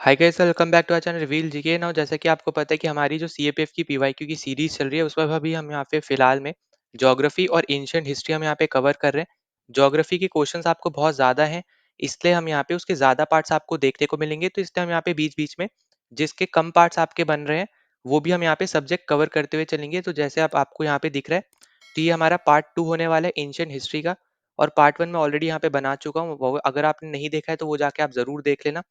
Hi guys, welcome back to our channel reveal GK. Now जैसा कि आपको पता है कि हमारी जो सीएपीएफ की पीवाईक्यू की सीरीज चल रही है उसमें अभी हम यहाँ पे फिलहाल में ज्योग्राफी और एंशिएंट हिस्ट्री हम यहाँ पे कवर कर रहे हैं। ज्योग्राफी के क्वेश्चंस आपको बहुत ज़्यादा हैं, इसलिए हम यहाँ पे उसके ज़्यादा पार्ट्स आपको देखने को मिलेंगे। तो इसलिए हम यहाँ पे बीच बीच में जिसके कम पार्ट्स आपके बन रहे हैं वो भी हम यहाँ पे सब्जेक्ट कवर करते हुए चलेंगे। तो जैसे आप आपको यहाँ पे दिख रहा है, तो ये हमारा पार्ट 2 होने वाला है एंशिएंट हिस्ट्री का। और पार्ट 1 में ऑलरेडी यहाँ पे बना चुका हूँ, अगर आपने नहीं देखा है तो वो जाके आप ज़रूर देख लेना।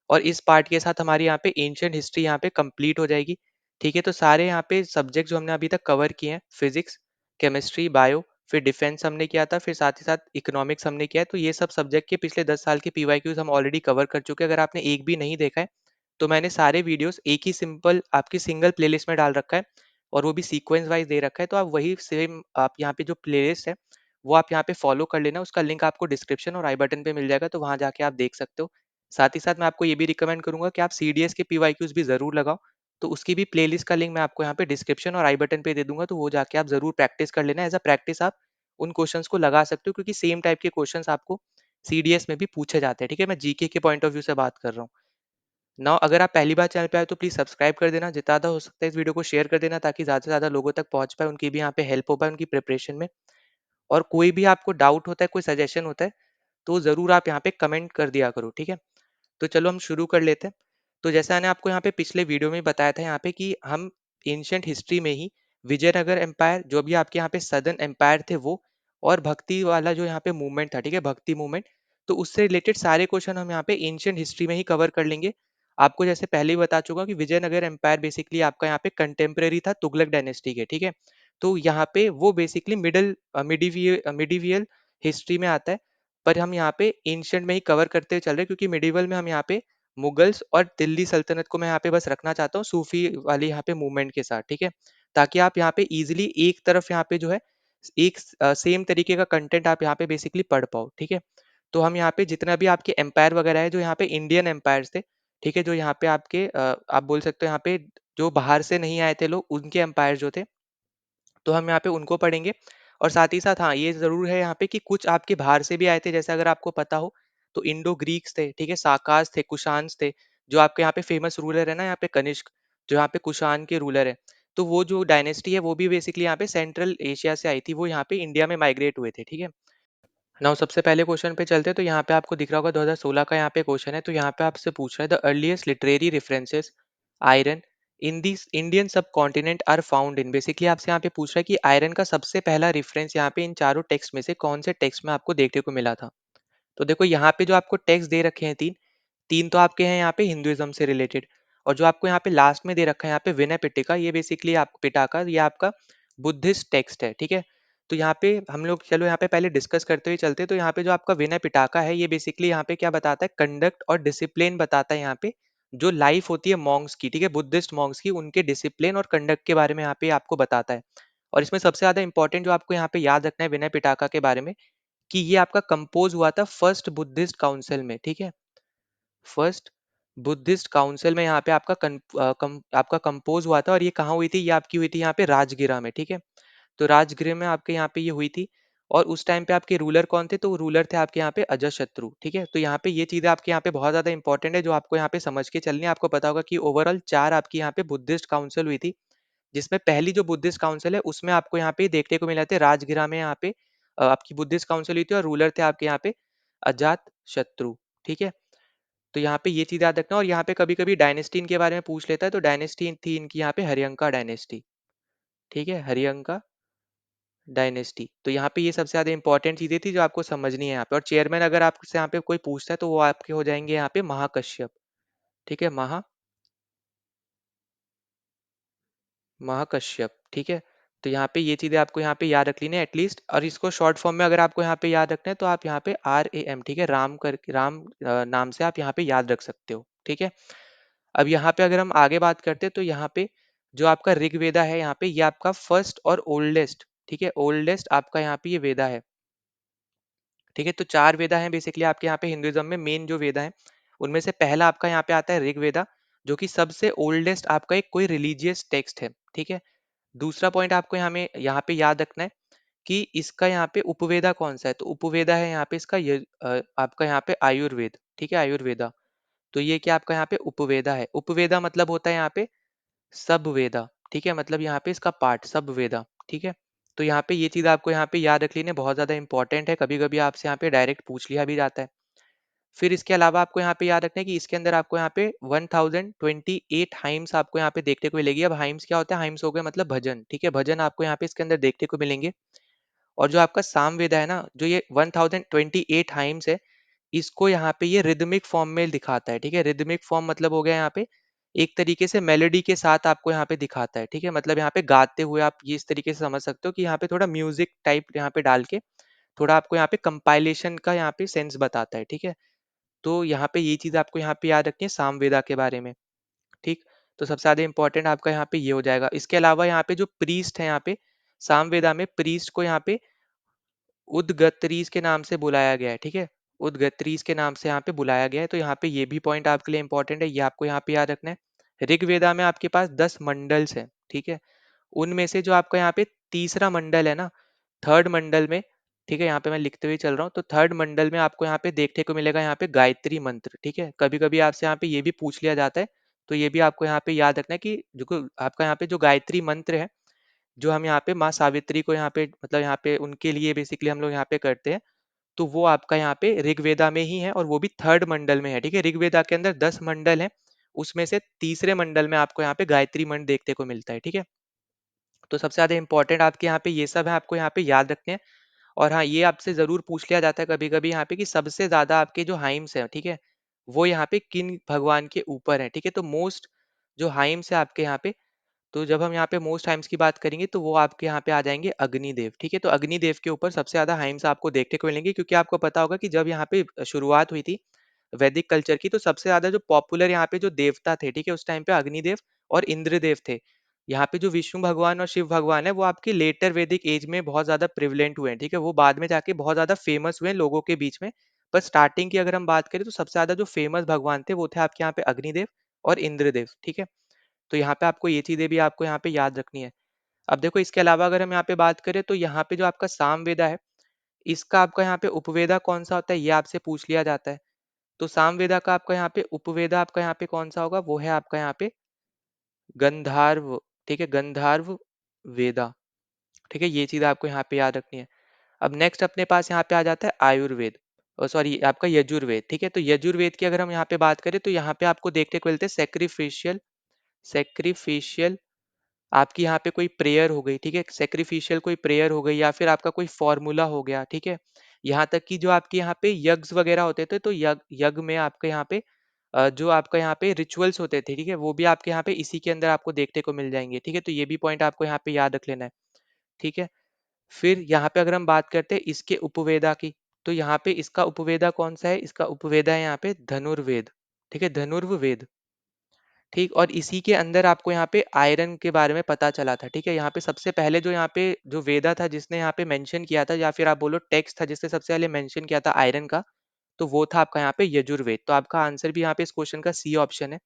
और इस पार्ट के साथ हमारी यहाँ पे एंशिएंट हिस्ट्री यहाँ पे कंप्लीट हो जाएगी। ठीक है, तो सारे यहाँ पे सब्जेक्ट जो हमने अभी तक कवर किए हैं, फिजिक्स, केमिस्ट्री, बायो, फिर डिफेंस हमने किया था, फिर साथ ही साथ इकोनॉमिक्स हमने किया है। तो ये सब सब्जेक्ट के पिछले 10 साल के पीवाईक्यूज हम ऑलरेडी कवर कर चुके हैं। अगर आपने एक भी नहीं देखा है तो मैंने सारे वीडियोस एक ही सिंपल आपकी सिंगल प्लेलिस्ट में डाल रखा है, और वो भी सीक्वेंस वाइज दे रखा है। तो आप वही सेम आप यहाँ पे जो प्लेलिस्ट है वो आप यहाँ पे फॉलो कर लेना। उसका लिंक आपको डिस्क्रिप्शन और आई बटन पे मिल जाएगा, तो वहाँ जाके आप देख सकते हो। साथ ही साथ मैं आपको ये भी रिकमेंड करूंगा कि आप सीडीएस के पीवाईक्यूज भी जरूर लगाओ। तो उसकी भी प्लेलिस्ट का लिंक मैं आपको यहाँ पे डिस्क्रिप्शन और आई बटन पे दे दूंगा, तो वो जाके आप जरूर प्रैक्टिस कर लेना। एज अ प्रैक्टिस आप उन क्वेश्चंस को लगा सकते हो, क्योंकि सेम टाइप के क्वेश्चंस आपको सीडीएस में भी पूछे जाते हैं। ठीक है, मैं जीके के पॉइंट ऑफ व्यू से बात कर रहा हूँ। नाउ अगर आप पहली बार चैनल पे आए तो प्लीज सब्सक्राइब कर देना, जितना ज़्यादा हो सकता है इस वीडियो को शेयर कर देना, ताकि ज़्यादा से ज़्यादा लोगों तक पहुंच पाए, उनकी भी यहाँ पे हेल्प हो पाए उनकी प्रिपरेशन में। और कोई भी आपको डाउट होता है, कोई सजेशन होता है, तो ज़रूर आप यहाँ पे कमेंट कर दिया करो। ठीक है, तो चलो हम शुरू कर लेते हैं। तो जैसा मैंने आपको यहाँ पे पिछले वीडियो में बताया था यहाँ पे कि हम एंशियंट हिस्ट्री में ही विजयनगर एम्पायर, जो भी आपके यहाँ पे सदर्न एम्पायर थे वो, और भक्ति वाला जो यहाँ पे मूवमेंट था, ठीक है, भक्ति मूवमेंट, तो उससे रिलेटेड सारे क्वेश्चन हम यहाँ पे एंशियंट हिस्ट्री में ही कवर कर लेंगे। आपको जैसे पहले ही बता चुका हूँ कि विजयनगर एम्पायर बेसिकली आपका यहाँ पे कंटेम्प्रेरी था तुगलक डायनेस्टी के। ठीक है, तो यहाँ पे वो बेसिकली मिडिवियल हिस्ट्री में आता है, पर हम यहाँ पे एंशियंट में ही कवर करते हुए चल रहे हैं, क्योंकि मिडिवल में हम यहाँ पे मुगल्स और दिल्ली सल्तनत को मैं यहाँ पे बस रखना चाहता हूँ सूफी वाली यहाँ पे मूवमेंट के साथ। ठीक है, ताकि आप यहाँ पे इजीली एक तरफ यहाँ पे जो है एक सेम तरीके का कंटेंट आप यहाँ पे बेसिकली पढ़ पाओ। ठीक है, तो हम यहाँ पे जितना भी आपके एम्पायर वगैरह है, जो यहाँ पे इंडियन एम्पायर्स थे, ठीक है, जो यहाँ पे आपके आप बोल सकते हो यहाँ पे जो बाहर से नहीं आए थे लोग, उनके एम्पायर जो थे, तो हम यहाँ पे उनको पढ़ेंगे। और साथ ही साथ हाँ, ये ज़रूर है यहाँ पे कि कुछ आपके बाहर से भी आए थे। जैसे अगर आपको पता हो तो इंडो ग्रीक्स थे, ठीक है, साकास थे, कुशान्स थे, जो आपके यहाँ पे फेमस रूलर है ना, यहाँ पे कनिष्क, जो यहाँ पे कुशान के रूलर है। तो वो जो डायनेस्टी है वो भी बेसिकली यहाँ पे सेंट्रल एशिया से आई थी, वो यहाँ पे इंडिया में माइग्रेट हुए थे। ठीक है, नाउ सबसे पहले क्वेश्चन पे चलते हैं। तो यहाँ पे आपको दिख रहा होगा 2016 का यहाँ पे क्वेश्चन है। तो यहाँ पे आपसे पूछ रहा है the earliest literary references iron in this Indian sub continent are found in. Basically आपसे यहाँ पे पूछ रहा है कि आयरन का सबसे पहला रेफरेंस यहाँ पे इन चारों टेक्स्ट में से कौन से टेक्स्ट में आपको देखने को मिला था। तो देखो यहाँ पे जो आपको टेक्स्ट दे रखे हैं तीन, तीन तो आपके हैं यहाँ पे हिंदुइज्म से रिलेटेड, और जो आपको यहाँ पे लास्ट में दे रखा है यहाँ पे विनय पिटका, ये बेसिकली आप पिटाका, ये आपका बुद्धिस्ट टेक्स्ट है। ठीक है, तो यहाँ पे हम लोग चलो यहाँ पे पहले डिस्कस करते हुए चलते। तो यहाँ पे जो आपका विनय पिटाका है, ये बेसिकली यहाँ पे क्या बताता है, कंडक्ट और डिसिप्लिन बताता है। यहाँ पे जो लाइफ होती है मॉन्क्स की, ठीक है, बुद्धिस्ट मॉन्क्स की, उनके डिसिप्लिन और कंडक्ट के बारे में यहाँ पे आपको बताता है। और इसमें सबसे ज्यादा इंपॉर्टेंट जो आपको यहाँ पे याद रखना है विनय पिटाका के बारे में, कि ये आपका कंपोज हुआ था फर्स्ट बुद्धिस्ट काउंसिल में। ठीक है, फर्स्ट बुद्धिस्ट काउंसिल में यहाँ पे आपका आपका कंपोज हुआ था। और ये कहाँ हुई थी, ये आपकी हुई थी यहाँ पे राजगिरा में। ठीक है, तो राजगृह में आपके यहाँ पे ये हुई थी। और उस टाइम पे आपके रूलर कौन थे, तो रूलर थे आपके यहाँ पे अजातशत्रु। ठीक है, तो यहाँ पे ये चीजें आपके यहाँ पे बहुत ज्यादा इंपॉर्टेंट है, जो आपको यहाँ पे समझ के चलनी है। आपको पता होगा कि ओवरऑल चार आपकी यहाँ पे बुद्धिस्ट काउंसिल हुई थी, जिसमें पहली जो बुद्धिस्ट काउंसिल है उसमें आपको यहाँ पे देखने को मिला थे राजगिरा में यहाँ पे आपकी बुद्धिस्ट काउंसिल हुई थी, और रूलर थे आपके यहाँ पे अजात शत्रु। ठीक है, तो यहाँ पे ये चीज याद रखना। और यहाँ पे कभी कभी डायनेस्टी इनके बारे में पूछ लेता है, तो डायनेस्टी थी इनकी यहाँ पे हरियंका डायनेस्टी। ठीक है, हरियंका डायनेस्टी। तो यहाँ पे ये सबसे ज्यादा इंपॉर्टेंट चीजें थी जो आपको समझनी है यहाँ पे। और चेयरमैन अगर आपसे यहाँ पे कोई पूछता है तो वो आपके हो जाएंगे यहाँ पे महाकश्यप। ठीक है, महाकश्यप। ठीक है, तो यहाँ पे ये चीजें आपको यहाँ पे याद रख लेनी है एटलीस्ट। और इसको शॉर्ट फॉर्म में अगर आपको यहाँ पे याद रखना है तो आप यहाँ पे RAM, ठीक है, राम कर राम नाम से आप यहाँ पे याद रख सकते हो। ठीक है, अब यहाँ पे अगर हम आगे बात करते हैं तो यहाँ पे जो आपका ऋग्वेदा है यहाँ पे, ये आपका फर्स्ट और ओल्डेस्ट, ठीक है, ओल्डेस्ट आपका यहाँ पे ये वेदा है। ठीक है, तो चार वेदा हैं बेसिकली आपके यहाँ पे हिंदुइज्म में, मेन जो वेदा है उनमें से पहला आपका यहाँ पे आता है ऋग्वेदा, जो कि सबसे ओल्डेस्ट आपका एक कोई रिलीजियस टेक्स्ट है। ठीक है, दूसरा पॉइंट आपको यहाँ पे याद रखना है कि इसका यहाँ पे उपवेदा कौन सा है, तो उपवेदा है यहाँ पे इसका आपका यहाँ पे आयुर्वेद। ठीक है, आयुर्वेदा। तो ये क्या आपका यहाँ पे उपवेदा है। उपवेदा मतलब होता है यहाँ पे सब वेदा, ठीक है, मतलब यहाँ पे इसका पार्ट सब वेदा, ठीक है। तो यहाँ पे ये चीज आपको यहाँ पे याद रख लेनी बहुत ज्यादा इंपॉर्टेंट है, कभी कभी आपसे यहाँ पे डायरेक्ट पूछ लिया भी जाता है। फिर इसके अलावा आपको यहाँ पे याद रखना है कि इसके अंदर आपको यहाँ पे 1028 हाइम्स आपको यहाँ पे देखने को मिलेगी। अब हाइम्स क्या होता है, हाइम्स हो गए मतलब भजन, ठीक है, भजन आपको यहाँ पे इसके अंदर देखने को मिलेंगे। और जो आपका सामवेदा है ना, जो ये 1028 हाइम्स है, इसको यहाँ पे ये रिदमिक फॉर्म में दिखाता है, ठीक है। रिदमिक फॉर्म मतलब हो गया यहाँ पे एक तरीके से मेलोडी के साथ आपको यहाँ पे दिखाता है, ठीक है, मतलब यहाँ पे गाते हुए आप ये इस तरीके से समझ सकते हो कि यहाँ पे थोड़ा म्यूजिक टाइप यहाँ पे डाल के थोड़ा आपको यहाँ पे कंपाइलेशन का यहाँ पे सेंस बताता है, ठीक है। तो यहाँ पे ये चीज आपको यहाँ पे याद रखनी है सामवेदा के बारे में, ठीक। तो सबसे ज्यादा इंपॉर्टेंट आपका यहाँ पे ये हो जाएगा। इसके अलावा यहाँ पे जो प्रीस्ट है, यहाँ पे सामवेदा में प्रीस्ट को यहाँ पे उदगत्रीज के नाम से बुलाया गया है, ठीक है। उदगत्रीज के नाम से यहाँ पे बुलाया गया है, तो यहाँ पे ये भी पॉइंट आपके लिए इंपॉर्टेंट है, ये आपको यहाँ पे याद रखना है। ऋग्वेदा में आपके पास 10 मंडल्स हैं, ठीक है। उनमें से जो आपका यहाँ पे तीसरा मंडल है ना, थर्ड मंडल में, ठीक है, यहाँ पे मैं लिखते हुए चल रहा हूँ, तो थर्ड मंडल में आपको यहाँ पे देखने को मिलेगा यहाँ पे गायत्री मंत्र, ठीक है। कभी कभी आपसे यहाँ पे ये भी पूछ लिया जाता है, तो ये भी आपको यहाँ पे याद रखना है कि जो आपका यहाँ पे जो गायत्री मंत्र है, जो हम यहाँ पे माँ सावित्री को यहाँ पे मतलब यहाँ पे उनके लिए बेसिकली हम लोग यहाँ पे करते हैं, तो वो आपका यहाँ पे ऋग्वेदा में ही है और वो भी थर्ड मंडल में है, ठीक है। ऋग्वेदा के अंदर 10 मंडल हैं, उसमें से तीसरे मंडल में आपको यहाँ पे गायत्री मंत्र देखने को मिलता है, ठीक है। तो सबसे ज्यादा इंपॉर्टेंट आपके यहाँ पे ये सब है, आपको यहाँ पे याद रखने हैं। और हाँ, ये आपसे जरूर पूछ लिया जाता है कभी कभी यहाँ पे कि सबसे ज्यादा आपके जो हाइम्स है, ठीक है, वो यहाँ पे किन भगवान के ऊपर है, ठीक है। तो मोस्ट जो हाइम्स है आपके यहाँ पे, तो जब हम यहाँ पे मोस्ट हाइम्स की बात करेंगे तो वो आपके यहाँ पे आ जाएंगे अग्निदेव, ठीक है। तो अग्निदेव के ऊपर सबसे ज्यादा हाइम्स आपको देखने को मिलेंगे, क्योंकि आपको पता होगा कि जब यहाँ पे शुरुआत हुई थी वैदिक कल्चर की, तो सबसे ज्यादा जो पॉपुलर यहाँ पे जो देवता थे, ठीक है, उस टाइम पे अग्निदेव और इंद्रदेव थे। यहाँ पे जो विष्णु भगवान और शिव भगवान है वो आपके लेटर वैदिक एज में बहुत ज्यादा प्रिवलेंट हुए हैं, ठीक है, वो बाद में जाके बहुत ज्यादा फेमस हुए हैं लोगों के बीच में। पर स्टार्टिंग की अगर हम बात करें तो सबसे ज्यादा जो फेमस भगवान थे वो थे आपके यहाँ पे अग्निदेव और इंद्रदेव, ठीक है। तो यहाँ पे आपको ये चीजें भी आपको यहाँ पे याद रखनी है। अब देखो इसके अलावा अगर हम यहाँ पे बात करें तो यहाँ पे जो आपका सामवेदा है, इसका आपका यहाँ पे उपवेदा कौन सा होता है, ये आपसे पूछ लिया जाता है। तो सामवेदा का आपका यहाँ पे उपवेदा आपका यहाँ पे कौन सा होगा, वो है आपका यहाँ पे गंधार्व, ठीक है, गंधार्व वेदा, ठीक है। ये चीज आपको यहाँ पे याद रखनी है। अब नेक्स्ट अपने पास यहाँ पे आ जाता है आयुर्वेद, सॉरी आपका यजुर्वेद, ठीक है। तो यजुर्वेद की अगर हम यहाँ पे बात करें तो यहाँ पे आपको देखने को मिलते हैं सेक्रीफिशियल, सेक्रीफिशियल आपकी यहाँ पे कोई प्रेयर हो गई, ठीक है, सेक्रीफिशियल कोई प्रेयर हो गई, या फिर आपका कोई फॉर्मूला हो गया, ठीक है। यहाँ तक कि जो आपके यहाँ पे यज्ञ वगैरह होते थे, तो यज्ञ यज्ञ में आपके यहाँ पे जो आपका यहाँ पे रिचुअल्स होते थे, ठीक है, वो भी आपके यहाँ पे इसी के अंदर आपको देखने को मिल जाएंगे, ठीक है। तो ये भी पॉइंट आपको यहाँ पे याद रख लेना है, ठीक है। फिर यहाँ पे अगर हम बात करते हैं इसके उपवेदा की, तो यहाँ पे इसका उपवेदा कौन सा है, इसका उपवेदा है यहाँ पे धनुर्वेद, ठीक है, धनुर्वेद, ठीक। और इसी के अंदर आपको यहाँ पे आयरन के बारे में पता चला था, ठीक है। यहाँ पे सबसे पहले जो यहाँ पे जो वेदा था जिसने यहाँ पे मेंशन किया था, या फिर आप बोलो टेक्स्ट था जिसने सबसे पहले मेंशन किया था आयरन का, तो वो था आपका यहाँ पे यजुर्वेद। तो आपका आंसर भी यहाँ पे इस क्वेश्चन का सी ऑप्शन है।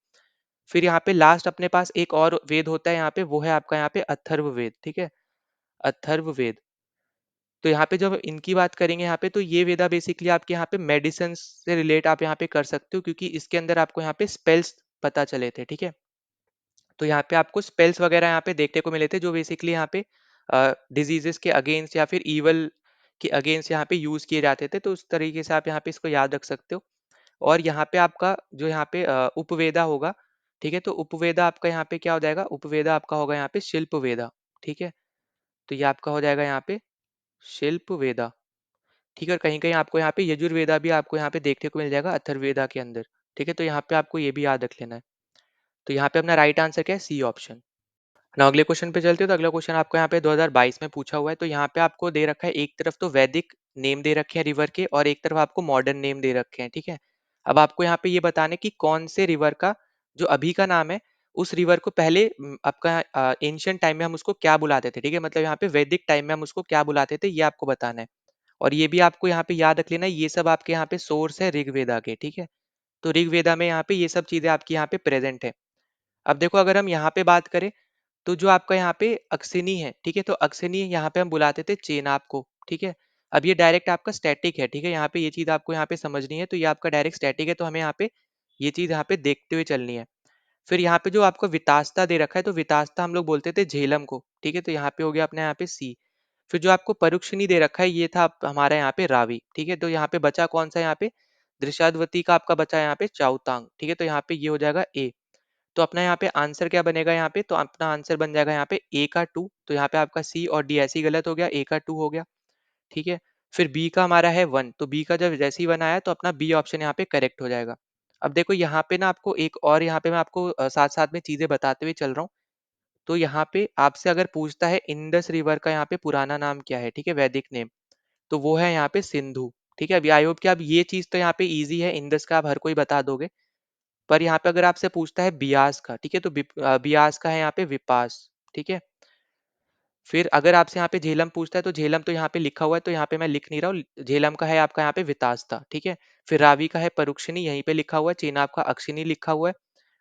फिर यहाँ पे लास्ट अपने पास एक और वेद होता है यहाँ पे, वो है आपका यहाँ पे अथर्ववेद, ठीक है, अथर्ववेद। तो यहाँ पे जब इनकी बात करेंगे यहाँ पे, तो ये वेदा बेसिकली आपके यहाँ पे मेडिसिन से रिलेट आप यहाँ पे कर सकते हो, क्योंकि इसके अंदर आपको यहाँ पे स्पेल्स पता चले थे, ठीक है। तो यहाँ पे आपको स्पेल्स वगैरह यहाँ पे देखने को मिले थे जो बेसिकली यहाँ पे डिजीजेस के अगेंस्ट या फिर ईवल के अगेंस्ट यहाँ पे यूज किए जाते थे। तो उस तरीके से आप यहाँ पे इसको याद रख सकते हो। और यहाँ पे आपका जो यहाँ पे उपवेदा होगा, ठीक है, तो उपवेदा आपका यहाँ पे क्या हो जाएगा, उपवेदा आपका होगा यहाँ पे शिल्प वेदा, ठीक है। तो ये आपका हो जाएगा यहाँ पे शिल्प वेदा, ठीक है। कहीं कहीं आपको यहाँ पे यजुर्वेदा भी आपको यहाँ पे देखने को मिल जाएगा अथर्ववेदा के अंदर, ठीक है। तो यहाँ पे आपको ये भी याद रख लेना है। तो यहाँ पे अपना राइट आंसर क्या है, सी ऑप्शन। ना अगले क्वेश्चन पे चलते हो, तो अगला क्वेश्चन आपको यहाँ पे 2022 में पूछा हुआ है। तो यहाँ पे आपको दे रखा है एक तरफ तो वैदिक नेम दे रखे हैं रिवर के, और एक तरफ आपको मॉडर्न नेम दे रखे हैं, ठीक है। अब आपको यहाँ पे ये बताने कि कौन से रिवर का जो अभी का नाम है, उस रिवर को पहले आपका एंशियंट टाइम में हम उसको क्या बुलाते थे, ठीक है, मतलब यहाँ पे वैदिक टाइम में हम उसको क्या बुलाते थे, ये आपको बताना है। और ये भी आपको यहाँ पे याद रख लेना है, ये सब आपके यहाँ पे सोर्स है ऋग्वेदा के, ठीक है। तो ऋग्वेदा में यहाँ पे ये सब चीजें आपकी यहाँ पे प्रेजेंट है। अब देखो अगर हम यहाँ पे बात करें, तो जो आपका यहाँ पे अक्सिनी है, ठीक है, तो अक्सिनी यहाँ पे हम बुलाते थे चेनाब को, ठीक है। अब ये डायरेक्ट आपका स्टैटिक है, ठीक है, यहाँ पे ये चीज आपको यहाँ पे समझनी है। तो ये आपका डायरेक्ट स्टैटिक है, तो हमें यहाँ पे ये चीज़ यहाँ पे देखते हुए चलनी है। फिर यहाँ पे जो आपको वितास्ता दे रखा है, तो वितास्ता हम लोग बोलते थे झेलम को, ठीक है? तो यहाँ पे हो गया अपने यहाँ पे सी। फिर जो आपको परुक्षणी दे रखा है, ये था हमारा यहाँ पे रावी, ठीक है? तो यहाँ पे बचा कौन सा यहाँ पे? दृशाद्वती का आपका बचा यहाँ पे चाउतांग, ठीक है? तो यहाँ पे ये हो जाएगा ए। तो अपना यहाँ पे आंसर क्या बनेगा यहाँ पे? तो अपना आंसर बन जाएगा यहाँ पे ए का 2। तो यहाँ पे आपका सी और डी ऐसे ही गलत हो गया, ए का 2 हो गया, ठीक है? फिर बी का हमारा है 1, तो बी का जब जैसे ही 1 आया तो अपना बी ऑप्शन यहाँ पे करेक्ट हो जाएगा। अब देखो यहाँ पे ना आपको एक और यहाँ पे मैं आपको साथ-साथ में चीज़ें बताते हुए चल रहा हूँ। तो यहाँ पे आपसे अगर पूछता है इंडस रिवर का यहाँ पे पुराना नाम क्या है, ठीक है? वैदिक नेम, तो वो है यहाँ पे सिंधु, ठीक है? अभी आई होप कि अब ये चीज़ तो यहाँ पे ईज़ी है, इंडस का आप हर कोई बता दोगे। पर यहाँ पे अगर आपसे पूछता है बियास का, ठीक है? तो बियास का है यहाँ पे विपास, ठीक है? फिर अगर आपसे यहाँ पे झेलम पूछता है, तो झेलम तो यहाँ पे लिखा हुआ है, तो यहाँ पे मैं लिख नहीं रहा हूँ। झेलम का है आपका यहाँ पे वितास्ता, ठीक है? फिर रावी का है परुक्षिणी, यहीं पे लिखा हुआ है। चेनाब का अक्षिणी लिखा हुआ है।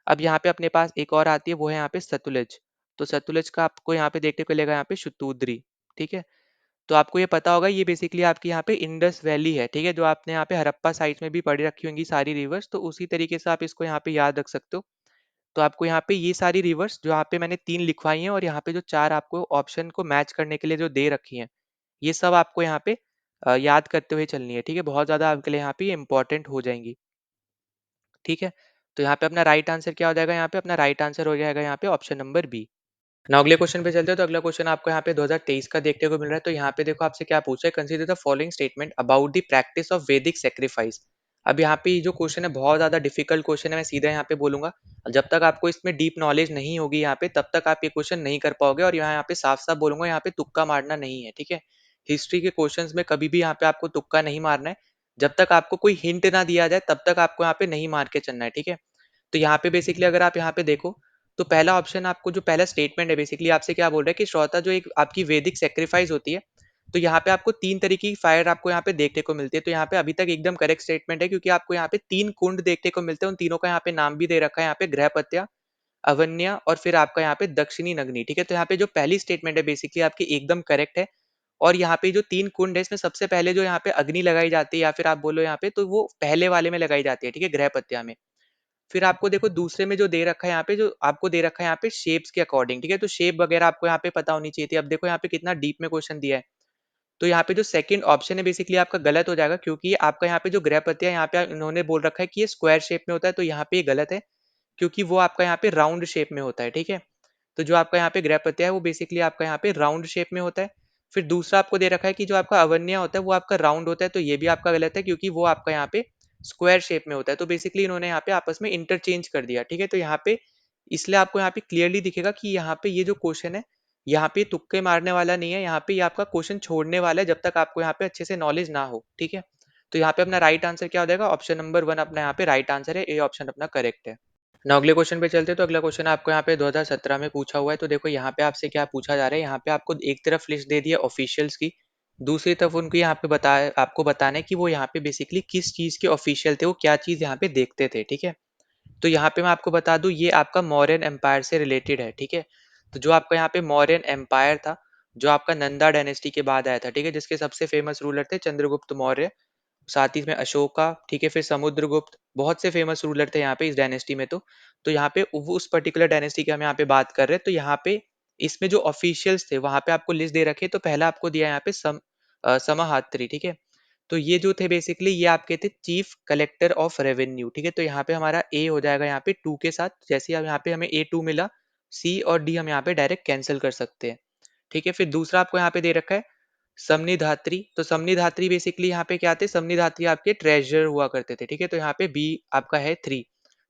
अब यहाँ पे अपने पास एक और आती है, वो है यहाँ पे सतलुज। तो सतलुज का आपको यहाँ पे देखने को मिलेगा यहाँ पे शुतुद्री, ठीक है? तो आपको ये पता होगा, ये बेसिकली आपकी यहाँ पे इंडस वैली है, ठीक है? जो आपने यहाँ पे हड़प्पा साइट्स में भी पढ़ी रखी होंगी सारी रिवर्स, तो उसी तरीके से आप इसको यहाँ पे याद रख सकते हो। तो आपको यहाँ पे ये सारी रिवर्स जो यहाँ पे मैंने 3 लिखवाई हैं, और यहाँ पे जो 4 आपको ऑप्शन को मैच करने के लिए जो दे रखी हैं, ये सब आपको यहाँ पे याद करते हुए चलनी है, ठीक है? बहुत ज़्यादा आपके लिए यहाँ पे इम्पोर्टेंट हो जाएँगी, ठीक है? तो यहाँ पे अपना राइट आंसर क्या हो जाएगा? यहाँ पे अपना राइट आंसर हो जाएगा यहाँ पे ऑप्शन नंबर बी। नाउ अगले क्वेश्चन पे चलते हैं। तो अगला क्वेश्चन आपको यहाँ पे 2023 का देखने को मिल रहा है। तो यहाँ पे देखो आपसे क्या पूछा है, consider the following statement about the practice of वैदिक सैक्रिफाइस। अब यहाँ पे ये जो क्वेश्चन है बहुत ज्यादा डिफिकल्ट क्वेश्चन है, मैं सीधा यहाँ पे बोलूंगा। जब तक आपको इसमें डीप नॉलेज नहीं होगी यहाँ पे, तब तक आप ये क्वेश्चन नहीं कर पाओगे। और यहाँ पे साफ साफ बोलूंगा, यहाँ पे तुक्का मारना नहीं है, ठीक है? हिस्ट्री के क्वेश्चन में कभी भी यहाँ पे आपको तुक्का नहीं मारना है। जब तक आपको कोई हिंट ना दिया जाए, तब तक आपको यहाँ पे नहीं मार के चलना है, ठीक है? तो यहाँ पे बेसिकली अगर आप यहाँ पे देखो, तो पहला ऑप्शन आपको जो पहला स्टेटमेंट है, बेसिकली आपसे क्या बोल रहा है कि श्रोता जो एक आपकी वैदिक सेक्रीफाइस होती है, तो यहाँ पे आपको 3 तरीके की फायर आपको यहाँ पे देखने को मिलती है। तो यहाँ पे अभी तक एकदम करेक्ट स्टेटमेंट है, क्योंकि आपको यहाँ पे 3 कुंड देखने को मिलते हैं। उन तीनों का यहाँ पे नाम भी दे रखा है, यहाँ पे गृहपत्या, अवन्या और फिर आपका यहाँ पे दक्षिणी नगनी, ठीक है? तो यहाँ पे जो पहली स्टेटमेंट है बेसिकली आपकी एकदम करेक्ट है। और यहाँ पे जो 3 कुंड है, इसमें सबसे पहले जो यहाँ पे अग्नि लगाई जाती है, या फिर आप बोलो यहाँ पे, तो वो पहले वाले में लगाई जाती है, ठीक है? गृहपत्या में। फिर आपको देखो दूसरे में जो दे रखा है यहाँ पे, जो आपको दे रखा है यहाँ पे शेप्स के अकॉर्डिंग, ठीक है? तो शेप वगैरह आपको यहाँ पे पता होनी चाहिए थी। अब देखो यहाँ पे कितना डीप में क्वेश्चन दिया है। तो यहाँ पे जो सेकंड ऑप्शन है बेसिकली आपका गलत हो जाएगा, क्योंकि ये आपका यहाँ पे जो गृहपति है, यहाँ पे इन्होंने बोल रखा है कि ये स्क्वायर शेप में होता है, तो यहाँ पे ये गलत है, क्योंकि वो आपका यहाँ पे राउंड शेप में होता है, ठीक है? तो जो आपका यहाँ पे गृहपति है, वो बेसिकली आपका यहाँ पे राउंड शेप में होता है। फिर दूसरा आपको दे रखा है कि जो आपका अवन्या होता है वो आपका राउंड होता है, तो ये भी आपका गलत है, क्योंकि वो आपका यहाँ पे स्क्वायर शेप में होता है। तो बेसिकली इन्होंने यहाँ पे आपस में इंटरचेंज कर दिया, ठीक है? तो यहाँ पे इसलिए आपको यहाँ पे क्लियरली दिखेगा कि यहाँ पे ये जो क्वेश्चन है, यहाँ पे तुक्के मारने वाला नहीं है, यहाँ पे ये आपका क्वेश्चन छोड़ने वाला है, जब तक आपको यहाँ पे अच्छे से नॉलेज ना हो, ठीक है? तो यहाँ पे अपना राइट आंसर क्या हो जाएगा? ऑप्शन नंबर 1 अपना यहाँ पे राइट आंसर है, ए ऑप्शन अपना करेक्ट है। ना अगले क्वेश्चन पे चलते हैं। तो अगला क्वेश्चन आपको यहाँ पे 2017 में पूछा हुआ है। तो देखो यहाँ पे आपसे क्या पूछा जा रहा है, यहाँ पे आपको एक तरफ लिस्ट दे दी है ऑफिशियल्स की, दूसरी तरफ उनको यहाँ पे बताया, आपको बताना है कि वो यहाँ पे बेसिकली किस चीज के ऑफिशियल थे, वो क्या चीज यहाँ पे देखते थे, ठीक है? तो यहाँ पे मैं आपको बता दूं, ये आपका मौर्यन एम्पायर से रिलेटेड है, ठीक है? तो जो आपका यहाँ पे मौर्यन एम्पायर था, जो आपका नंदा डायनेस्टी के बाद आया था, ठीक है? जिसके सबसे फेमस रूलर थे चंद्रगुप्त मौर्य, साथ ही में अशोका, ठीक है? फिर समुद्रगुप्त, बहुत से फेमस रूलर थे यहाँ पे इस डायनेस्टी में। तो यहाँ पे वो उस पर्टिकुलर डायनेस्टी की हम यहाँ पे बात कर रहे हैं। तो यहाँ पे इसमें जो ऑफिशियल्स थे, वहां पे आपको लिस्ट दे रखे। तो पहला आपको दिया यहाँ पे समाहात्री, ठीक है? तो ये जो थे बेसिकली, ये आपके थे चीफ कलेक्टर ऑफ रेवेन्यू, ठीक है? तो यहाँ पे हमारा ए हो जाएगा यहाँ पे 2 के साथ। जैसे अब यहाँ पे हमें A2 मिला, सी और डी हम यहाँ पे डायरेक्ट कैंसिल कर सकते हैं, ठीक है? फिर दूसरा आपको यहाँ पे दे रखा है समनिधात्री। तो समनिधात्री बेसिकली यहाँ पे क्या थे? समनिधात्री आपके ट्रेजर हुआ करते थे, ठीक है? तो यहाँ पे बी आपका है 3।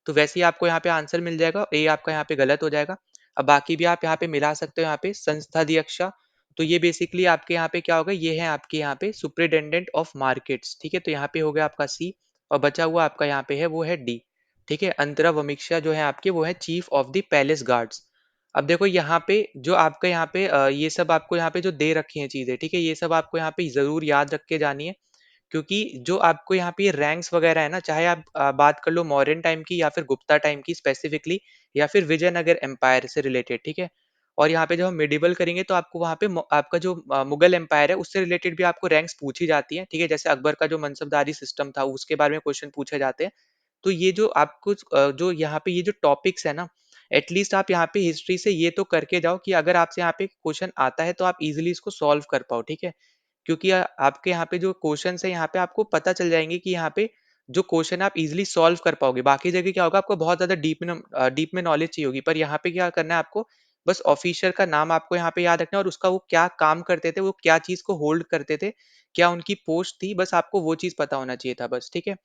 तो वैसे ही आपको यहाँ पे आंसर मिल जाएगा, ए आपका यहाँ पे गलत हो जाएगा। अब बाकी भी आप यहाँ पे मिला सकते हो। यहाँ पे संस्थाध्यक्षा, तो ये बेसिकली आपके यहाँ पे क्या होगा, ये है आपके यहाँ पे सुप्रिटेंडेंट ऑफ मार्केट्स, ठीक है? तो यहाँ पे हो गया आपका सी, और बचा हुआ आपका यहाँ पे है वो है डी, ठीक है? अंतरा वमिक्षा जो है आपके, वो है chief of the palace guards. अब देखो यहाँ पे जो आपका यहाँ पे ये सब आपको यहाँ पे जो दे रखी हैं चीजें, ठीक है? ये सब आपको यहाँ पे जरूर याद रख के जानी है, क्योंकि जो आपको यहाँ पे रैंक्स वगैरह है ना, चाहे आप बात कर लो मौर्यन टाइम की या फिर गुप्ता टाइम की स्पेसिफिकली, या फिर विजयनगर एम्पायर से रिलेटेड, ठीक है? और यहाँ पे जब हम मिडिवल करेंगे, तो आपको वहाँ पे आपका जो मुगल एम्पायर है, उससे रिलेटेड भी आपको रैंक्स पूछी जाती है, ठीक है? जैसे अकबर का जो मनसबदारी सिस्टम था, उसके बारे में क्वेश्चन पूछे जाते हैं। तो ये जो आपको जो यहाँ पे ये जो टॉपिक्स है ना, एटलीस्ट आप यहाँ पे हिस्ट्री से ये तो करके जाओ कि अगर आपसे यहाँ पे क्वेश्चन आता है तो आप इजीली इसको सॉल्व कर पाओ, ठीक है? क्योंकि आपके यहाँ पे जो क्वेश्चंस है यहाँ पे आपको पता चल जाएंगे कि यहाँ पे जो क्वेश्चन आप इजीली सॉल्व कर पाओगे। बाकी जगह क्या होगा, आपको बहुत ज्यादा डीप में नॉलेज चाहिए होगी, पर यहाँ पे क्या करना है आपको, बस ऑफिसर का नाम आपको यहाँ पे याद रखना है और उसका वो क्या काम करते थे, वो क्या चीज को होल्ड करते थे, क्या उनकी पोस्ट थी, बस आपको वो चीज पता होना चाहिए था बस, ठीक है?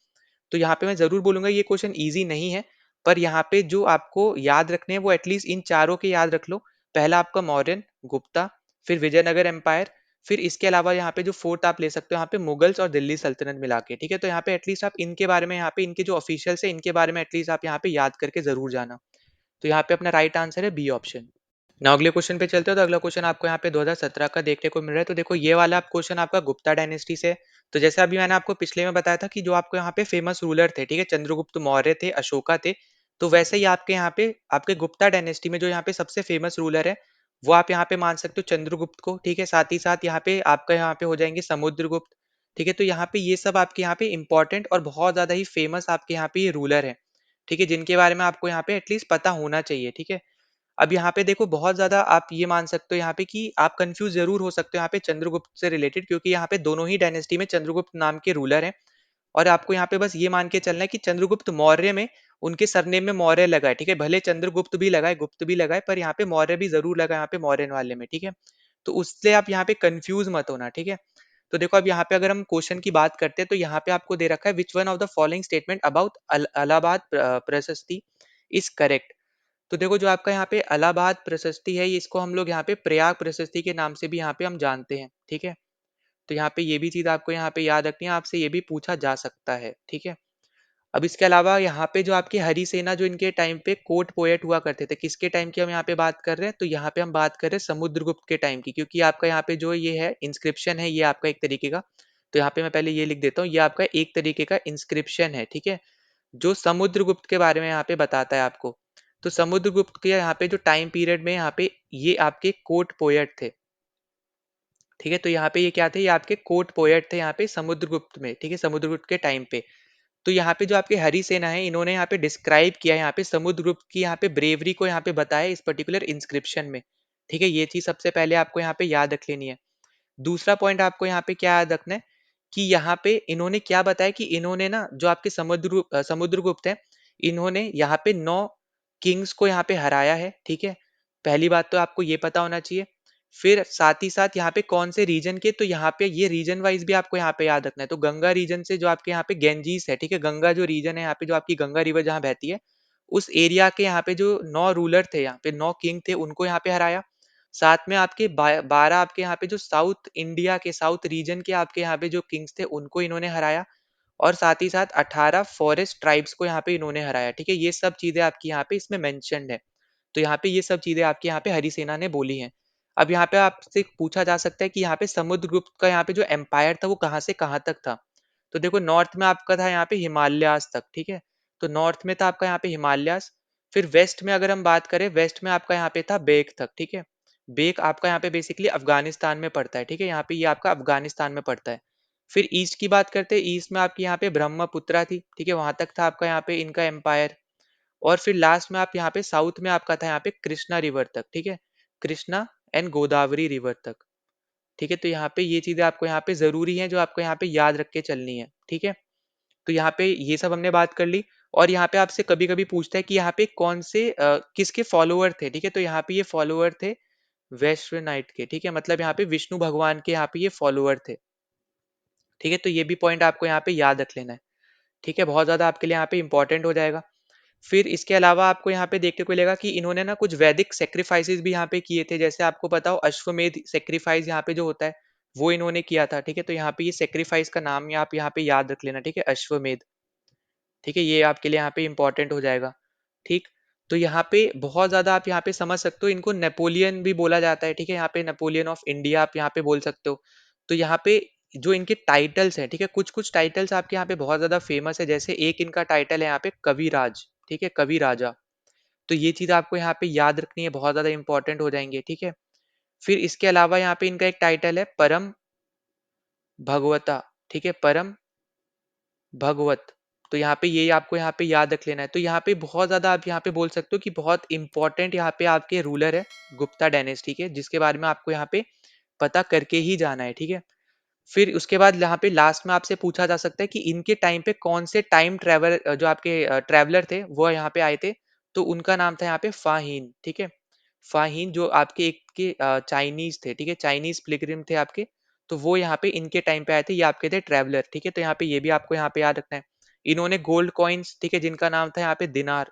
तो यहाँ पे मैं ज़रूर बोलूँगा ये क्वेश्चन ईज़ी नहीं है, पर यहाँ पे जो आपको याद रखने हैं वो एटलीस्ट इन चारों के याद रख लो। पहला आपका मौर्यन, गुप्ता, फिर विजयनगर एम्पायर, फिर इसके अलावा यहाँ पे जो फोर्थ आप ले सकते हो यहाँ पे मुगल्स और दिल्ली सल्तनत मिला के, ठीक है? तो यहाँ पे एटलीस्ट आप इनके बारे में, यहाँ पे इनके जो ऑफिशियल्स है इनके बारे में एटलीस्ट आप यहाँ पे याद करके ज़रूर जाना। तो यहाँ पे अपना राइट आंसर है बी ऑप्शन। ना अगले क्वेश्चन पे चलते हो, तो अगला क्वेश्चन आपको यहाँ पे 2017 का देखने को मिल रहा है। तो देखो ये वाला आप क्वेश्चन आपका गुप्ता डायनेस्टी से है। तो जैसे अभी मैंने आपको पिछले में बताया था कि जो आपको यहाँ पे फेमस रूलर थे, ठीक है, चंद्रगुप्त मौर्य थे, अशोका थे, तो वैसे ही आपके यहाँ पे आपके गुप्ता डायनेस्टी में जो यहाँ पे सबसे फेमस रूलर है वो आप यहाँ पे मान सकते हो चंद्रगुप्त को, ठीक है? साथ ही साथ यहाँ पे आपका यहाँ पे हो जाएंगे समुद्रगुप्त, ठीक है? तो यहाँ पे ये सब आपके यहाँ पे इंपॉर्टेंट और बहुत ज्यादा ही फेमस आपके यहाँ पे ये रूलर है, ठीक है, जिनके बारे में आपको यहाँ पे एटलीस्ट पता होना चाहिए, ठीक है? अब यहाँ पे देखो बहुत ज़्यादा आप ये मान सकते हो यहाँ पे कि आप कंफ्यूज ज़रूर हो सकते हो यहाँ पे चंद्रगुप्त से रिलेटेड, क्योंकि यहाँ पे दोनों ही डायनेस्टी में चंद्रगुप्त नाम के रूलर हैं। और आपको यहाँ पे बस ये मान के चलना है कि चंद्रगुप्त मौर्य में उनके सरनेम में मौर्य लगा है, ठीक है? भले चंद्रगुप्त भी लगा है, गुप्त भी लगा है, पर यहाँ पे मौर्य भी ज़रूर लगा है यहाँ पे मौर्यन वाले में, ठीक है? तो उससे आप यहाँ पे कंफ्यूज मत होना, ठीक है? तो देखो अब यहाँ पे अगर हम क्वेश्चन की बात करते हैं तो यहाँ पे आपको दे रखा है which one of the following statement about Allahabad प्रशस्ति इज करेक्ट। तो देखो जो आपका यहाँ पे इलाहाबाद प्रशस्ति है, इसको हम लोग यहाँ पे प्रयाग प्रशस्ति के नाम से भी यहाँ पे हम जानते हैं, ठीक है? तो यहाँ पे ये भी चीज आपको यहाँ पे याद रखनी है, आपसे ये भी पूछा जा सकता है, ठीक है? अब इसके अलावा यहाँ पे जो आपकी हरिसेना जो इनके टाइम पे कोर्ट पोएट हुआ करते थे, किसके टाइम की हम यहाँ पे बात कर रहे हैं? तो यहाँ पे हम बात कर रहे हैं समुद्रगुप्त के टाइम की, क्योंकि आपका यहाँ पे जो ये है इंस्क्रिप्शन है ये आपका एक तरीके का, तो यहाँ पे मैं पहले ये लिख देता हूँ, ये आपका एक तरीके का इंस्क्रिप्शन है, ठीक है, जो समुद्रगुप्त के बारे में यहाँ पे बताता है आपको। तो समुद्रगुप्त के यहाँ पे जो टाइम पीरियड में यहाँ पे ये आपके कोर्ट पोएट थे, ठीक है? तो यहाँ पे ये क्या थे, ये आपके कोर्ट पोएट थे यहाँ पे समुद्रगुप्त में, ठीक है, समुद्रगुप्त के टाइम पे। तो यहाँ पे जो आपके हरि सेना है इन्होंने यहाँ पे डिस्क्राइब किया है यहाँ पे समुद्रगुप्त की यहाँ पे ब्रेवरी को यहाँ पे बताया इस पर्टिकुलर इंस्क्रिप्शन में, ठीक है? ये चीज सबसे पहले आपको यहाँ पे याद रख लेनी है। दूसरा पॉइंट आपको यहाँ पे क्या याद रखना है कि यहाँ पे इन्होंने क्या बताया कि इन्होंने ना जो आपके समुद्रगुप्त है, इन्होंने यहाँ पे 9 किंग्स को यहाँ पे हराया है, ठीक है? पहली बात तो आपको ये पता होना चाहिए। फिर साथ ही साथ यहाँ पे कौन से रीजन के, तो यहाँ पे ये रीजन वाइज भी आपको यहाँ पे याद रखना है। तो गंगा रीजन से जो आपके यहाँ पे गेंजीस है, ठीक है, गंगा जो रीजन है यहाँ पे जो आपकी गंगा रिवर जहाँ बहती है, उस एरिया के यहाँ पे जो 9 रूलर थे, यहाँ पे 9 किंग थे, उनको यहाँ पे हराया। साथ में आपके 12 आपके यहाँ पे जो साउथ इंडिया के साउथ रीजन के आपके यहाँ पे जो किंग्स थे उनको इन्होंने हराया। और साथ ही साथ 18 फॉरेस्ट ट्राइब्स को यहाँ पे इन्होंने हराया, ठीक है? ये सब चीजें आपकी यहाँ पे इसमें मेंशन्ड है। तो यहाँ पे ये सब चीजें आपके यहाँ पे हरिसेना ने बोली हैं। अब यहाँ पे आपसे पूछा जा सकता है कि यहाँ पे समुद्रगुप्त का यहाँ पे जो एम्पायर था वो कहाँ से कहाँ तक था? तो देखो नॉर्थ में आपका था यहाँ पे हिमालयास तक, ठीक है? तो नॉर्थ में था आपका यहाँ पे हिमालयास। फिर वेस्ट में अगर हम बात करें, वेस्ट में आपका यहाँ पे था बेक तक, ठीक है? बेक आपका यहाँ पे बेसिकली अफगानिस्तान में पड़ता है, ठीक है? यहाँ पे ये आपका अफगानिस्तान में पड़ता है। फिर ईस्ट की बात करते हैं, ईस्ट में आपकी यहाँ पे ब्रह्मपुत्रा थी, ठीक है, वहां तक था आपका यहाँ पे इनका एम्पायर। और फिर लास्ट में आप यहाँ पे साउथ में आपका था यहाँ पे कृष्णा रिवर तक, ठीक है, कृष्णा एंड गोदावरी रिवर तक, ठीक है? तो यहाँ पे ये चीजें आपको यहाँ पे जरूरी है जो आपको यहाँ पे याद रख के चलनी है, ठीक है? तो यहाँ पे ये सब हमने बात कर ली। और यहाँ पे आपसे कभी कभी पूछता है कि यहाँ पे कौन से किसके फॉलोअर थे, ठीक है? तो यहाँ पे ये फॉलोअर थे वैश्वनाइट के, ठीक है, मतलब यहाँ पे विष्णु भगवान के यहाँ पे ये फॉलोअर थे, ठीक है? तो ये भी पॉइंट आपको यहाँ पे याद रख लेना है, ठीक है? बहुत ज्यादा आपके लिए यहाँ पे इंपॉर्टेंट हो जाएगा। फिर इसके अलावा आपको यहाँ पे देखने को मिलेगा कि इन्होंने ना कुछ वैदिक सेक्रीफाइसेस भी यहाँ पे किए थे, जैसे आपको पता हो अश्वमेध सेक्रीफाइस यहाँ पे जो होता है वो इन्होंने किया था, ठीक है? तो यहाँ पे ये सेक्रीफाइस का नाम आप यहाँ पे याद रख लेना, ठीक है, अश्वमेध, ठीक है? ये आपके लिए यहाँ पे इंपॉर्टेंट हो जाएगा, ठीक? तो यहाँ पे बहुत ज्यादा आप यहाँ पे समझ सकते हो, इनको नेपोलियन भी बोला जाता है, ठीक है? यहाँ पे नेपोलियन ऑफ इंडिया आप यहाँ पे बोल सकते हो। तो यहाँ पे जो इनके टाइटल्स हैं, ठीक है, कुछ कुछ टाइटल्स आपके यहाँ पे बहुत ज्यादा फेमस है, जैसे एक इनका टाइटल है यहाँ पे कविराज, ठीक है, कवि राजा। तो ये चीज आपको यहाँ पे याद रखनी है, बहुत ज्यादा इंपॉर्टेंट हो जाएंगे, ठीक है? फिर इसके अलावा यहाँ पे इनका एक टाइटल है परम भगवता, ठीक है, परम भगवत, तो यहाँ पे ये आपको यहाँ पे याद रख लेना है। तो यहाँ पे बहुत ज़्यादा आप यहाँ पे बोल सकते हो कि बहुत इंपॉर्टेंट यहाँ पे आपके रूलर है गुप्ता डायनेस्टी के, जिसके बारे में आपको यहाँ पे पता करके ही जाना है, ठीक है? फिर उसके बाद यहाँ पे लास्ट में आपसे पूछा जा सकता है कि इनके टाइम पे कौन से टाइम ट्रैवल जो आपके ट्रैवलर थे वो यहाँ पे आए थे, तो उनका नाम था यहाँ पे फाहीन, ठीक है? फाहीन जो आपके एक के चाइनीज थे, ठीक है? चाइनीज पिलग्रिम थे आपके, तो वो यहाँ पे इनके टाइम पे आए थे, ये आपके थे ट्रैवलर, ठीक है? तो यहाँ पे ये भी आपको यहाँ पे याद रखना है। इन्होंने गोल्ड कॉइन्स, ठीक है, जिनका नाम था यहाँ पे दिनार,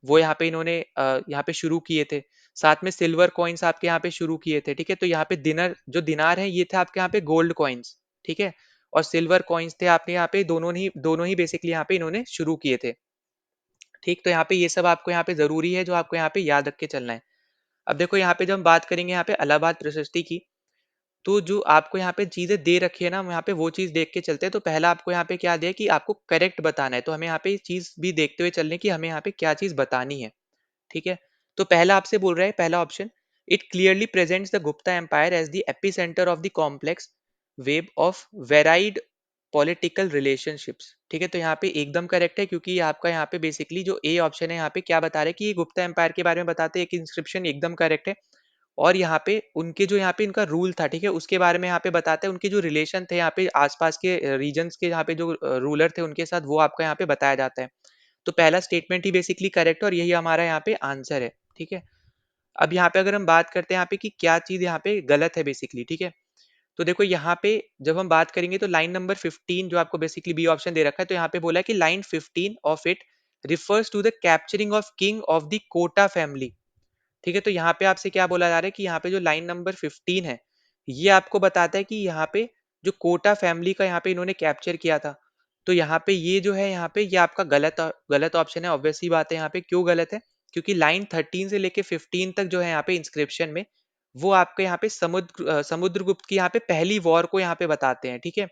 वो यहाँ पे इन्होंने यहाँ पे शुरू किए थे। साथ में सिल्वर कॉइन्स आपके यहाँ पे शुरू किए थे, ठीक है? तो यहाँ पे दिनार है, ये थे आपके यहाँ पे गोल्ड कॉइन्स, ठीक है? और सिल्वर कॉइन्स थे आपके यहाँ पे, दोनों ही बेसिकली यहाँ पे इन्होंने शुरू किए थे, ठीक? तो यहाँ पे ये सब आपको यहाँ पे जरूरी है, जो आपको यहाँ पे याद रख के चलना है। अब देखो यहाँ पे जब हम बात करेंगे यहाँ पे इलाहाबाद प्रशस्ति की, तो जो आपको यहाँ पे चीजें दे रखी है ना, हम यहाँ पे वो चीज देख के चलते हैं। तो पहला आपको यहाँ पे क्या दिया है कि आपको करेक्ट बताना है, तो हमें यहाँ पे ये चीज भी देखते हुए चलने की हमें यहाँ पे क्या चीज बतानी है, ठीक है? तो पहला आपसे बोल रहा है, पहला option, it clearly presents the Gupta empire as the epicentre of the complex web of varied political relationships, ठीक है? तो यहाँ पे एकदम करेक्ट है, क्योंकि आपका यहाँ पे बेसिकली जो ए ऑप्शन है यहाँ पे क्या बता रहे हैं कि ये गुप्ता एम्पायर के बारे में बताते हैं, एक इंस्क्रिप्शन एकदम करेक्ट है। और यहाँ पे उनके जो यहाँ पे इनका रूल था, ठीक है, उसके बारे में यहाँ पे बताते हैं, उनके जो रिलेशन थे यहाँ पे आसपास के रीजन्स के, यहाँ पे जो रूलर थे उनके साथ, वो आपका यहाँ पे बताया जाता है। तो पहला स्टेटमेंट ही बेसिकली करेक्ट है और यही हमारा यहाँ पे आंसर है, ठीक है? अब यहाँ पे अगर हम बात करते हैं यहाँ पे कि क्या चीज यहाँ पे गलत है बेसिकली, ठीक है? तो देखो यहाँ पे जब हम बात करेंगे तो लाइन नंबर 15 जो आपको बेसिकली बी ऑप्शन दे रखा है, तो यहाँ पे बोला है कि line 15 of it refers to the capturing of king of the Kota family, ठीक है? तो यहाँ पे आपसे क्या बोला जा रहा है कि यहाँ पे जो लाइन नंबर 15 है, ये आपको बताता है कि यहाँ पे जो कोटा फैमिली का यहाँ पे इन्होंने कैप्चर किया था। तो यहाँ पे ये जो है यहाँ पे ये आपका गलत ऑप्शन है। ऑब्वियस सी बात है, यहाँ पे क्यों गलत है? क्योंकि लाइन 13 से लेके 15 तक जो है यहाँ पे इंस्क्रिप्शन में, वो आपके यहाँ पे समुद्रगुप्त की यहाँ पे पहली वॉर को यहाँ पे बताते हैं, ठीक है?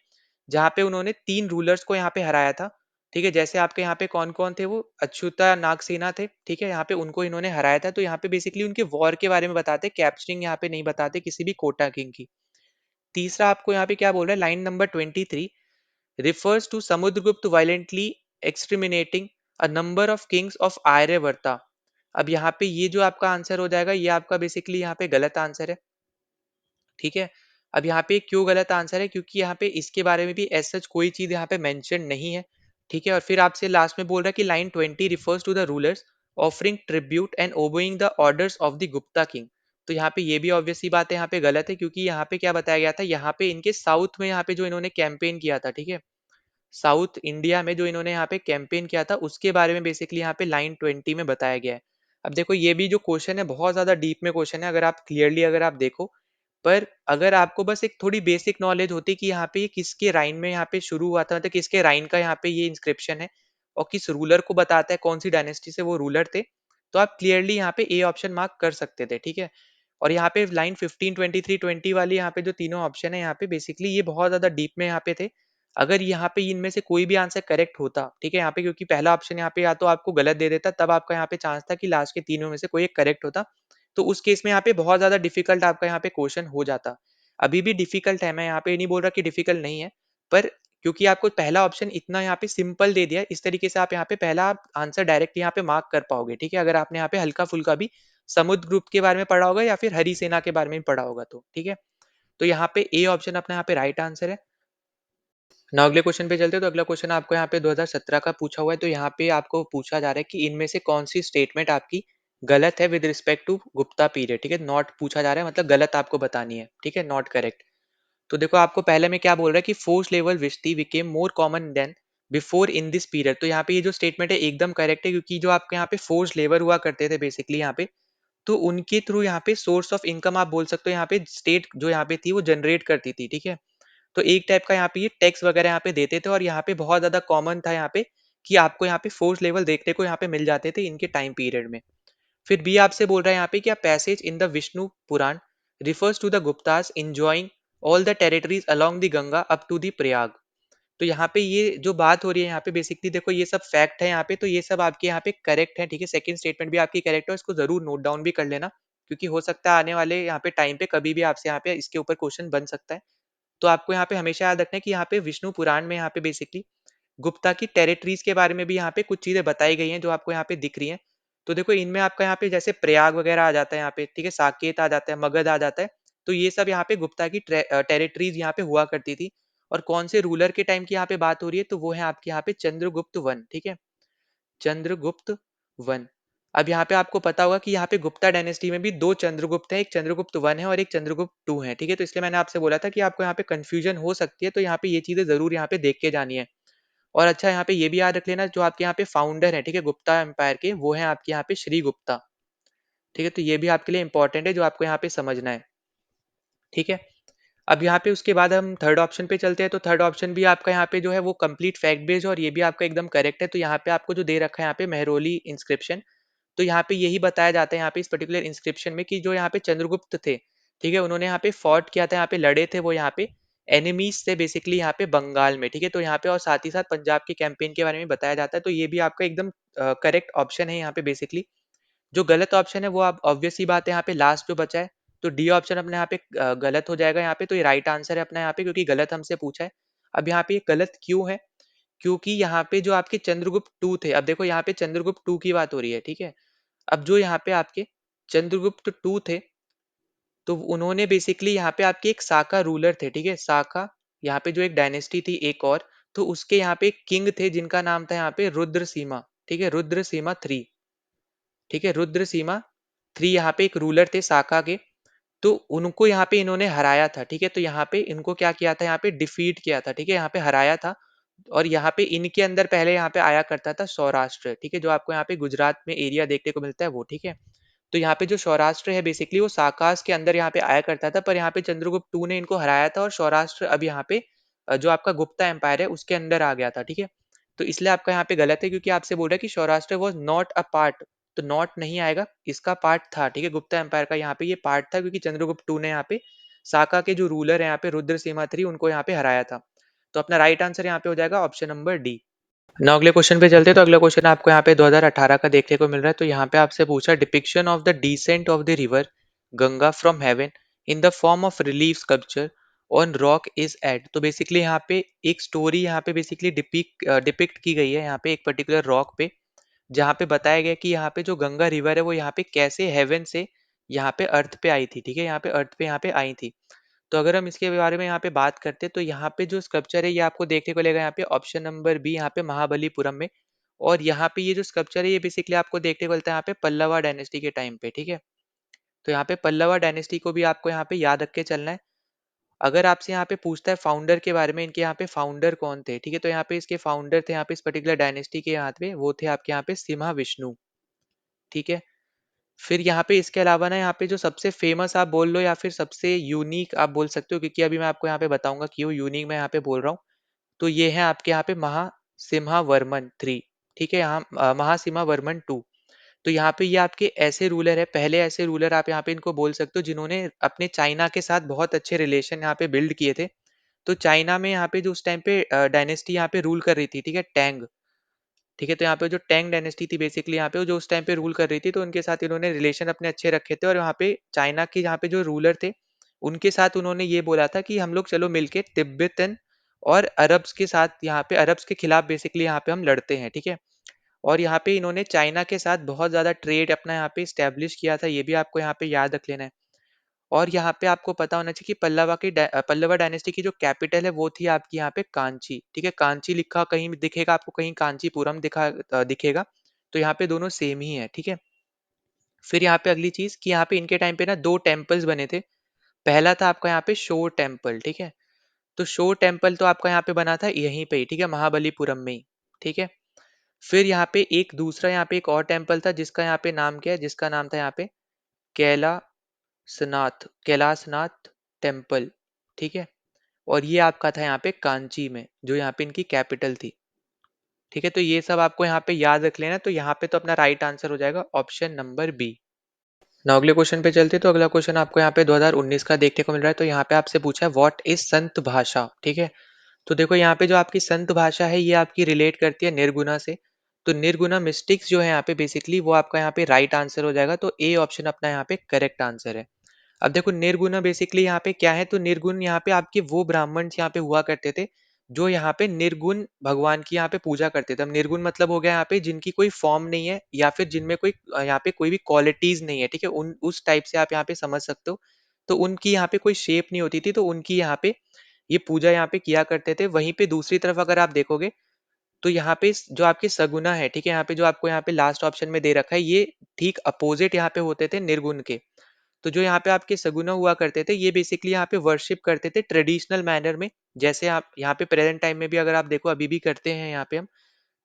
जहाँ पे उन्होंने 3 रूलर्स को यहाँ पे हराया था, ठीक है? जैसे आपके यहाँ पे कौन-कौन थे वो? अछूता नागसेना थे, ठीक है? यहाँ पे उनको इन्होंने हराया था, तो यहाँ पे बेसिकली उनके वॉर के बारे में बताते हैं, कैप्चरिंग यहाँ पे नहीं बताते किसी भी कोटा किंग की। तीसरा आपको यहाँ पे क्या बोल रहा है, line number 23 refers to Samudragupta violently exterminating a number of kings of आर्यवर्ता। अब यहाँ पे ये जो आपका आंसर हो जाएगा, ये आपका बेसिकली यहाँ पे गलत आंसर है, ठीक है? अब यहाँ पे क्यों गलत आंसर है? क्योंकि यहाँ पे इसके बारे में भी एज सच कोई चीज़ यहाँ पे मेंशन नहीं है, ठीक है? और फिर आपसे लास्ट में बोल रहा है कि line 20 refers to the rulers offering tribute and obeying the orders of the Gupta king. तो यहाँ पे ये भी ऑब्वियस सी बात है, यहाँ पे गलत है, क्योंकि यहाँ पे क्या बताया गया था, यहाँ पे इनके साउथ में यहाँ पे जो इन्होंने कैंपेन किया था, ठीक है? साउथ इंडिया में जो इन्होंने यहाँ पे कैंपेन किया था, उसके बारे में बेसिकली यहाँ पे लाइन 20 में बताया गया है। अब देखो ये भी जो क्वेश्चन है बहुत ज्यादा डीप में क्वेश्चन है, अगर आप क्लियरली अगर आप देखो, पर अगर आपको बस एक थोड़ी बेसिक नॉलेज होती कि यहाँ पे ये किसके राइन में यहाँ पे शुरू हुआ था, मतलब किसके राइन का यहाँ पे ये इंस्क्रिप्शन है और किस रूलर को बताता है, कौन सी डायनेस्टी से वो रूलर थे, तो आप क्लियरली यहाँ पे ए ऑप्शन मार्क कर सकते थे, ठीक है? और यहाँ पे लाइन 15, 23, 20 वाली यहाँ पे जो तीनों ऑप्शन है यहाँ पे बेसिकली ये बहुत ज्यादा डीप में यहाँ पे थे। अगर यहाँ पे इनमें से कोई भी आंसर करेक्ट होता, ठीक है, यहाँ पे क्योंकि पहला ऑप्शन यहाँ पे या तो आपको गलत दे देता, तब आपका यहाँ पे चांस था कि लास्ट के तीनों में से कोई एक करेक्ट होता, तो उस केस में यहाँ पे बहुत ज्यादा डिफिकल्ट आपका यहाँ पे क्वेश्चन हो जाता। अभी भी डिफिकल्ट है, मैं यहाँ पे नहीं बोल रहा कि डिफिकल्ट नहीं है, पर क्योंकि आपको पहला ऑप्शन इतना यहाँ पे सिंपल दे दिया, इस तरीके से आप यहाँ पे पहला आंसर डायरेक्ट यहाँ पे मार्क कर पाओगे, ठीक है? अगर आपने यहाँ पे हल्का फुल्का भी समुद्र ग्रुप के बारे में पढ़ा होगा या फिर हरी सेना के बारे में पढ़ा होगा, तो ठीक है? तो यहाँ पे ए ऑप्शन अपना यहाँ पे राइट आंसर है। ना अगले क्वेश्चन पे चलते हैं। तो अगला क्वेश्चन आपको यहाँ पे 2017 का पूछा हुआ है। तो यहाँ पे आपको पूछा जा रहा है कि इनमें से कौन सी स्टेटमेंट आपकी गलत है with respect to Gupta period, ठीक है? नॉट पूछा जा रहा है, मतलब गलत आपको बतानी है, ठीक है? Not correct. तो देखो आपको पहले में क्या बोल रहा है कि फोर्स लेवल vishti became more common than before in this period. तो यहाँ पे ये जो स्टेटमेंट है एकदम करेक्ट है, क्योंकि जो आपके यहाँ पे फोर्स लेबर हुआ करते थे बेसिकली यहाँ पे, तो उनके थ्रू यहाँ पे सोर्स ऑफ इनकम आप बोल सकते हो, यहाँ पे स्टेट जो यहाँ पे थी वो जनरेट करती थी, ठीक है? तो एक टाइप का यहाँ पे ये टैक्स वगैरह यहाँ पे देते थे, और यहाँ पे बहुत ज्यादा कॉमन था यहाँ पे कि आपको यहाँ पे फोर्स लेवल देखने को यहाँ पे मिल जाते थे इनके टाइम पीरियड में। फिर बी आपसे बोल रहा है यहाँ पे क्या passage in the Vishnu Purana refers to the Guptas enjoying all the territories along the Ganga up to the Prayag. तो यहाँ पे ये जो बात हो रही है यहाँ पे बेसिकली देखो ये सब फैक्ट है यहाँ पे, तो ये सब आपके यहाँ पे करेक्ट है, ठीक है? सेकंड स्टेटमेंट भी आपकी करेक्ट है, इसको जरूर नोट डाउन भी कर लेना, क्योंकि हो सकता है आने वाले यहाँ पे टाइम पे कभी भी आपसे यहाँ पे इसके ऊपर क्वेश्चन बन सकता है। तो आपको यहाँ पे हमेशा याद रखना है कि यहाँ पे विष्णु पुराण में यहाँ पे बेसिकली गुप्ता की टेरिटरीज के बारे में भी यहाँ पे कुछ चीजें बताई गई हैं जो आपको यहाँ पे दिख रही हैं। तो देखो इनमें आपका यहाँ पे जैसे प्रयाग वगैरह आ जाता है यहाँ पे, ठीक है, साकेत आ जाता है, मगध आ जाता है। तो ये सब यहाँ पे गुप्ता की टेरिटरीज यहाँ पे हुआ करती थी। और कौन से रूलर के टाइम की यहाँ पे बात हो रही है, तो वो है आपके यहाँ पे चंद्रगुप्त वन, ठीक है, चंद्रगुप्त वन। अब यहाँ पे आपको पता होगा कि यहाँ पे गुप्ता डायनेस्टी में भी दो चंद्रगुप्त है, एक चंद्रगुप्त वन है और एक चंद्रगुप्त टू है, ठीक है। तो इसलिए मैंने आपसे बोला था कि आपको यहाँ पे कंफ्यूजन हो सकती है, तो यहाँ पे ये चीजें जरूर यहाँ पे देख के जानी है। और अच्छा यहाँ पे ये भी याद रख लेना, जो आपके यहाँ पे फाउंडर है, ठीक है, गुप्ता एम्पायर के, वो है आपके यहाँ पे श्री गुप्ता, ठीक है। तो ये भी आपके लिए इंपॉर्टेंट है जो आपको यहाँ पे समझना है, ठीक है। अब यहाँ पे उसके बाद हम थर्ड ऑप्शन पे चलते हैं। तो थर्ड ऑप्शन भी आपका यहाँ पे जो है वो कंप्लीट फैक्ट बेस्ड और ये भी आपका एकदम करेक्ट है। तो यहाँ पे आपको जो दे रखा है यहाँ पे मेहरौली इंस्क्रिप्शन, तो यहाँ पे यही बताया जाता है यहाँ पे इस पर्टिकुलर इंस्क्रिप्शन में कि जो यहाँ पे चंद्रगुप्त थे, ठीक है, उन्होंने यहाँ पे फॉट किया था, यहाँ पे लड़े थे वो यहाँ पे एनिमीज से बेसिकली यहाँ पे बंगाल में, ठीक है। तो यहाँ पे और साथ ही साथ पंजाब के कैंपेन के बारे में बताया जाता है। तो ये भी आपका एकदम करेक्ट ऑप्शन है यहाँ पे बेसिकली। जो गलत ऑप्शन है वो आप ऑब्वियस सी बात है यहाँ पे लास्ट जो बचा है, तो डी ऑप्शन अपने यहाँ पे गलत हो जाएगा यहाँ पे। तो ये राइट आंसर है अपना यहाँ पे, क्योंकि गलत हमसे पूछा है। अब यहाँ पे ये गलत क्यों है, क्योंकि यहाँ पे जो आपके चंद्रगुप्त टू थे, अब देखो यहाँ पे चंद्रगुप्त टू की बात हो रही है, ठीक है। अब जो यहाँ पे आपके चंद्रगुप्त टू थे, तो उन्होंने बेसिकली यहाँ पे आपके एक साका रूलर थे, ठीक है, साका, यहाँ पे जो एक डायनेस्टी थी एक और, तो उसके यहाँ पे किंग थे जिनका नाम था यहाँ पे रुद्रसीमा, ठीक है, रुद्रसीमा थ्री, ठीक है, रुद्रसीमा थ्री यहाँ पे एक रूलर थे साका के। तो उनको यहाँ पे इन्होंने हराया था, ठीक है। तो यहाँ पे इनको क्या किया था, यहाँ पे डिफीट किया था, ठीक है, यहाँ पे हराया था। और यहाँ पे इनके अंदर पहले यहाँ पे आया करता था सौराष्ट्र, ठीक है, जो आपको यहाँ पे गुजरात में एरिया देखने को मिलता है वो, ठीक है। तो यहाँ पे जो सौराष्ट्र है बेसिकली वो साकास के अंदर यहाँ पे आया करता था, पर यहाँ पे चंद्रगुप्त टू ने इनको हराया था और सौराष्ट्र अब यहाँ पे जो आपका गुप्ता एम्पायर है उसके अंदर आ गया था, ठीक है। तो इसलिए आपका यहाँ पे गलत है, क्योंकि आपसे बोल रहा है कि Saurashtra was not a part, तो नॉट नहीं आएगा, इसका पार्ट था, ठीक है, गुप्ता एम्पायर का यहाँ पे ये पार्ट था, क्योंकि चंद्रगुप्त टू ने यहाँ पे साका के जो रूलर है यहाँ पे रुद्रसीमा थ्री उनको यहाँ पे हराया था। तो अपना राइट आंसर यहाँ पे हो जाएगा ऑप्शन नंबर डी। ना अगले क्वेश्चन पे चलते हैं। तो अगला क्वेश्चन आपको यहाँ पे 2018 का देखने को मिल रहा है। तो यहाँ पे आपसे पूछा depiction of the descent of the river Ganga from heaven in the form of relief sculpture on rock is at. तो बेसिकली यहाँ पे एक स्टोरी यहाँ पे बेसिकली डिपिक्ट की गई है यहाँ पे एक पर्टिकुलर रॉक पे, जहाँ पे बताया गया कि यहाँ पे जो गंगा रिवर है वो यहाँ पे कैसे हेवन से यहाँ पे अर्थ पे आई थी, ठीक है, यहाँ पे अर्थ पे यहाँ पे आई थी। तो अगर हम इसके बारे में यहाँ पे बात करते हैं, तो यहाँ पे जो स्कल्पचर है ये आपको देखने को मिलेगा यहाँ पे ऑप्शन नंबर बी, यहाँ पे महाबलीपुरम में। और यहाँ पे ये जो स्कल्पचर है ये बेसिकली आपको देखने को मिलता है यहाँ पे पल्लवा डायनेस्टी के टाइम पे, ठीक है। तो यहाँ पे पल्लवा डायनेस्टी को भी आपको यहाँ पे याद रख के चलना है। अगर आपसे यहाँ पे पूछता है फाउंडर के बारे में, इनके यहाँ पे फाउंडर कौन थे, ठीक है, तो यहाँ पे इसके फाउंडर थे यहाँ पे इस पर्टिकुलर डायनेस्टी के यहाँ पे वो थे आपके यहाँ पे सिम्हा विष्णु, ठीक है। फिर यहाँ पे इसके अलावा ना यहाँ पे जो सबसे फेमस आप बोल लो या फिर सबसे यूनिक आप बोल सकते हो, क्योंकि अभी मैं आपको यहाँ पे बताऊंगा क्यों यूनिक मैं यहाँ पे बोल रहा हूँ। तो ये है आपके यहाँ पे महासिम्हा वर्मन थ्री, ठीक है, यहाँ महासिम्हा वर्मन टू। तो यहाँ पे ये आपके ऐसे रूलर है, पहले ऐसे रूलर आप यहाँ पे इनको बोल सकते हो जिन्होंने अपने चाइना के साथ बहुत अच्छे रिलेशन यहाँ पे बिल्ड किए थे। तो चाइना में यहाँ पे जो उस टाइम पे डायनेस्टी यहाँ पे रूल कर रही थी, ठीक है, टैंग, ठीक है। तो यहाँ पे जो टैंग डायनेस्टी थी बेसिकली यहाँ पे जो उस टाइम पे रूल कर रही थी, तो उनके साथ इन्होंने रिलेशन अपने अच्छे रखे थे। और यहाँ पे चाइना के यहाँ पे जो रूलर थे उनके साथ उन्होंने ये बोला था कि हम लोग चलो मिलके तिब्बतन और अरब्स के साथ यहाँ पे अरब्स के खिलाफ बेसिकली यहाँ पे हम लड़ते हैं, ठीक है। और यहाँ पे इन्होंने चाइना के साथ बहुत ज्यादा ट्रेड अपना यहाँ पे स्टैब्लिश किया था, ये भी आपको यहाँ पे याद रख लेना है। और यहाँ पे आपको पता होना चाहिए कि पल्लवा डायनेस्टी की जो कैपिटल है वो थी आपकी यहाँ पे कांची, ठीक है, कांची लिखा कहीं भी दिखेगा आपको, कहीं कांचीपुरम दिखेगा। तो यहाँ पे दोनों सेम ही है, ठीक है। फिर यहाँ पे अगली चीज कि यहाँ पे इनके टाइम पे ना दो टेम्पल्स बने थे। पहला था आपका यहाँ पे शोर टेम्पल, ठीक है। तो शोर टेम्पल तो आपका यहाँ पे बना था यहीं पे ही, ठीक है, महाबलीपुरम में ही, ठीक है। फिर यहाँ पे एक दूसरा यहाँ पे एक और टेम्पल था जिसका यहाँ पे नाम क्या है, जिसका नाम था यहाँ पे कैलाशनाथ टेम्पल, ठीक है। और ये आपका था यहाँ पे कांची में, जो यहाँ पे इनकी कैपिटल थी, ठीक है। तो ये सब आपको यहाँ पे याद रख लेना। तो यहाँ पे तो अपना राइट आंसर हो जाएगा ऑप्शन नंबर बी। ना अगले क्वेश्चन पे चलते। तो अगला क्वेश्चन आपको यहाँ पे 2019 का देखने को मिल रहा है। तो यहाँ पे आपसे पूछा है व्हाट इज संत भाषा, ठीक है। तो देखो यहाँ पे जो आपकी संत भाषा है ये आपकी रिलेट करती है निर्गुणा से। तो निर्गुणा मिस्टिक्स जो है यहाँ पे बेसिकली वो आपका यहाँ पे राइट आंसर हो जाएगा। तो ए ऑप्शन अपना यहाँ पे करेक्ट आंसर है। अब देखो निर्गुण बेसिकली यहाँ पे क्या है, तो निर्गुण यहाँ पे आपके वो ब्राह्मण यहाँ पे हुआ करते थे जो यहाँ पे निर्गुण भगवान की यहाँ पे पूजा करते थे। अब निर्गुण मतलब हो गया यहाँ पे जिनकी कोई फॉर्म नहीं है या फिर जिनमें कोई यहाँ पे कोई भी क्वालिटीज नहीं है, ठीक है, उन उस टाइप से आप यहाँ पे समझ सकते हो। तो उनकी यहाँ पे कोई शेप नहीं होती थी, तो उनकी यहाँ पे ये पूजा यहाँ पे किया करते थे। वहीं पे दूसरी तरफ अगर आप देखोगे तो यहाँ पे जो आपके सगुना है, ठीक है, यहाँ पे जो आपको यहाँ पे लास्ट ऑप्शन में दे रखा है, ये ठीक अपोजिट यहाँ पे होते थे निर्गुण के। तो जो यहाँ पे आपके सगुना हुआ करते थे, ये बेसिकली यहाँ पे वर्शिप करते थे ट्रेडिशनल मैनर में, जैसे आप यहाँ पे प्रेजेंट टाइम में भी अगर आप देखो अभी भी करते हैं यहाँ पे हम,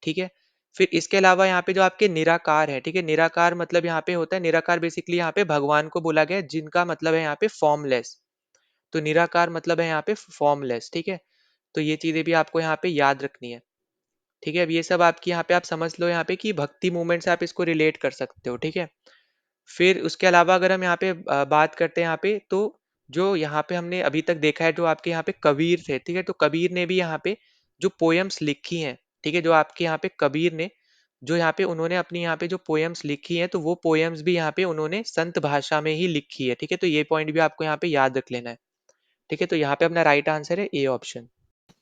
ठीक है। फिर इसके अलावा यहाँ पे जो आपके निराकार है, ठीक है, निराकार मतलब यहाँ पे होता है, निराकार बेसिकली यहाँ पे भगवान को बोला गया है, जिनका मतलब है यहाँ पे फॉर्मलेस। तो निराकार मतलब है यहाँ पे फॉर्मलेस, ठीक है। तो ये चीजें भी आपको यहाँ पे याद रखनी है, ठीक है। अब ये सब आपकी यहाँ पे आप समझ लो यहाँ पे कि भक्ति मूवमेंट से आप इसको रिलेट कर सकते हो, ठीक है। फिर उसके अलावा अगर हम यहाँ पे बात करते हैं यहाँ पे, तो जो यहाँ पे हमने अभी तक देखा है, जो आपके यहाँ पे कबीर थे, ठीक है, तो कबीर ने भी यहाँ पे जो पोयम्स लिखी हैं, ठीक है, जो आपके यहाँ पे कबीर ने जो यहाँ पे उन्होंने अपनी यहाँ पे जो पोयम्स लिखी है, तो वो पोयम्स भी यहाँ पे उन्होंने संत भाषा में ही लिखी है, ठीक है। तो ये पॉइंट भी आपको यहाँ पे याद रख लेना है, ठीक है। तो यहाँ पे अपना राइट आंसर है ए ऑप्शन।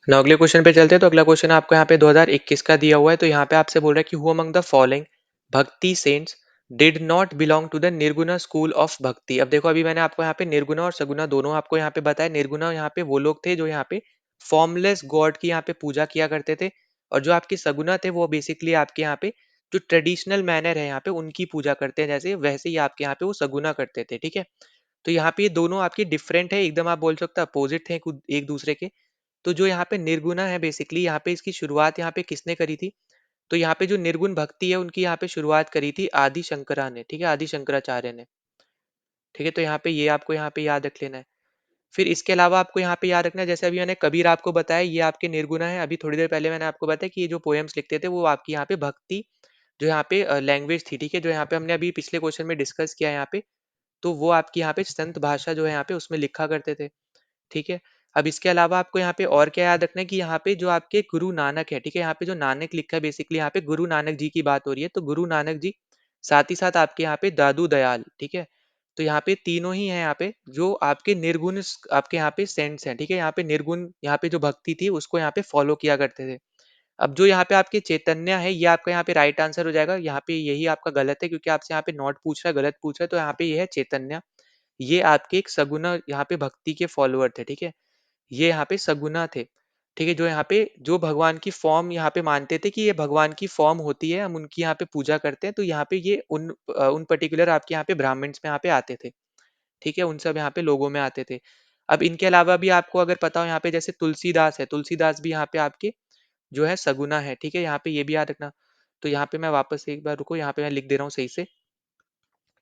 ना अगले क्वेश्चन पे चलते हैं। तो अगला क्वेश्चन आपको यहाँ पे 2021 का दिया हुआ है। तो यहाँ पे आपसे बोल रहा है कि who among the following bhakti saints did not belong to the nirguna school of bhakti. अब देखो अभी मैंने आपको यहाँ पे निर्गुणा और सगुणा दोनों आपको यहाँ पे बताया। निर्गुणा यहाँ पे वो लोग थे जो यहाँ पे फॉर्मलेस गॉड की यहाँ पे पूजा किया करते थे, और जो आपके सगुना थे वो बेसिकली आपके यहाँ पे जो ट्रेडिशनल मैनर है यहाँ पे उनकी पूजा करते हैं, जैसे वैसे ही आपके यहाँ पे वो सगुना करते थे, ठीक है। तो यहाँ पे ये दोनों आपकी डिफरेंट है एकदम, आप बोल सकते हो अपोजिट थे एक दूसरे के। तो जो यहाँ पे निर्गुणा है बेसिकली यहाँ पे इसकी शुरुआत यहाँ पे किसने करी थी? तो यहाँ पे जो निर्गुण भक्ति है उनकी यहाँ पे शुरुआत करी थी आदि शंकरा ने, ठीक है, आदि शंकराचार्य ने, ठीक है। तो यहाँ पे ये आपको यहाँ पे याद रख लेना है। फिर इसके अलावा आपको यहाँ पे याद रखना है, जैसे अभी मैंने कबीर आपको बताया ये आपके निर्गुणा है। अभी थोड़ी देर पहले मैंने आपको बताया कि ये जो पोएम्स लिखते थे वो आपकी यहाँ पे भक्ति जो यहाँ पे लैंग्वेज थी, ठीक है, जो यहाँ पे हमने अभी पिछले क्वेश्चन में डिस्कस किया यहाँ पे, तो वो आपकी यहाँ पे संत भाषा जो है यहाँ पे उसमें लिखा करते थे, ठीक है। अब इसके अलावा आपको यहाँ पे और क्या याद रखना है कि यहाँ पे जो आपके गुरु नानक है, ठीक है, यहाँ पे जो नानक लिखा है बेसिकली यहाँ पे गुरु नानक जी की बात हो रही है। तो गुरु नानक जी साथ ही साथ आपके यहाँ पे दादू दयाल, ठीक है। तो यहाँ पे तीनों ही हैं यहाँ पे जो आपके निर्गुण आपके यहाँ पे सेंट्स हैं, ठीक है। यहाँ पे निर्गुण यहाँ पे जो भक्ति थी उसको यहाँ पे फॉलो किया करते थे। अब जो यहाँ पे आपके चैतन्य है ये आपका यहाँ पे राइट आंसर हो जाएगा। यहाँ पे यही आपका गलत है क्योंकि आपसे यहाँ पे नॉट पूछ रहा है, गलत पूछ रहा है। तो यहाँ पे ये है चैतन्य, ये आपके एक सगुना यहाँ पे भक्ति के फॉलोअर थे, ठीक है। ये यहाँ पे सगुना थे, ठीक है, जो यहाँ पे जो भगवान की फॉर्म यहाँ पे मानते थे कि ये भगवान की फॉर्म होती है, हम उनकी यहाँ पे पूजा करते हैं। तो यहाँ पे ये उन पर्टिकुलर आपके यहाँ पे ब्राह्मण्स में यहाँ पे आते थे, ठीक है, उन सब यहाँ पे लोगों में आते थे। अब इनके अलावा भी आपको अगर पता हो यहाँ पे जैसे तुलसीदास है, तुलसीदास भी यहाँ पे आपके जो है सगुना है, ठीक है, यहाँ पे ये भी याद रखना। तो यहाँ पे मैं वापस से एक बार रुको, यहाँ पे मैं लिख दे रहा हूँ सही से।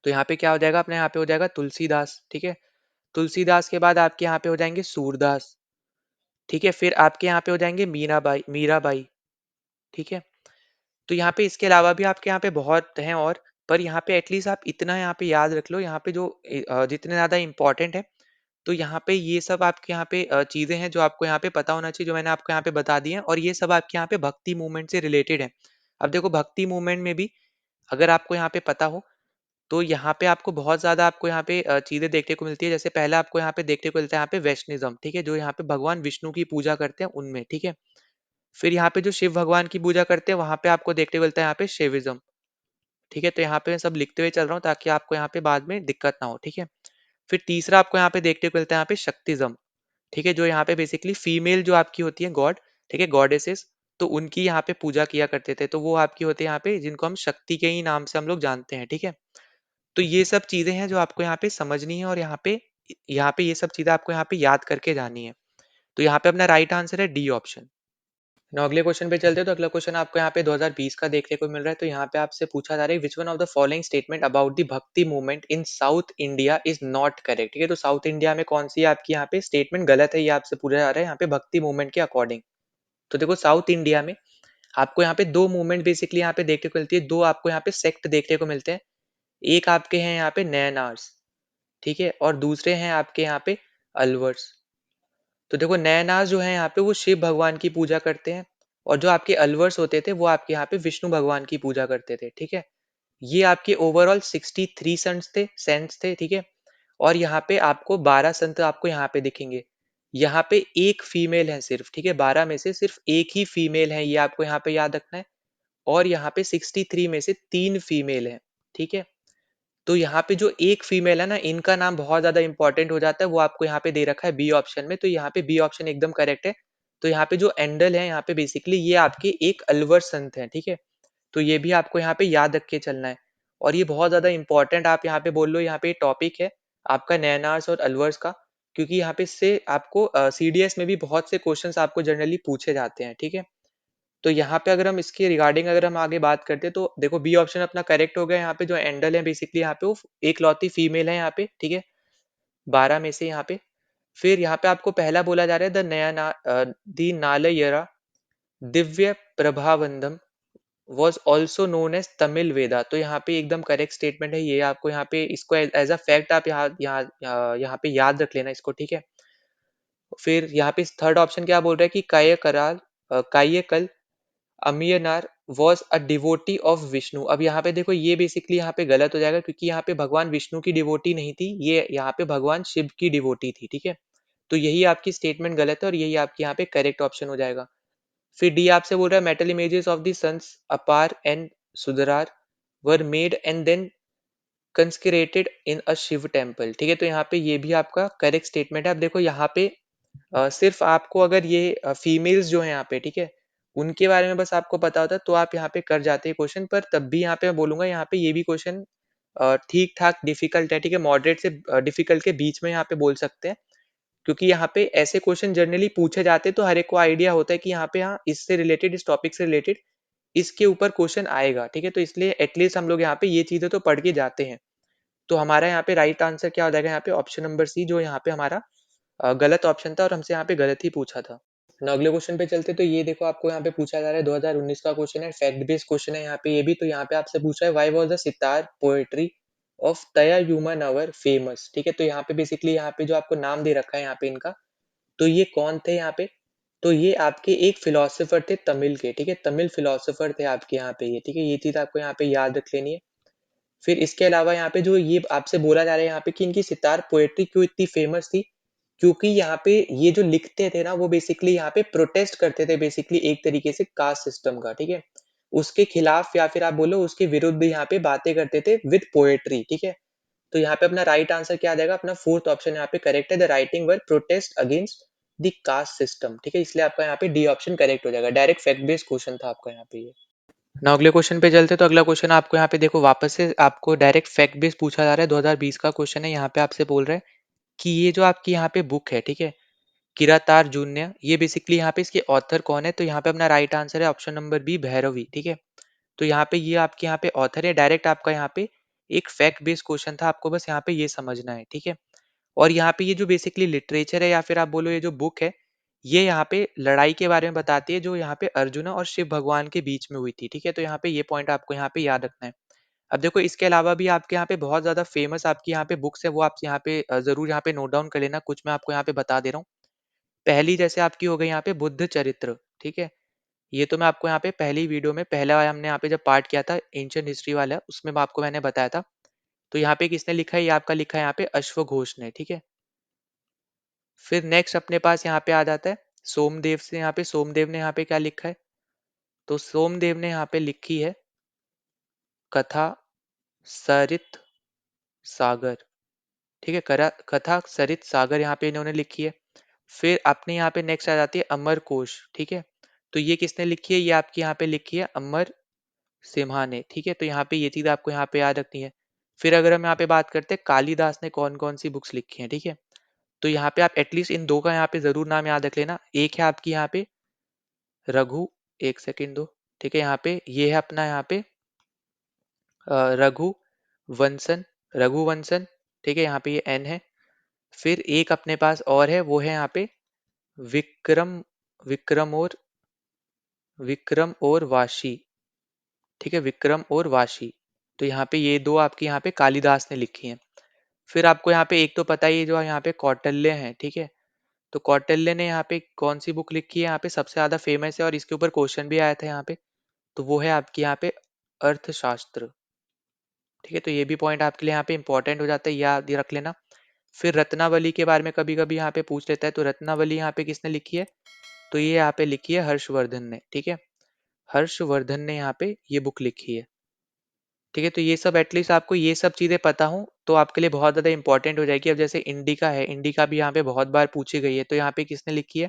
तो यहाँ पे क्या हो जाएगा अपने यहाँ पे हो जाएगा तुलसीदास, ठीक है। तुलसीदास के बाद आपके यहाँ पे हो जाएंगे सूरदास, ठीक है। फिर आपके यहाँ पे हो जाएंगे मीराबाई, मीराबाई, ठीक है। तो यहाँ पे इसके अलावा भी आपके यहाँ पे बहुत हैं और, पर यहाँ पे एटलीस्ट आप इतना यहाँ पे याद रख लो, यहाँ पे जो जितने ज्यादा इंपॉर्टेंट है, तो यहाँ पे ये सब आपके यहाँ पे चीजें हैं जो आपको यहाँ पे पता होना चाहिए, जो मैंने आपको यहाँ पे बता दी हैं, और ये सब आपके यहाँ पे भक्ति मूवमेंट से रिलेटेड है। अब देखो भक्ति मूवमेंट में भी अगर आपको यहाँ पे पता हो तो यहाँ पे आपको बहुत ज़्यादा आपको यहाँ पे चीज़ें देखने को मिलती है। जैसे पहला आपको यहाँ पे देखने को मिलता है यहाँ पे वैष्णिज्म, ठीक है, जो यहाँ पे भगवान विष्णु की पूजा करते हैं उनमें, ठीक है। फिर यहाँ पे जो शिव भगवान की पूजा करते हैं वहां पे आपको देखने को मिलता है यहाँ पे शिविज्म, ठीक है। तो यहाँ पे मैं सब लिखते हुए चल रहा हूँ ताकि आपको यहाँ पे बाद में दिक्कत ना हो, ठीक है। फिर तीसरा आपको यहाँ पे देखने को मिलता है यहाँ पे शक्तिज्म, ठीक है, जो यहाँ पे बेसिकली फीमेल जो आपकी होती है गॉड, ठीक है, गॉडेसेस, तो उनकी यहाँ पे पूजा किया करते थे। तो वो आपकी होती है यहाँ पे जिनको हम शक्ति के ही नाम से हम लोग जानते हैं, ठीक है। तो ये सब चीजें हैं जो आपको यहाँ पे समझनी है, और यहाँ पे ये सब चीजें आपको यहाँ पे याद करके जानी है। तो यहाँ पे अपना राइट आंसर है डी ऑप्शन। ना अगले क्वेश्चन पे चलते हैं। तो अगला क्वेश्चन आपको यहाँ पे 2020 का देखने को मिल रहा है। तो यहाँ पे आपसे पूछा जा रहा है which one of the following statement about the bhakti movement in South India is not correct, ठीक है। तो साउथ इंडिया में कौन सी आपकी यहाँ पे स्टेटमेंट गलत है, ये आपसे पूछा जा रहा है यहाँ पे भक्ति मूवमेंट के अकॉर्डिंग। तो देखो साउथ इंडिया में आपको यहाँ पे दो मूवमेंट बेसिकली यहाँ पे देखने को मिलती है, दो आपको यहाँ पे सेक्ट देखने को मिलते हैं। एक आपके हैं यहाँ पे नैनार्स, ठीक है, और दूसरे हैं आपके यहाँ पे अलवर्स। तो देखो नैनार्स जो है यहाँ पे वो शिव भगवान की पूजा करते हैं, और जो आपके अलवर्स होते थे वो आपके यहाँ पे विष्णु भगवान की पूजा करते थे, ठीक है। ये आपके ओवरऑल 63 संत थे, ठीक है। और यहाँ पे आपको 12 संत आपको यहाँ पे दिखेंगे, यहाँ पे एक फीमेल है सिर्फ, ठीक है, 12 में से सिर्फ एक ही फीमेल है, ये आपको यहाँ पे याद रखना है। और यहाँ पे 63 में से 3 फीमेल हैं, ठीक है। तो यहाँ पे जो एक फीमेल है ना, इनका नाम बहुत ज़्यादा इंपॉर्टेंट हो जाता है, वो आपको यहाँ पे दे रखा है बी ऑप्शन में, तो यहाँ पे बी ऑप्शन एकदम करेक्ट है। तो यहाँ पे जो एंडल है, यहाँ पे बेसिकली ये आपके एक अलवर संत हैं, ठीक है। तो ये भी आपको यहाँ पे याद रख के चलना है। और ये बहुत ज़्यादा इंपॉर्टेंट आप यहाँ पे बोल लो, यहाँ पे टॉपिक है आपका नैनार्स और अलवर्स का, क्योंकि यहाँ पे इससे आपको सीडीएस में भी बहुत से क्वेश्चंस आपको जनरली पूछे जाते हैं, ठीक है। तो यहाँ पे अगर हम इसके रिगार्डिंग अगर हम आगे बात करते हैं, तो देखो बी ऑप्शन अपना करेक्ट हो गया। यहाँ पे जो एंडल है बेसिकली यहाँ पे वो एकलौती फीमेल है यहाँ पे, ठीक है, 12 में से यहाँ पे। फिर यहाँ पे आपको पहला बोला जा रहा है the Nalayira Divya Prabandham was also known as Tamil Veda. तो यहाँ पे एकदम करेक्ट स्टेटमेंट है ये, आपको यहाँ पे इसको एज अ फैक्ट आप यहाँ पे याद रख लेना इसको, ठीक है। फिर यहाँ पे थर्ड ऑप्शन क्या बोल रहा है कि Karaikal Ammaiyar was a devotee of Vishnu. अब यहाँ पे देखो ये बेसिकली यहाँ पे गलत हो जाएगा, क्योंकि यहाँ पे भगवान विष्णु की डिवोटी नहीं थी, ये यहाँ पे भगवान शिव की डिवोटी थी, ठीक है। तो यही आपकी स्टेटमेंट गलत है और यही आपके यहाँ पे करेक्ट ऑप्शन हो जाएगा। फिर डी आपसे बोल रहा है metal images of the saints Appar and Sundarar were made and then consecrated in a Shiva temple, ठीक है। तो यहाँ पे ये भी आपका करेक्ट स्टेटमेंट है। अब देखो यहाँ पे सिर्फ आपको अगर ये फीमेल्स जो है यहाँ पे, ठीक है, उनके बारे में बस आपको पता होता तो आप यहाँ पे कर जाते क्वेश्चन, पर तब भी यहाँ पे मैं बोलूंगा यहाँ पे ये भी क्वेश्चन ठीक ठाक डिफिकल्ट है, ठीक है, मॉडरेट से डिफिकल्ट के बीच में यहाँ पे बोल सकते हैं। क्योंकि यहाँ पे ऐसे क्वेश्चन जनरली पूछे जाते हैं, तो हर एक को आइडिया होता है कि यहाँ पे हाँ इससे रिलेटेड, इस टॉपिक से रिलेटेड इसके ऊपर क्वेश्चन आएगा, ठीक है। तो इसलिए एटलीस्ट हम लोग यहाँ पे ये चीजें तो पढ़ के जाते हैं। तो हमारा यहाँ पे राइट आंसर क्या हो जाएगा, यहाँ पे ऑप्शन नंबर सी, जो यहाँ पे हमारा गलत ऑप्शन था और हमसे यहाँ पे गलत ही पूछा था। ना अगले क्वेश्चन पे चलते, तो ये देखो आपको यहाँ पे पूछा जा रहा है 2019 का क्वेश्चन है, फैक्ट बेस्ड क्वेश्चन है यहाँ पे ये भी। तो यहाँ पे आपसे पूछा है why was the sitar poetry of तया ह्यूमन अवर फेमस, ठीक है। तो यहाँ पे बेसिकली यहाँ पे जो आपको नाम दे रखा है यहाँ पे इनका, तो ये कौन थे यहाँ पे, तो ये आपके एक फिलोसोफर थे तमिल के, ठीक है, तमिल फिलोसोफर थे आपके यहाँ पे ये, ठीक है। ये चीज आपको यहाँ पे याद रख लेनी है। फिर इसके अलावा यहाँ पे जो ये आपसे बोला जा रहा है यहाँ पे कि इनकी सितार पोएट्री क्यों इतनी फेमस थी, क्योंकि यहाँ पे ये जो लिखते थे ना, वो बेसिकली यहाँ पे प्रोटेस्ट करते थे बेसिकली एक तरीके से कास्ट सिस्टम का, ठीक है, उसके खिलाफ या फिर आप बोलो उसके विरुद्ध यहाँ पे बातें करते थे विद पोएट्री, ठीक है। तो यहाँ पे अपना राइट आंसर क्या आ जाएगा, अपना फोर्थ ऑप्शन यहाँ पे करेक्ट है, the writing were protest against the caste system, ठीक है। इसलिए आपका यहाँ पे डी ऑप्शन करेक्ट हो जाएगा। डायरेक्ट फैक्ट बेस्ड क्वेश्चन था आपका यहाँ पे ये। ना अगले क्वेश्चन पे चलते, तो अगला क्वेश्चन आपको यहाँ पे देखो वापस से आपको डायरेक्ट फैक्ट बेस्ड पूछा जा रहा है, 2020 का क्वेश्चन है। यहाँ पे आपसे बोल रहे हैं कि ये जो आपकी यहाँ पे बुक है, ठीक है, किरातार जून्य, ये बेसिकली यहाँ पे इसके ऑथर कौन है, तो यहाँ पे अपना राइट आंसर है ऑप्शन नंबर बी, भैरवी, ठीक है। तो यहाँ पे ये आपके यहाँ पे ऑथर है। डायरेक्ट आपका यहाँ पे एक फैक्ट बेस्ड क्वेश्चन था, आपको बस यहाँ पे ये समझना है, ठीक है। और यहाँ पे ये जो बेसिकली लिटरेचर है या फिर आप बोलो ये जो बुक है, ये यहाँ पे लड़ाई के बारे में बताती है जो यहाँ पे अर्जुन और शिव भगवान के बीच में हुई थी, ठीक है। तो यहाँ पे ये पॉइंट आपको यहाँ पे याद रखना है। अब देखो इसके अलावा भी आपके यहाँ पे बहुत ज्यादा फेमस आपकी यहाँ पे बुक्स है, वो आप यहाँ पे जरूर यहाँ पे नोट डाउन कर लेना। कुछ मैं आपको यहाँ पे बता दे रहा हूँ। पहली जैसे आपकी हो गई यहाँ पे बुद्ध चरित्र, ठीक है। ये तो मैं आपको यहाँ पे पहली वीडियो में पहला वाला हमने यहाँ पे जब पार्ट किया था एंशियंट हिस्ट्री वाला, उसमें मैं आपको मैंने बताया था। तो यहाँ पे किसने लिखा है, ये आपका लिखा है यहाँ पे अश्वघोष ने, ठीक है। फिर नेक्स्ट अपने पास यहाँ पे आ जाता है सोमदेव से। यहाँ पे सोमदेव ने यहाँ पे क्या लिखा है, तो सोमदेव ने यहाँ पे लिखी है कथा सरित सागर, ठीक है, करा कथा सरित सागर यहाँ पे इन्होंने लिखी है। फिर अपने यहाँ पे नेक्स्ट आ जाती है अमर कोश, ठीक है। तो ये किसने लिखी है, ये आपकी यहाँ पे लिखी है अमर सिम्हा ने, ठीक है। तो यहाँ पे ये चीज आपको यहाँ पे याद रखनी है। फिर अगर हम यहाँ पे बात करते हैं कालिदास ने कौन कौन सी बुक्स लिखी हैं, ठीक है, तो यहाँ पे आप एटलीस्ट इन दो का यहाँ पे जरूर नाम याद रख लेना। एक है आपकी यहाँ पे रघु, एक सेकंड दो, ठीक है, यहाँ पे ये है अपना यहाँ पे रघु वंशन, रघुवंशन, ठीक है, यहाँ पे ये एन है। फिर एक अपने पास और है, वो है यहाँ पे विक्रम, विक्रम और विक्रम और वाशी, ठीक है, विक्रम और वाशी। तो यहाँ पे ये दो आपकी यहाँ पे कालिदास ने लिखी हैं। फिर आपको यहाँ पे एक तो पता ही है जो यहाँ पे कौटिल्य है, ठीक है। तो कौटिल्य ने यहाँ पे कौन सी बुक लिखी है, यहाँ पे सबसे ज्यादा फेमस है और इसके ऊपर क्वेश्चन भी आया था यहाँ पे, तो वो है आपकी यहाँ पे अर्थशास्त्र, ठीक है। तो ये भी पॉइंट आपके लिए यहाँ पे इंपॉर्टेंट हो जाता है, याद रख लेना। फिर रत्नावली के बारे में कभी-कभी यहाँ पे पूछ लेता है, तो रत्नावली यहाँ पे किसने लिखी है? तो ये यहाँ पे लिखी है हर्षवर्धन ने, ठीक है? हर्षवर्धन ने यहाँ पे ये बुक लिखी है, ठीक है? तो ये सब एटलीस्ट आपको ये सब चीज़ें पता हो, तो आपके लिए बहुत ज़्यादा इंपॉर्टेंट हो जाएगी। अब जैसे इंडिका है, इंडिका भी यहाँ पे बहुत बार पूछी गई है, तो यहाँ पे किसने लिखी है?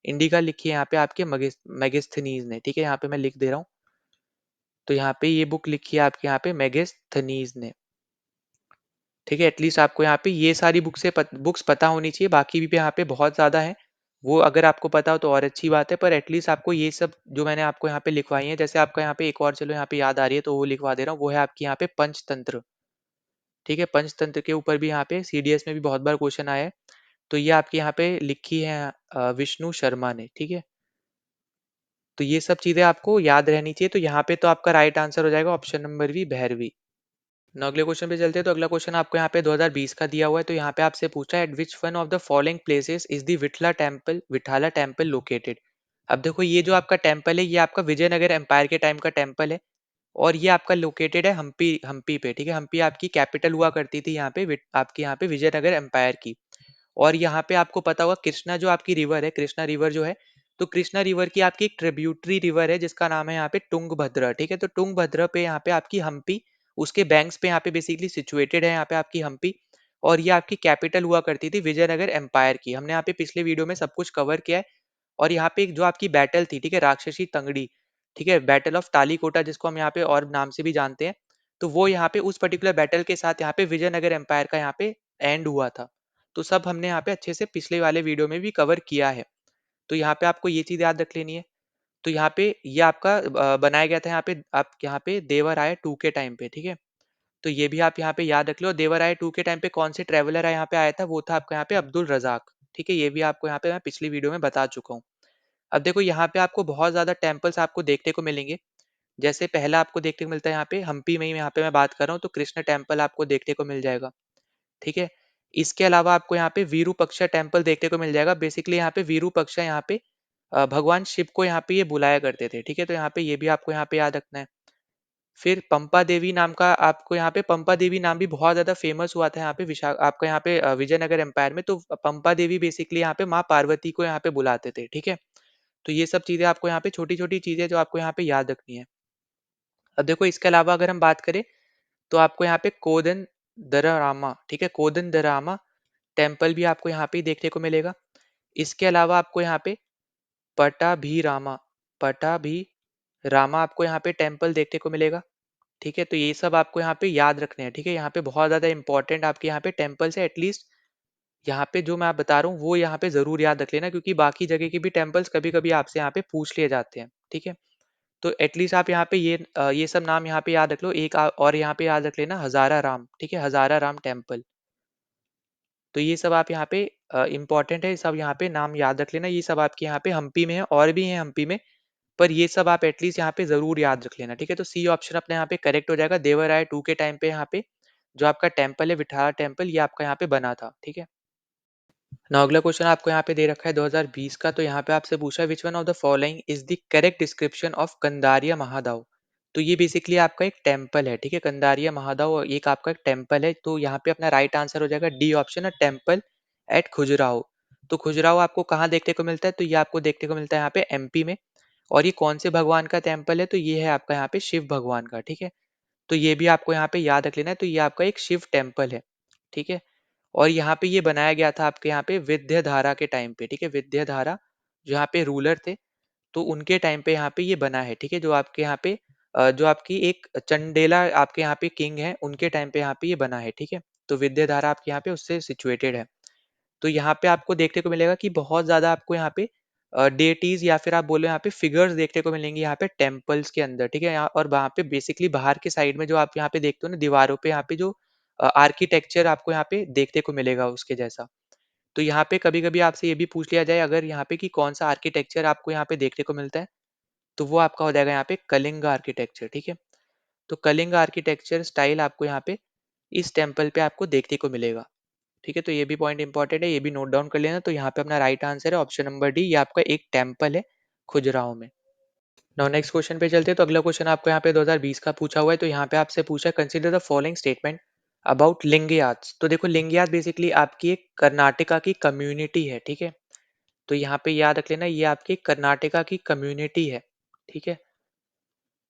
इंडिका लिखी है यहाँ पे आपके मेगास्थनीज ने, ठीक है? यहाँ पे मैं लिख दे रहा हूँ। तो यहाँ पे ये बुक लिखी है आपके यहाँ पे मेगास्थनीज ने, ठीक है? एटलीस्ट आपको यहाँ पे ये सारी बुक्स पता होनी चाहिए, बाकी भी यहाँ पे बहुत ज़्यादा है। वो अगर आपको पता हो तो और अच्छी बात है, पर एटलीस्ट आपको ये सब जो मैंने आपको यहाँ पे लिखवाई है, जैसे आपका यहाँ पे एक और चलो यहाँ पे याद आ रही है तो वो लिखवा दे रहा हूँ, वो है आपकी यहाँ पे पंचतंत्र, ठीक है? पंचतंत्र के ऊपर भी यहाँ पे सीडीएस में भी बहुत बार क्वेश्चन आया है। तो ये आपके यहाँ पे लिखी है विष्णु शर्मा ने, ठीक है? तो ये सब चीज़ें आपको याद रहनी चाहिए, तो यहाँ पे तो आपका राइट आंसर हो जाएगा ऑप्शन नंबर बी, भैरवी। ना अगले क्वेश्चन पे चलते हैं, तो अगला क्वेश्चन आपको यहाँ पे 2020 का दिया हुआ है, तो यहाँ पे आपसे पूछा है at which one of the following places is the Vitthala temple located. अब देखो ये जो आपका टेम्पल है, ये आपका विजयनगर एम्पायर के टाइम का टेम्पल है, और ये आपका लोकेटेड है हम्पी हम्पी पे, ठीक है? हम्पी आपकी कैपिटल हुआ करती थी यहाँ पे आपके यहाँ पे विजयनगर एम्पायर की। और यहाँ पे आपको पता होगा कृष्णा जो आपकी रिवर है, कृष्णा रिवर जो है, तो कृष्णा रिवर की आपकी एक ट्रिब्यूटरी रिवर है जिसका नाम है यहाँ पे तुंगभद्रा, ठीक है? तो तुंगभद्रा पे यहाँ पे आपकी हम्पी, उसके बैंक्स पे यहाँ पे बेसिकली सिचुएटेड है यहाँ पे आपकी हम्पी। और ये आपकी कैपिटल हुआ करती थी विजयनगर एम्पायर की। हमने यहाँ पे पिछले वीडियो में सब कुछ कवर किया है। और यहाँ पे एक जो आपकी बैटल थी, ठीक है, राक्षसी तंगड़ी, ठीक है, बैटल ऑफ तालीकोटा जिसको हम यहाँ पे और नाम से भी जानते हैं, तो वो यहाँ पे उस पर्टिकुलर बैटल के साथ यहाँ पे विजयनगर एम्पायर का यहाँ पे एंड हुआ था। तो सब हमने यहाँ पे अच्छे से पिछले वाले वीडियो में भी कवर किया है। तो यहाँ पे आपको ये चीज याद रख लेनी है। तो यहाँ पे ये आपका बनाया गया था यहाँ पे, आप यहाँ पे देवराय टू के टाइम पे, ठीक है? तो ये भी आप यहाँ पे याद रख लो। देवराय टू के टाइम पे कौन से ट्रेवलर यहाँ पे आया था, वो था आपका यहाँ पे अब्दुल रजाक, ठीक है? ये भी आपको यहाँ पे मैं पिछली वीडियो में बता चुका हूँ। अब देखो यहाँ पे आपको बहुत ज्यादा टेम्पल्स आपको देखने को मिलेंगे। जैसे पहला आपको देखने को मिलता है यहाँ पे हम्पी में ही, यहाँ पे मैं बात कर रहा हूँ, तो कृष्ण टेम्पल आपको देखने को मिल जाएगा, ठीक है? इसके अलावा आपको यहाँ पे वीरूपक्षा टेम्पल देखने को मिल जाएगा। बेसिकली यहाँ पे वीरूपक्षा यहाँ पे भगवान शिव को यहाँ पे ये बुलाया करते थे, ठीक है? तो यहाँ पे ये भी आपको यहाँ पे याद रखना है। फिर पंपा देवी नाम का आपको यहाँ पे, पंपा देवी नाम भी बहुत ज्यादा फेमस हुआ था यहाँ पे आपका यहाँ पे विजयनगर एम्पायर में। तो पंपा देवी बेसिकली यहाँ पे माँ पार्वती को यहाँ पे बुलाते थे, ठीक है? तो ये सब चीजें आपको यहाँ पे छोटी छोटी चीजें जो आपको यहाँ पे याद रखनी है। अब देखो इसके अलावा अगर हम बात करें, तो आपको यहाँ पे कोदन दरारामा, ठीक है, कोदन दरामा टेम्पल भी आपको यहाँ पे देखने को मिलेगा। इसके अलावा आपको यहाँ पे पटाभिरामा पटाभिरामा आपको यहाँ पे टेम्पल देखने को मिलेगा, ठीक है? तो ये सब आपको यहाँ पे याद रखने हैं, ठीक है? यहाँ पे बहुत ज्यादा इंपॉर्टेंट आपके यहाँ पे टेम्पल्स है। एटलीस्ट यहाँ पे जो मैं आप बता रहा हूँ वो यहाँ पे जरूर याद रख लेना, क्योंकि बाकी जगह के भी टेम्पल्स कभी कभी आपसे यहाँ पे पूछ लिए जाते हैं, ठीक है? तो एटलीस्ट आप यहाँ पे ये सब नाम यहाँ पे याद रख लो। एक और यहाँ पे याद रख लेना, हजारा राम, ठीक है? हजारा राम टेम्पल। तो ये सब आप यहाँ पे इंपॉर्टेंट है, सब यहाँ पे नाम याद रख लेना। ये सब आपके यहाँ पे हम्पी में है, और भी है हम्पी में, पर ये सब आप एटलीस्ट यहाँ पे जरूर याद रख लेना, ठीक है? तो सी ऑप्शन अपने यहाँ पे करेक्ट हो जाएगा। देवराय टू के टाइम पे यहाँ पे जो आपका टेम्पल है विठाला टेम्पल, ये आपका यहाँ पे बना था, ठीक है? ना अगला क्वेश्चन आपको यहाँ पे दे रखा है 2020 का, तो यहाँ पे आपसे पूछा है which one of the following is the correct description of Kandariya Mahadeva. तो ये बेसिकली आपका एक टेम्पल है, ठीक है? कंदारिया महादाव एक आपका एक टेम्पल है। तो यहाँ पे अपना राइट आंसर हो जाएगा डी ऑप्शन, है टेम्पल एट खुजराहो। तो खुजराहो आपको कहाँ देखने को मिलता है? तो ये आपको देखने को मिलता है यहाँ पे एमपी में। और ये कौन से भगवान का टेम्पल है? तो ये है आपका यहाँ पे शिव भगवान का, ठीक है? तो ये भी आपको यहाँ पे याद रख लेना है। तो ये आपका एक शिव टेम्पल है, ठीक है? और यहाँ पे ये बनाया गया था आपके यहाँ पे विद्याधारा के टाइम पे, ठीक है? विद्याधारा जो यहाँ पे रूलर थे, तो उनके टाइम पे यहाँ पे ये बना है, ठीक है? जो आपके यहाँ पे जो आपकी एक चंडेला आपके यहाँ पे किंग है, उनके टाइम पे यहाँ पे ये बना है, ठीक है? तो विद्याधारा आपके यहाँ पे उससे सिचुएटेड है। तो यहाँ पे आपको देखने को मिलेगा कि बहुत ज्यादा आपको यहाँ पे डेटीज या फिर आप बोले यहाँ पे फिगर्स देखने को मिलेंगे यहाँ पे टेम्पल्स के अंदर, ठीक है? यहाँ और वहाँ पे बेसिकली बाहर के साइड में जो आप यहाँ पे देखते हो ना, दीवारों पे यहाँ पे जो आर्किटेक्चर आपको यहाँ पे देखने को मिलेगा उसके जैसा। तो यहाँ पे कभी कभी आपसे ये भी पूछ लिया जाए अगर यहाँ पे कि कौन सा आर्किटेक्चर आपको यहाँ पे देखने को मिलता है, तो वो आपका हो जाएगा यहाँ पे कलिंग आर्किटेक्चर, ठीक है? तो कलिंग आर्किटेक्चर स्टाइल आपको यहाँ पे इस टेम्पल पे आपको देखने को मिलेगा, ठीक है? तो ये भी पॉइंट इंपॉर्टेंट है, ये भी नोट डाउन कर लेना। तो यहाँ पे अपना राइट आंसर है ऑप्शन नंबर डी, ये आपका एक टेम्पल है खुजराहो में। नाउ नेक्स्ट क्वेश्चन पे चलते हैं। तो अगला क्वेश्चन आपको यहाँ पे 2020 का पूछा हुआ है। तो यहाँ पे आपसे पूछा है consider the following statement about Lingayats, तो देखो लिंगयात बेसिकली आपकी एक कर्नाटका की कम्युनिटी है, ठीक है? तो यहाँ पे याद रख लेना, ये आपकी कर्नाटका की कम्युनिटी है, ठीक है?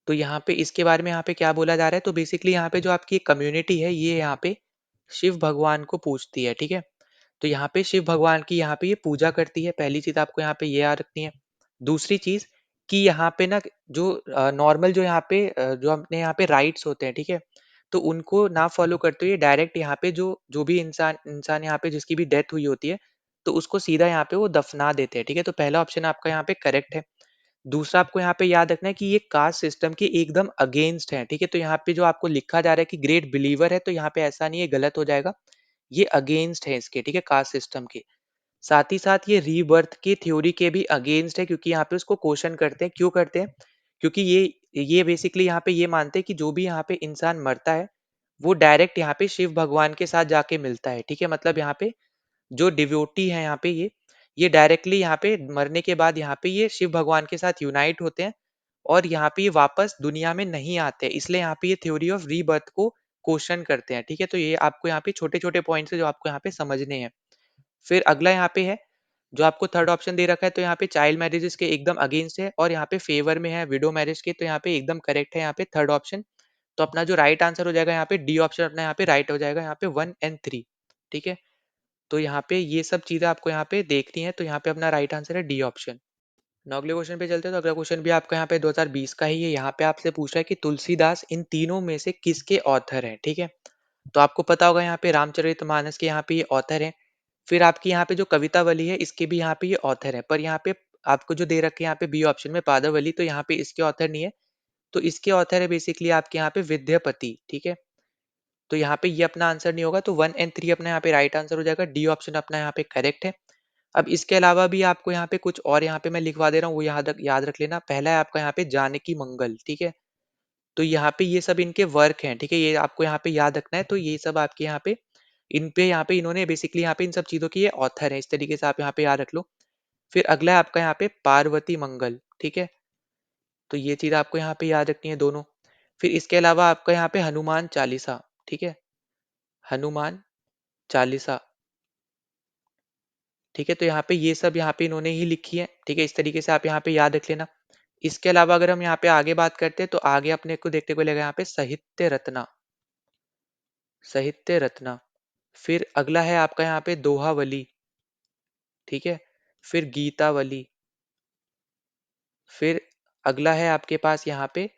तो यहाँ पे इसके बारे में यहाँ पे क्या बोला जा रहा है, तो बेसिकली यहाँ पे जो आपकी कम्युनिटी है, ये यहाँ पे शिव भगवान को पूजती है, ठीक है? तो यहाँ पे शिव भगवान की यहाँ पे ये पूजा करती है, पहली चीज़ आपको यहाँ पे ये याद रखनी है। दूसरी चीज़ कि यहाँ पे ना जो नॉर्मल जो यहाँ पे जो अपने यहाँ पे राइट्स होते हैं, ठीक है? तो उनको ना फ़ॉलो करते हुए डायरेक्ट यहाँ पे जो जो भी इंसान इंसान यहाँ पे जिसकी भी डेथ हुई होती है, तो उसको सीधा यहाँ पे वो दफ़ना देते हैं, ठीक है? तो पहला ऑप्शन आपका यहाँ पे करेक्ट है। दूसरा आपको यहाँ पे याद रखना है कि ये कास्ट सिस्टम के एकदम अगेंस्ट है, ठीक है? तो यहाँ पे जो आपको लिखा जा रहा है कि ग्रेट बिलीवर है, तो यहाँ पे ऐसा नहीं है, गलत हो जाएगा। ये अगेंस्ट है इसके, ठीक है? कास्ट सिस्टम के। साथ ही साथ ये रीबर्थ की थ्योरी के भी अगेंस्ट है, क्योंकि यहाँ पे उसको क्वेश्चन करते हैं। क्यों करते हैं? क्योंकि ये बेसिकली यहाँ पे ये मानते हैं कि जो भी यहाँ पे इंसान मरता है, वो डायरेक्ट यहाँ पे शिव भगवान के साथ जाके मिलता है, ठीक है? मतलब यहाँ पे जो डिवोटी है यहाँ पे ये डायरेक्टली यहाँ पे मरने के बाद यहाँ पे ये शिव भगवान के साथ यूनाइट होते हैं और यहाँ पे ये वापस दुनिया में नहीं आते हैं। इसलिए यहाँ पे ये थ्योरी ऑफ रीबर्थ को क्वेश्चन करते हैं, ठीक है? तो ये आपको यहाँ पे छोटे-छोटे पॉइंट्स है जो आपको यहाँ पे समझने हैं। फिर अगला यहाँ पे है, जो आपको थर्ड ऑप्शन दे रखा है, तो यहाँ पे चाइल्ड मैरेजेस के एकदम अगेंस्ट है और यहाँ पे फेवर में है विडो मैरिज के, तो यहाँ पे एकदम करेक्ट है यहाँ पे थर्ड ऑप्शन। तो अपना जो राइट आंसर हो जाएगा यहाँ पे डी ऑप्शन अपना यहाँ पे राइट हो जाएगा, यहाँ पे 1 एंड 3, ठीक है? तो यहाँ पे ये सब चीज़ें आपको यहाँ पे देखनी है, तो यहाँ पे अपना राइट आंसर है डी ऑप्शन। नाउ अगले क्वेश्चन पे चलते हैं, तो अगला क्वेश्चन भी आपका यहाँ पे 2020 का ही है। यहाँ पे आपसे पूछ रहा है कि तुलसीदास इन तीनों में से किसके ऑथर हैं, ठीक है? तो आपको पता होगा यहाँ पे रामचरितमानस के यहाँ पे ये ऑथर हैं। फिर आपकी यहाँ पे जो कवितावली है, इसके भी यहाँ पे ये ऑथर है। पर यहाँ पे आपको जो दे रखे हैं यहाँ पे बी ऑप्शन में पादावली, तो यहाँ पे इसके ऑथर नहीं है। तो इसके ऑथर है बेसिकली आपके यहाँ पे विद्यापति, ठीक है? तो यहाँ पे ये अपना आंसर नहीं होगा, तो 1 एंड 3 अपना यहाँ पे राइट आंसर हो जाएगा। डी ऑप्शन अपना यहाँ पे करेक्ट है। अब इसके अलावा भी आपको यहाँ पे कुछ और यहाँ पे मैं लिखवा दे रहा हूँ, वो याद रख लेना। पहला है आपका यहाँ पे जानकी मंगल, ठीक है? तो यहाँ पे ये सब इनके वर्क हैं, ठीक है? ये आपको यहाँ पे याद रखना है। तो ये सब आपके यहाँ पे इन्होंने बेसिकली यहाँ पे इन सब चीज़ों के ये ऑथर हैं। इस तरीके से आप यहाँ पे याद रख लो। फिर अगला है आपका यहाँ पे पार्वती मंगल, ठीक है? तो ये चीज़ आपको यहाँ पे याद रखनी है दोनों। फिर इसके अलावा आपका यहाँ पे हनुमान चालीसा, ठीक है? हनुमान चालीसा, ठीक है? तो यहाँ पे ये सब यहाँ पे इन्होंने ही लिखी है, ठीक है? इस तरीके से आप यहाँ पे याद रख लेना। इसके अलावा अगर हम यहाँ पे आगे बात करते हैं, तो आगे अपने को देखने को मिलेगा यहाँ पे साहित्य रत्ना, साहित्य रत्ना। फिर अगला है आपका यहाँ पे दोहावली, ठीक है? फिर गीतावली। फिर अगला है आपके पास यहाँ पे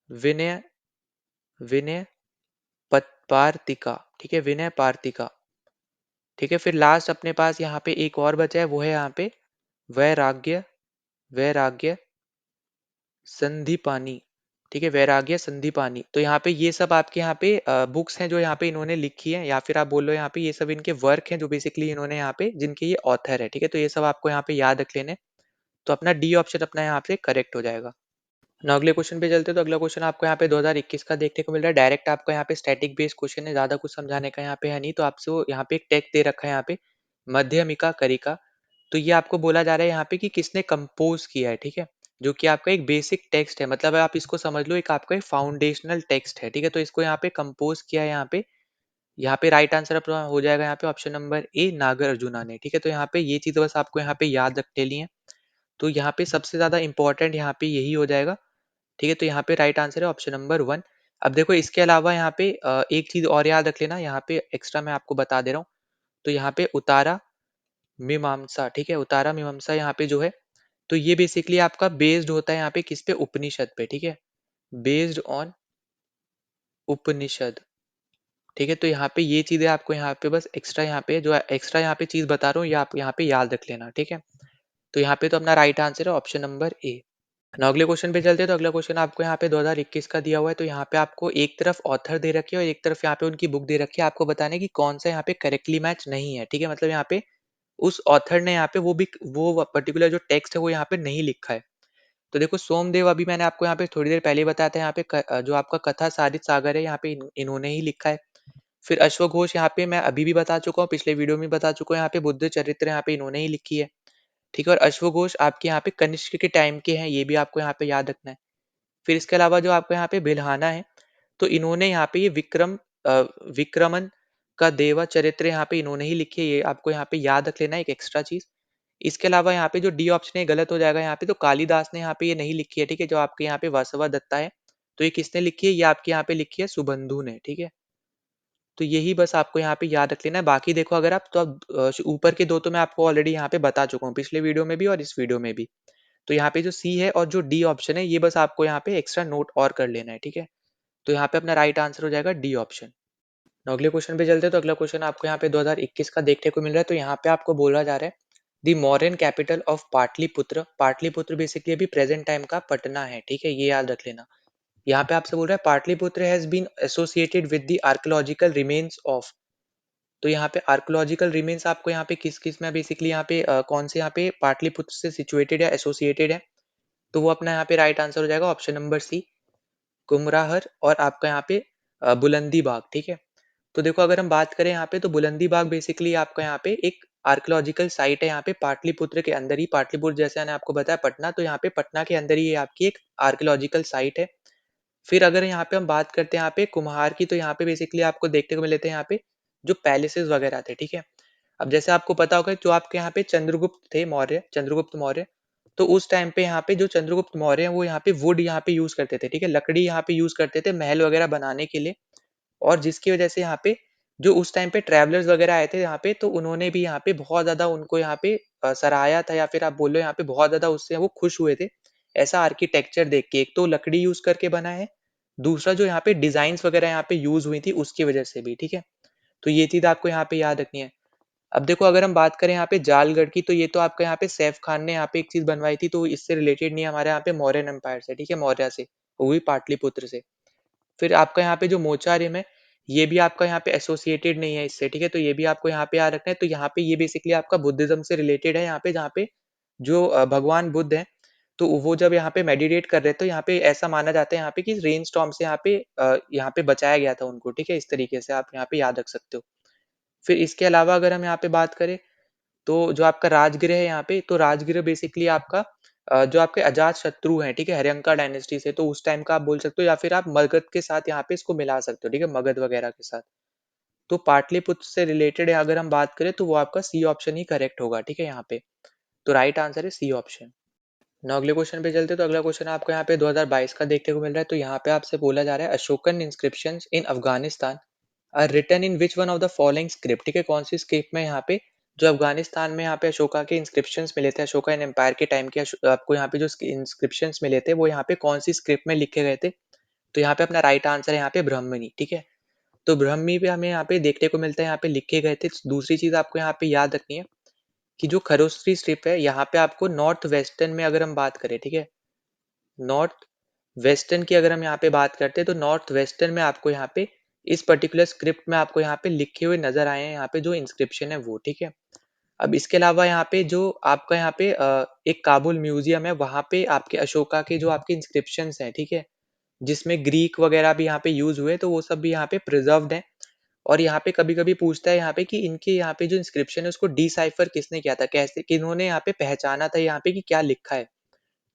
विनय विनय पार्तिका, ठीक है? विनय पार्तिका, ठीक है? फिर लास्ट अपने पास यहाँ पे एक और बचा है, वो है यहाँ पे वैराग्य वैराग्य संधिपानी, ठीक है? वैराग्य संधिपानी। तो यहाँ पे ये सब आपके यहाँ पे बुक्स हैं जो यहाँ पे इन्होंने लिखी है, या फिर आप बोल लो यहाँ पे ये सब इनके वर्क हैं जो बेसिकली इन्होंने यहाँ पे जिनके ये ऑथर है, ठीक है? तो ये सब आपको यहाँ पे याद रख लेने। तो अपना डी ऑप्शन अपना यहाँ पे करेक्ट हो जाएगा। ना अगले क्वेश्चन पे चलते हैं, तो अगला क्वेश्चन आपको यहाँ पे 2021 का देखने को मिल रहा है। डायरेक्ट आपको यहाँ पे स्टैटिक बेस्ड क्वेश्चन है, ज्यादा कुछ समझाने का यहाँ पे है नहीं। तो आपसे वो यहाँ पे एक टेक्स्ट दे रखा है यहाँ पे मध्यमिका करिका। तो ये आपको बोला जा रहा है यहाँ पे कि किसने कंपोज किया है, ठीक है? जो कि आपका एक बेसिक टेक्स्ट है, मतलब आप इसको समझ लो एक आपका एक फाउंडेशनल टेक्स्ट है, ठीक है? तो इसको यहाँ पे कंपोज किया है यहाँ पे राइट आंसर अपना हो जाएगा यहाँ पे ऑप्शन नंबर ए नागर अर्जुना ने, ठीक है? तो यहाँ पे ये चीज बस आपको यहाँ पे याद रख लेनी है। तो यहाँ पे सबसे ज्यादा इंपॉर्टेंट यहाँ पे यही हो जाएगा, ठीक है? तो यहाँ पे राइट आंसर है ऑप्शन नंबर 1। अब देखो इसके अलावा यहाँ पे एक चीज और याद रख लेना, यहाँ पे एक्स्ट्रा मैं आपको बता दे रहा हूँ। तो यहाँ पे उतारा मीमांसा, ठीक है? उतारा मीमांसा यहाँ पे जो है, तो ये बेसिकली आपका बेस्ड होता है यहाँ पे किस पे? उपनिषद पे, ठीक है? बेस्ड ऑन उपनिषद, ठीक है? तो यहाँ पे ये चीजें आपको यहाँ पे बस एक्स्ट्रा यहाँ पे जो एक्स्ट्रा यहाँ पे चीज बता रहा हूँ, ये आप यहाँ पे याद रख लेना, ठीक है? तो यहाँ पे तो अपना राइट आंसर है ऑप्शन नंबर ए। ना अगले क्वेश्चन पे चलते हैं, तो अगला क्वेश्चन आपको यहाँ पे 2021 का दिया हुआ है। तो यहाँ पे आपको एक तरफ ऑथर दे रखी है और एक तरफ यहाँ पे उनकी बुक दे रखी है। आपको बताना है कि कौन सा यहाँ पे करेक्टली मैच नहीं है, ठीक है? मतलब यहाँ पे उस ऑथर ने यहाँ पे वो पर्टिकुलर जो टेक्स्ट है वो यहाँ पे नहीं लिखा है। तो देखो सोमदेव अभी मैंने आपको यहाँ पे थोड़ी देर पहले बताया था, यहाँ पे जो आपका कथा सारित सागर है यहाँ पे इन्होंने ही लिखा है। फिर अश्वघोष यहाँ पे मैं अभी भी बता चुका हूँ, पिछले वीडियो में बता चुका हूँ, यहाँ पे बुद्ध चरित्र यहाँ पे इन्होंने ही लिखी है, ठीक है? और अश्वघोष आपके यहाँ पे कनिष्क के टाइम के हैं, ये भी आपको यहाँ पे याद रखना है। फिर इसके अलावा जो आपको यहाँ पे बिल्हाना है, तो इन्होंने यहाँ पे ये विक्रम विक्रमन का देवा चरित्र यहाँ पे इन्होंने ही लिखी है, ये आपको यहाँ पे याद रख लेना है, एक एक्स्ट्रा चीज़। इसके अलावा यहाँ पे जो डी ऑप्शन है गलत हो जाएगा यहाँ पे, तो कालिदास ने यहाँ पे ये नहीं लिखी है, ठीक है? जो आपके यहाँ पे वासवा दत्ता है, तो ये किसने लिखी है? ये आपके यहाँ पे लिखी है सुबंधु ने, ठीक है? तो यही बस आपको यहाँ पे याद रख लेना है। बाकी देखो अगर आप तो अब ऊपर के 2 तो मैं आपको ऑलरेडी यहाँ पे बता चुका हूँ, पिछले वीडियो में भी और इस वीडियो में भी। तो यहाँ पे जो सी है और जो डी ऑप्शन है, ये बस आपको यहाँ पे एक्स्ट्रा नोट और कर लेना है, ठीक है? तो यहाँ पे अपना राइट आंसर हो जाएगा डी ऑप्शन। तो अगले क्वेश्चन पे चलते हैं, तो अगला क्वेश्चन आपको यहाँ पे 2021 का देखने को मिल रहा है। तो यहाँ पे आपको बोला जा रहा है, the modern capital of Pataliputra. Pataliputra basically अभी प्रेजेंट टाइम का पटना है, ठीक है? ये याद रख लेना। यहाँ पे आपसे बोल रहा है Pataliputra has been associated with the archaeological remains of. तो यहाँ पे आर्कियोलॉजिकल रिमेन्स आपको यहाँ पे किस-किस में बेसिकली यहाँ पे कौन से यहाँ पे पाटलिपुत्र से सिचुएटेड या एसोसिएटेड है? तो वो अपना यहाँ पे राइट आंसर हो जाएगा ऑप्शन नंबर सी, कुमराहर और आपका यहाँ पे बुलंदी बाग, ठीक है? तो देखो अगर हम बात करें यहाँ पे, तो बुलंदी बाग बेसिकली आपका यहाँ पे एक आर्कियोलॉजिकल साइट है यहाँ पे पाटलिपुत्र के अंदर ही। पाटलिपुत्र जैसे मैंने आपको बताया पटना, तो यहाँ पे पटना के अंदर ही ये आपकी एक आर्कियोलॉजिकल साइट है। फिर अगर यहाँ पे हम बात करते हैं यहाँ पे कुम्हार की, तो यहाँ पे बेसिकली आपको देखने को मिले थे यहाँ पे जो पैलेसेस वगैरह थे, ठीक है? अब जैसे आपको पता होगा जो आपके यहाँ पे चंद्रगुप्त थे मौर्य, चंद्रगुप्त मौर्य, तो उस टाइम पे यहाँ पे जो चंद्रगुप्त मौर्य हैं वो यहाँ पे वुड यहाँ पे यूज़ करते थे, ठीक है? लकड़ी यहाँ पे यूज़ करते थे महल वगैरह बनाने के लिए। और जिसकी वजह से यहाँ पे जो उस टाइम पे ट्रैवलर्स वगैरह आए थे यहाँ पे, तो उन्होंने भी यहाँ पे बहुत ज़्यादा उनको यहाँ पे सराहा था, या फिर आप बोल लो यहाँ पे बहुत ज़्यादा उससे वो खुश हुए थे, ऐसा आर्किटेक्चर देख के। एक तो लकड़ी यूज़ करके बना है, दूसरा जो यहाँ पे डिज़ाइन्स वगैरह यहाँ पे यूज़ हुई थी उसकी वजह से भी, ठीक है? तो ये चीज़ आपको यहाँ पे याद रखनी है। अब देखो अगर हम बात करें यहाँ पे जालगढ़ की, तो ये तो आपका यहाँ पे सैफ खान ने यहाँ पे एक चीज़ बनवाई थी, तो इससे रिलेटेड नहीं है, हमारे यहाँ पे मौर्यन एम्पायर से, ठीक है? मौर्य से, वो भी पाटलिपुत्र से। फिर आपका यहाँ पे जो मोचारिम है, ये भी आपका यहाँ पे एसोसिएटेड नहीं है इससे, ठीक है? तो ये भी आपको यहाँ पे याद रखना है। तो यहाँ पे ये बेसिकली आपका बुद्धिज़्म से रिलेटेड है यहाँ पे, जहाँ पे जो भगवान बुद्ध हैं, तो वो जब यहाँ पे मेडिटेट कर रहे थे, तो यहाँ पे ऐसा माना जाता है यहाँ पे कि रेन स्टॉर्म से यहाँ पे बचाया गया था उनको, ठीक है? इस तरीके से आप यहाँ पे याद रख सकते हो। फिर इसके अलावा अगर हम यहाँ पे बात करें, तो जो आपका राजगृह है यहाँ पे, तो राजगृह बेसिकली आपका जो आपके अजात शत्रु हैं, ठीक है? हर्यंका डायनेस्टी से, तो उस टाइम का आप बोल सकते हो, या फिर आप मगध के साथ यहाँ पे इसको मिला सकते हो, ठीक है? मगध वगैरह के साथ। तो पाटलिपुत्र से रिलेटेड अगर हम बात करें, तो वो आपका सी ऑप्शन ही करेक्ट होगा, ठीक है? यहाँ पे। तो राइट आंसर है सी ऑप्शन। नाउ अगले क्वेश्चन पे चलते हैं, तो अगला क्वेश्चन आपको यहाँ पे 2022 का देखने को मिल रहा है। तो यहाँ पे आपसे बोला जा रहा है, Ashokan inscriptions in Afghanistan are written in which one of the following script, ठीक है? कौन सी स्क्रिप्ट में यहाँ पे जो अफगानिस्तान में यहाँ पे अशोका के इंस्क्रिप्शंस मिले थे, अशोका एम्पायर के टाइम के आपको यहाँ पे जो इंस्क्रिप्शंस मिले थे, वो यहाँ पे कौन सी स्क्रिप्ट में लिखे गए थे? तो यहाँ पे अपना राइट आंसर है यहाँ पे ब्राह्मणी, ठीक है? तो ब्राह्मी पे हमें यहाँ पे देखने को मिलता है, यहाँ पे लिखे गए थे। दूसरी चीज आपको यहाँ पे याद रखनी है कि जो खरोष्ठी स्ट्रिप है, यहाँ पे आपको नॉर्थ वेस्टर्न में अगर हम बात करें, ठीक है? नॉर्थ वेस्टर्न की अगर हम यहाँ पे बात करते हैं, तो नॉर्थ वेस्टर्न में आपको यहाँ पे इस पर्टिकुलर स्क्रिप्ट में आपको यहाँ पे लिखे हुए नजर आए हैं, यहाँ पे जो इंस्क्रिप्शन है वो, ठीक है? अब इसके अलावा यहाँ पे जो आपका यहाँ पे एक काबुल म्यूजियम है, वहाँ पे आपके अशोका के जो आपके इंस्क्रिप्शंस हैं, ठीक है? जिसमें ग्रीक वगैरह भी यहाँ पे यूज हुए, तो वो सब भी यहाँ पे प्रिजर्व्ड है। और यहाँ पे कभी-कभी पूछता है यहाँ पे कि इनके यहाँ पे जो इंस्क्रिप्शन है उसको डिसाइफर किसने किया था, कैसे किन्होंने यहाँ पे पहचाना था यहाँ पे कि क्या लिखा है?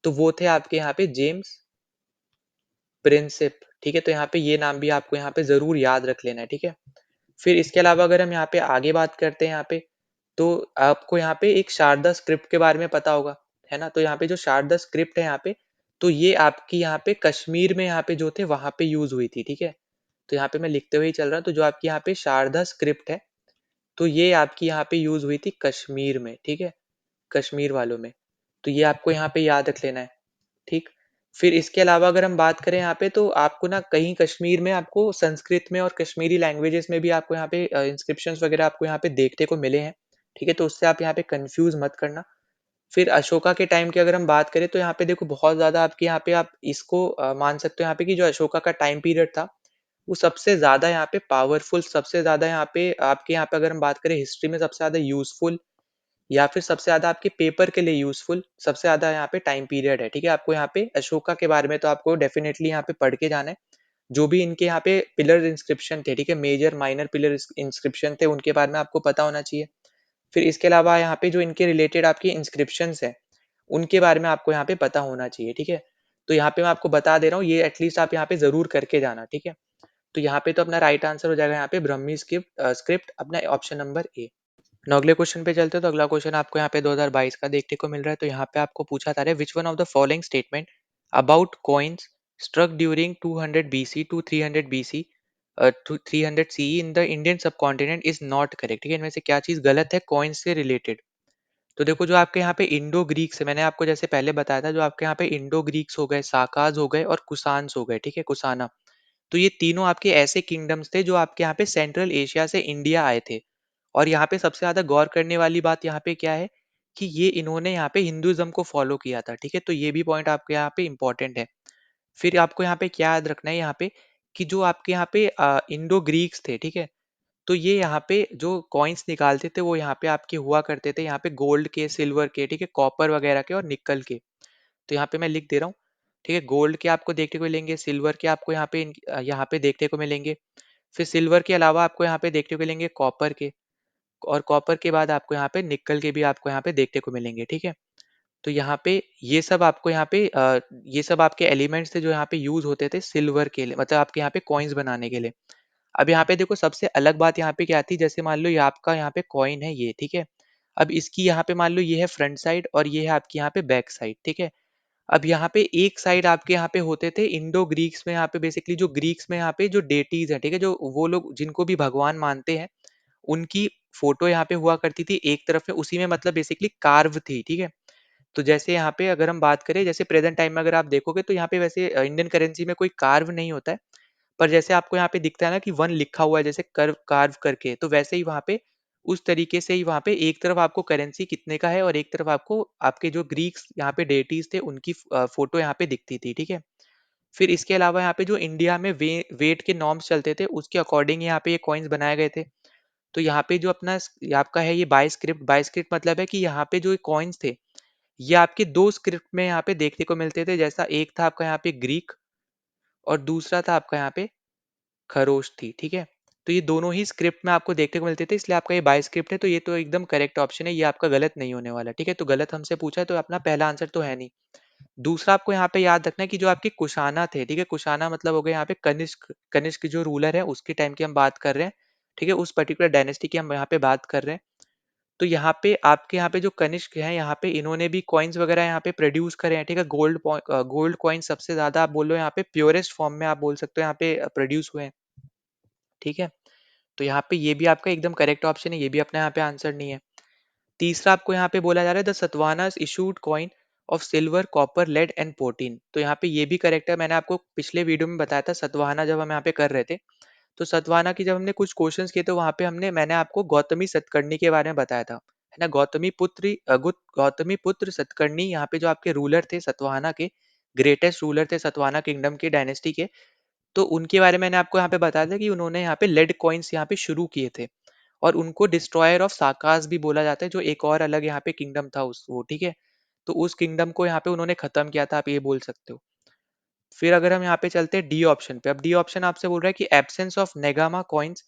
तो वो थे आपके यहाँ पे जेम्स प्रिंसिप, ठीक है? तो यहाँ पे ये नाम भी आपको यहाँ पे ज़रूर याद रख लेना है, ठीक है? फिर इसके अलावा अगर हम यहाँ पे आगे बात करते हैं यहाँ पे, तो आपको यहाँ पे एक शारदा स्क्रिप्ट के बारे में पता होगा, है ना? तो यहाँ पे जो शारदा स्क्रिप्ट है यहाँ पे, तो ये आपकी यहाँ पे कश्मीर में यहाँ पे जो थे वहाँ पे यूज़ हुई थी, ठीक है? तो यहाँ पे मैं लिखते हुए ही चल रहा हूँ, तो जो आपकी यहाँ पे शारदा स्क्रिप्ट है, तो ये आपकी यहाँ पे यूज़ हुई थी कश्मीर में, ठीक है? कश्मीर वालों में। तो ये आपको यहाँ पे याद रख लेना है। ठीक। फिर इसके अलावा अगर हम बात करें यहाँ पे, तो आपको ना कहीं कश्मीर में आपको संस्कृत में और कश्मीरी लैंग्वेजेस में भी आपको यहाँ पे इंस्क्रिप्शंस वगैरह आपको यहाँ पे देखने को मिले हैं, ठीक है? तो उससे आप यहाँ पे कंफ्यूज मत करना। फिर अशोका के टाइम की अगर हम बात करें, तो यहाँ पे देखो बहुत ज्यादा आपके यहाँ पे आप इसको मान सकते हो यहाँ पे कि जो अशोका का टाइम पीरियड था, वो सबसे ज्यादा यहाँ पे पावरफुल, सबसे ज्यादा यहाँ पे आपके यहाँ पे अगर हम बात करें हिस्ट्री में सबसे ज्यादा यूजफुल, या फिर सबसे ज़्यादा आपके पेपर के लिए यूज़फुल सबसे ज़्यादा यहाँ पे टाइम पीरियड है, ठीक है? आपको यहाँ पे अशोका के बारे में तो आपको डेफ़िनेटली यहाँ पे पढ़ के जाना है। जो भी इनके यहाँ पे पिलर इंस्क्रिप्शन थे, ठीक है? मेजर, माइनर पिलर इंस्क्रिप्शन थे, उनके बारे में आपको पता होना चाहिए। फिर इसके अलावा यहाँ पे जो इनके रिलेटेड आपकी इंस्क्रिप्शंस हैं, उनके बारे में आपको यहाँ पे पता होना चाहिए, ठीक है? तो यहाँ पे मैं आपको बता दे रहा हूँ, ये एटलीस्ट आप यहाँ पे ज़रूर करके जाना, ठीक है? तो यहाँ पे तो अपना राइट आंसर हो जाएगा यहाँ पे ब्रह्मी स्क्रिप्ट अपना ऑप्शन नंबर ए। now अगले क्वेश्चन पे चलते हैं। तो अगला क्वेश्चन आपको यहाँ पे 2022 का देखने को मिल रहा है। तो यहाँ पे आपको पूछा था which one of the following statement about coins struck during 200 BC to 300 BC to 300 CE in the Indian subcontinent is not correct. ठीक है, इनमें से क्या चीज गलत है कॉइन्स से रिलेटेड। तो देखो, जो आपके यहाँ पे इंडो ग्रीक्स है, मैंने आपको जैसे पहले बताया था, जो आपके यहाँ पे इंडो ग्रीक्स हो गए, साकाज हो गए और कुसान्स हो गए, ठीक है, कुसाना। तो ये तीनों आपके ऐसे किंगडम्स थे जो आपके यहाँ पे सेंट्रल एशिया से इंडिया आए थे। और यहाँ पे सबसे ज्यादा गौर करने वाली बात यहाँ पे क्या है कि ये इन्होंने यहाँ पे हिंदुइज्म को फॉलो किया था। ठीक है, तो ये भी पॉइंट आपके यहाँ पे इंपॉर्टेंट है। फिर आपको यहाँ पे क्या याद रखना है यहाँ पे कि जो आपके यहाँ पे इंडो ग्रीक्स थे, ठीक है, तो ये यहाँ पे जो कॉइन्स निकालते थे वो यहाँ पे आपके हुआ करते थे यहाँ पे गोल्ड के, सिल्वर के, ठीक है, कॉपर वगैरह के और निकल के। तो यहाँ पे मैं लिख दे रहा हूँ। ठीक है, गोल्ड के आपको देखने को मिलेंगे, सिल्वर के आपको यहाँ पे यहाँ पे देखने को मिलेंगे। फिर सिल्वर के अलावा आपको यहाँ पे देखने को मिलेंगे कॉपर के, और कॉपर के बाद आपको यहाँ पे निकल के भी आपको यहाँ पे देखने को मिलेंगे। ठीक है, तो यहाँ पे ये सब आपको यहाँ पे ये सब आपके एलिमेंट्स थे जो यहाँ पे यूज होते थे सिल्वर के लिए, मतलब आपके यहाँ पे कॉइन्स बनाने के लिए। अब यहाँ पे देखो, सबसे अलग बात यहाँ पे क्या आती है, जैसे मान लो ये आपका यहाँ पे कॉइन है ये, ठीक है। अब इसकी यहाँ पे मान लो ये है फ्रंट साइड और ये है आपकी यहाँ पे बैक साइड, ठीक है। अब यहाँ पे एक साइड आपके यहाँ पे होते थे इंडो ग्रीक्स में, यहाँ पे बेसिकली जो ग्रीक्स में यहाँ पे जो डेटीज है, ठीक है, जो वो लोग जिनको भी भगवान मानते हैं, उनकी फोटो यहाँ पे हुआ करती थी एक तरफ में, उसी में मतलब बेसिकली कार्व थी। ठीक है, तो जैसे यहाँ पे अगर हम बात करें, जैसे प्रेजेंट टाइम में अगर आप देखोगे तो यहाँ पे वैसे इंडियन करेंसी में कोई कार्व नहीं होता है, पर जैसे आपको यहाँ पे दिखता है ना कि वन लिखा हुआ है जैसे कर्व कार्व करके, तो वैसे ही वहाँ पे उस तरीके से ही वहाँ पे एक तरफ आपको करेंसी कितने का है और एक तरफ आपको आपके जो ग्रीक्स यहाँ पे डेटीज थे उनकी फोटो यहाँ पे दिखती थी। ठीक है, फिर इसके अलावा यहाँ पे जो इंडिया में वेट के नॉर्म्स चलते थे उसके अकॉर्डिंग यहाँ पे ये कॉइन्स बनाए गए थे। तो यहाँ पे जो अपना ये आपका है ये बाय स्क्रिप्ट मतलब है कि यहाँ पे जो कॉइन्स थे ये आपके दो स्क्रिप्ट में यहाँ पे देखने को मिलते थे। जैसा एक था आपका यहाँ पे ग्रीक और दूसरा था आपका यहाँ पे खरोश थी। ठीक है, तो ये दोनों ही स्क्रिप्ट में आपको देखने को मिलते थे, इसलिए आपका ये बाय स्क्रिप्ट है, तो ये तो एकदम करेक्ट ऑप्शन है, ये आपका गलत नहीं होने वाला। ठीक है, तो गलत हमसे पूछा है तो अपना पहला आंसर तो है नहीं। दूसरा आपको यहाँ पे याद रखना है कि जो आपके कुशाना थे, ठीक है, कुशाना मतलब हो गए यहाँ पे कनिष्क, कनिष्क जो रूलर है उसके टाइम की हम बात कर रहे हैं। ठीक है, उस पर्टिकुलर डायनेस्टी की हम यहाँ पे बात कर रहे हैं। तो यहाँ पे आपके यहाँ पे जो कनिष्क हैं यहाँ पे इन्होंने भी कॉइन्स वगैरह यहाँ पे प्रोड्यूस करे हैं। ठीक है, गोल्ड कॉइन सबसे ज्यादा आप बोल लो यहाँ पे प्योरेस्ट फॉर्म में आप बोल सकते हो यहाँ पे प्रोड्यूस हुए हैं। ठीक है, तो यहाँ पे ये भी आपका एकदम करेक्ट ऑप्शन है, ये भी अपना यहाँ पे आंसर नहीं है। तीसरा आपको यहाँ पे बोला जा रहा है the Satavahanas issued coin of silver copper lead and protein, तो यहाँ पे ये भी करेक्ट है। मैंने आपको पिछले वीडियो में बताया था सतवाना जब हम यहाँ पे कर रहे थे, तो सतवाना की जब हमने कुछ क्वेश्चंस किए तो वहां पे मैंने आपको गौतमी सतकर्णी के बारे में बताया था, है ना। गौतमी पुत्र सतकर्णी यहाँ पे जो आपके रूलर थे सतवाहना के, ग्रेटेस्ट रूलर थे सतवाहना किंगडम के डायनेस्टी के, तो उनके बारे में मैंने आपको यहाँ पे बताया था कि उन्होंने यहाँ पे लेड कॉइन्स यहाँ पे शुरू किए थे, और उनको डिस्ट्रॉयर ऑफ साकास भी बोला जाता है, जो एक और अलग यहाँ पे किंगडम था उस वो। ठीक है, तो उस किंगडम को यहाँ पे उन्होंने खत्म किया था, आप ये बोल सकते हो। फिर अगर हम यहाँ पे चलते हैं डी ऑप्शन पे, अब डी ऑप्शन आपसे बोल रहा है कि absence of nigama coins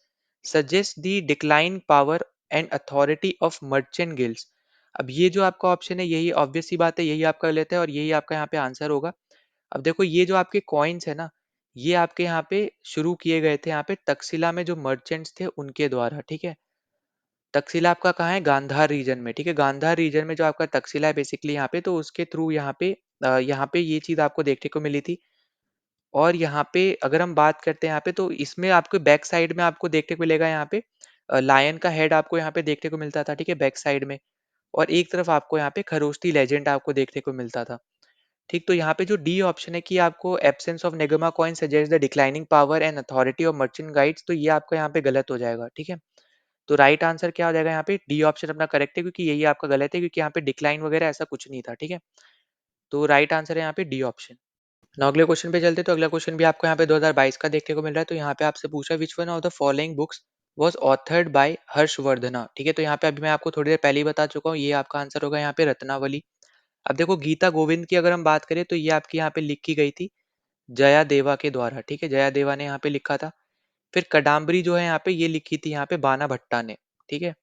suggest the decline power and authority of merchant guilds. अब ये जो आपका ऑप्शन है यही ऑब्वियस सी बात है, यही आपका लेता है और यही आपका यहाँ पे आंसर होगा। अब देखो, ये जो आपके कॉइन्स है ना, ये आपके यहाँ पे शुरू किए गए थे यहाँ पे तक्षशिला में जो मर्चेंट्स थे उनके द्वारा। ठीक है, तक्षशिला आपका कहाँ है, गांधार रीजन में। ठीक है, गांधार रीजन में जो आपका तक्षशिला है बेसिकली यहाँ पे, तो उसके थ्रू यहाँ पे ये चीज आपको देखने को मिली थी। और यहाँ पे अगर हम बात करते हैं यहाँ पे, तो इसमें आपको बैक साइड में आपको देखने को मिलेगा यहाँ पे लायन का हेड आपको यहाँ पे देखने को मिलता था। ठीक है, बैक साइड में, और एक तरफ आपको यहाँ पे खरोष्टी लेजेंड आपको देखने को मिलता था। ठीक, तो यहाँ पे जो डी ऑप्शन है कि आपको absence of nigama coin suggest the declining power and authority of merchant guilds, तो ये आपका यहाँ पे गलत हो जाएगा। ठीक है, तो राइट आंसर क्या हो जाएगा यहाँ पे, डी ऑप्शन अपना करेक्ट है, क्योंकि यही आपका गलत है, क्योंकि यहाँ पे डिक्लाइन वगैरह ऐसा कुछ नहीं था। ठीक है, तो राइट आंसर है यहाँ पे डी ऑप्शन। ना अगले क्वेश्चन पे चलते, तो अगला क्वेश्चन भी आपको यहाँ पे 2022 का देखने को मिल रहा है। तो यहाँ पे आपसे पूछा विच one of the following books was authored bye Harshavardhana. ठीक है, तो यहाँ पे अभी मैं आपको थोड़ी देर पहले ही बता चुका हूँ, ये आपका आंसर होगा यहाँ पे रत्नावली। अब देखो, गीता गोविंद की अगर हम बात करें तो ये आपकी यहाँ पे लिखी गई थी जया देवा के द्वारा। ठीक है, जया देवा ने यहाँ पे लिखा था। फिर कडाम्बरी जो है यहाँ पे ये लिखी थी यहाँ पे बाना भट्टा ने। ठीक है,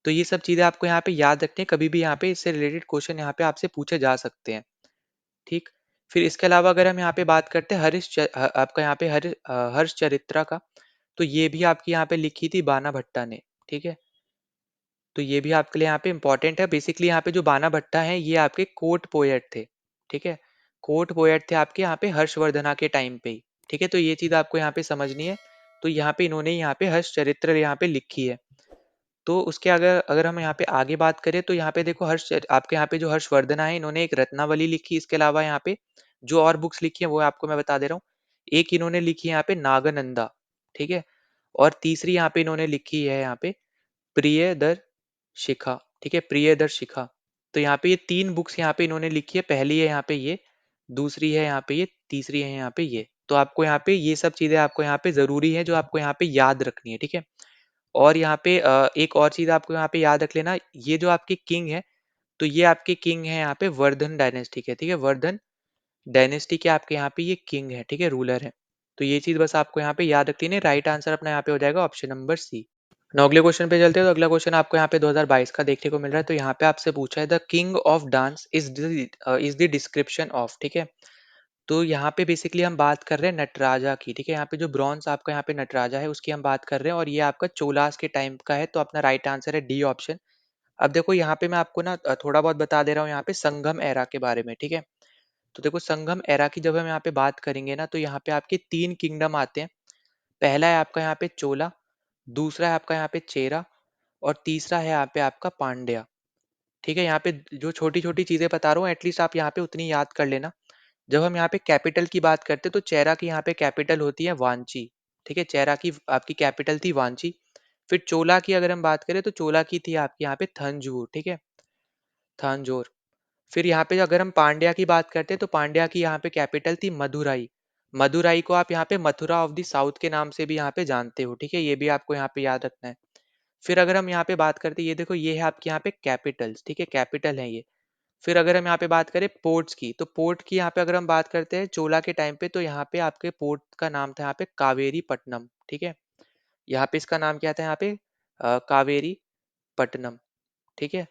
तो ये सब चीजें आपको यहाँ पे याद रखनी है, कभी भी यहाँ पे इससे रिलेटेड क्वेश्चन यहाँ पे आपसे पूछे जा सकते हैं। ठीक, फिर इसके अलावा अगर हम यहाँ पे बात करते हैं आपका यहाँ पे हर्ष चरित्रा का, तो ये भी आपकी यहाँ पे लिखी थी बाना भट्टा ने, ठीक है। तो ये भी आपके लिए यहाँ पे इंपॉर्टेंट है। बेसिकली यहाँ पे जो बाना भट्टा है ये आपके कोर्ट पोएट थे, ठीक है। कोर्ट पोएट थे आपके यहाँ पे हर्षवर्धना के टाइम पे ही, ठीक है। तो ये चीज आपको यहाँ पे समझनी है। तो यहाँ पे इन्होंने यहाँ पे हर्ष चरित्र यहाँ पे लिखी है। तो उसके अगर अगर हम यहाँ पे आगे बात करें तो यहाँ पे देखो आपके यहाँ पे जो हर्षवर्धना है इन्होंने एक रत्नावली लिखी। इसके अलावा यहाँ पे जो और बुक्स लिखी है वो आपको मैं बता दे रहा हूँ। एक इन्होंने लिखी है यहाँ पे नागनंदा, ठीक है। और तीसरी यहाँ पे इन्होंने लिखी है यहाँ पे प्रियदर शिखा, ठीक है, प्रियदर शिखा। तो यहाँ पे ये 3 बुक्स यहाँ पे इन्होंने लिखी है। पहली है यहाँ पे ये, दूसरी है यहाँ पे ये, तीसरी है यहाँ पे ये। तो आपको यहाँ पे ये सब चीज़ें आपको यहाँ पे ज़रूरी है जो आपको यहाँ पे याद रखनी है, ठीक है। और यहाँ पे एक और चीज़ आपको यहाँ पे याद रख लेना, ये जो आपके किंग है, तो ये आपके किंग है यहाँ पे वर्धन डायनेस्टी के, ठीक है। वर्धन डायनेस्टी के आपके यहाँ पे ये किंग है, ठीक है, रूलर है। तो ये चीज़ बस आपको यहाँ पे याद रख लेनी है। राइट आंसर अपना यहाँ पे हो जाएगा ऑप्शन नंबर सी। ना अगले क्वेश्चन पे चलते हैं। तो अगला क्वेश्चन आपको यहाँ पे 2022 का देखने को मिल रहा है। तो यहाँ पे आपसे पूछा है the king of dance is the description of, ठीक है। तो यहाँ पे बेसिकली हम बात कर रहे हैं नटराजा की, ठीक है। यहाँ पे जो ब्रॉन्ज आपका यहाँ पे नटराजा है उसकी हम बात कर रहे हैं और ये आपका चोलास के टाइम का है। तो अपना राइट आंसर है डी ऑप्शन। अब देखो यहाँ पे मैं आपको ना थोड़ा बहुत बता दे रहा हूँ यहाँ पे संगम एरा के बारे में, ठीक है। तो देखो संगम एरा की जब हम यहाँ पे बात करेंगे ना तो यहाँ पे आपके 3 किंगडम आते हैं। पहला है आपका यहाँ पे चोला, दूसरा है आपका यहाँ पे चेरा और तीसरा है यहाँ पे आपका पांड्या, ठीक है। यहाँ पे जो छोटी छोटी चीजें बता रहा हूँ एटलीस्ट आप यहाँ पे उतनी याद कर लेना। जब हम यहाँ पे कैपिटल की बात करते हैं तो चेरा की यहाँ पे कैपिटल होती है वांची, ठीक है। चेरा की आपकी कैपिटल थी वांची। फिर चोला की अगर हम बात करें तो चोला की थी आपकी यहाँ पे थंजूर, ठीक है, थंजोर। फिर यहाँ पे अगर हम पांड्या की बात करते हैं तो पांड्या की यहाँ पे कैपिटल थी मदुराई। मदुराई को आप यहाँ पे मथुरा ऑफ द साउथ के नाम से भी यहाँ पे जानते हो, ठीक है। ये भी आपको यहाँ पे याद रखना है। फिर अगर हम यहाँ पे बात करते हैं, ये देखो ये है आपके यहाँ पे कैपिटल्स, ठीक है, कैपिटल है ये। फिर अगर हम यहाँ पे बात करें पोर्ट्स की, तो पोर्ट की यहाँ पे अगर हम बात करते हैं चोला के टाइम पे तो यहाँ पे आपके पोर्ट का नाम था यहाँ पे कावेरी पट्टनम, ठीक है। यहाँ पे इसका नाम क्या था यहाँ पे कावेरी पट्टनम, ठीक है।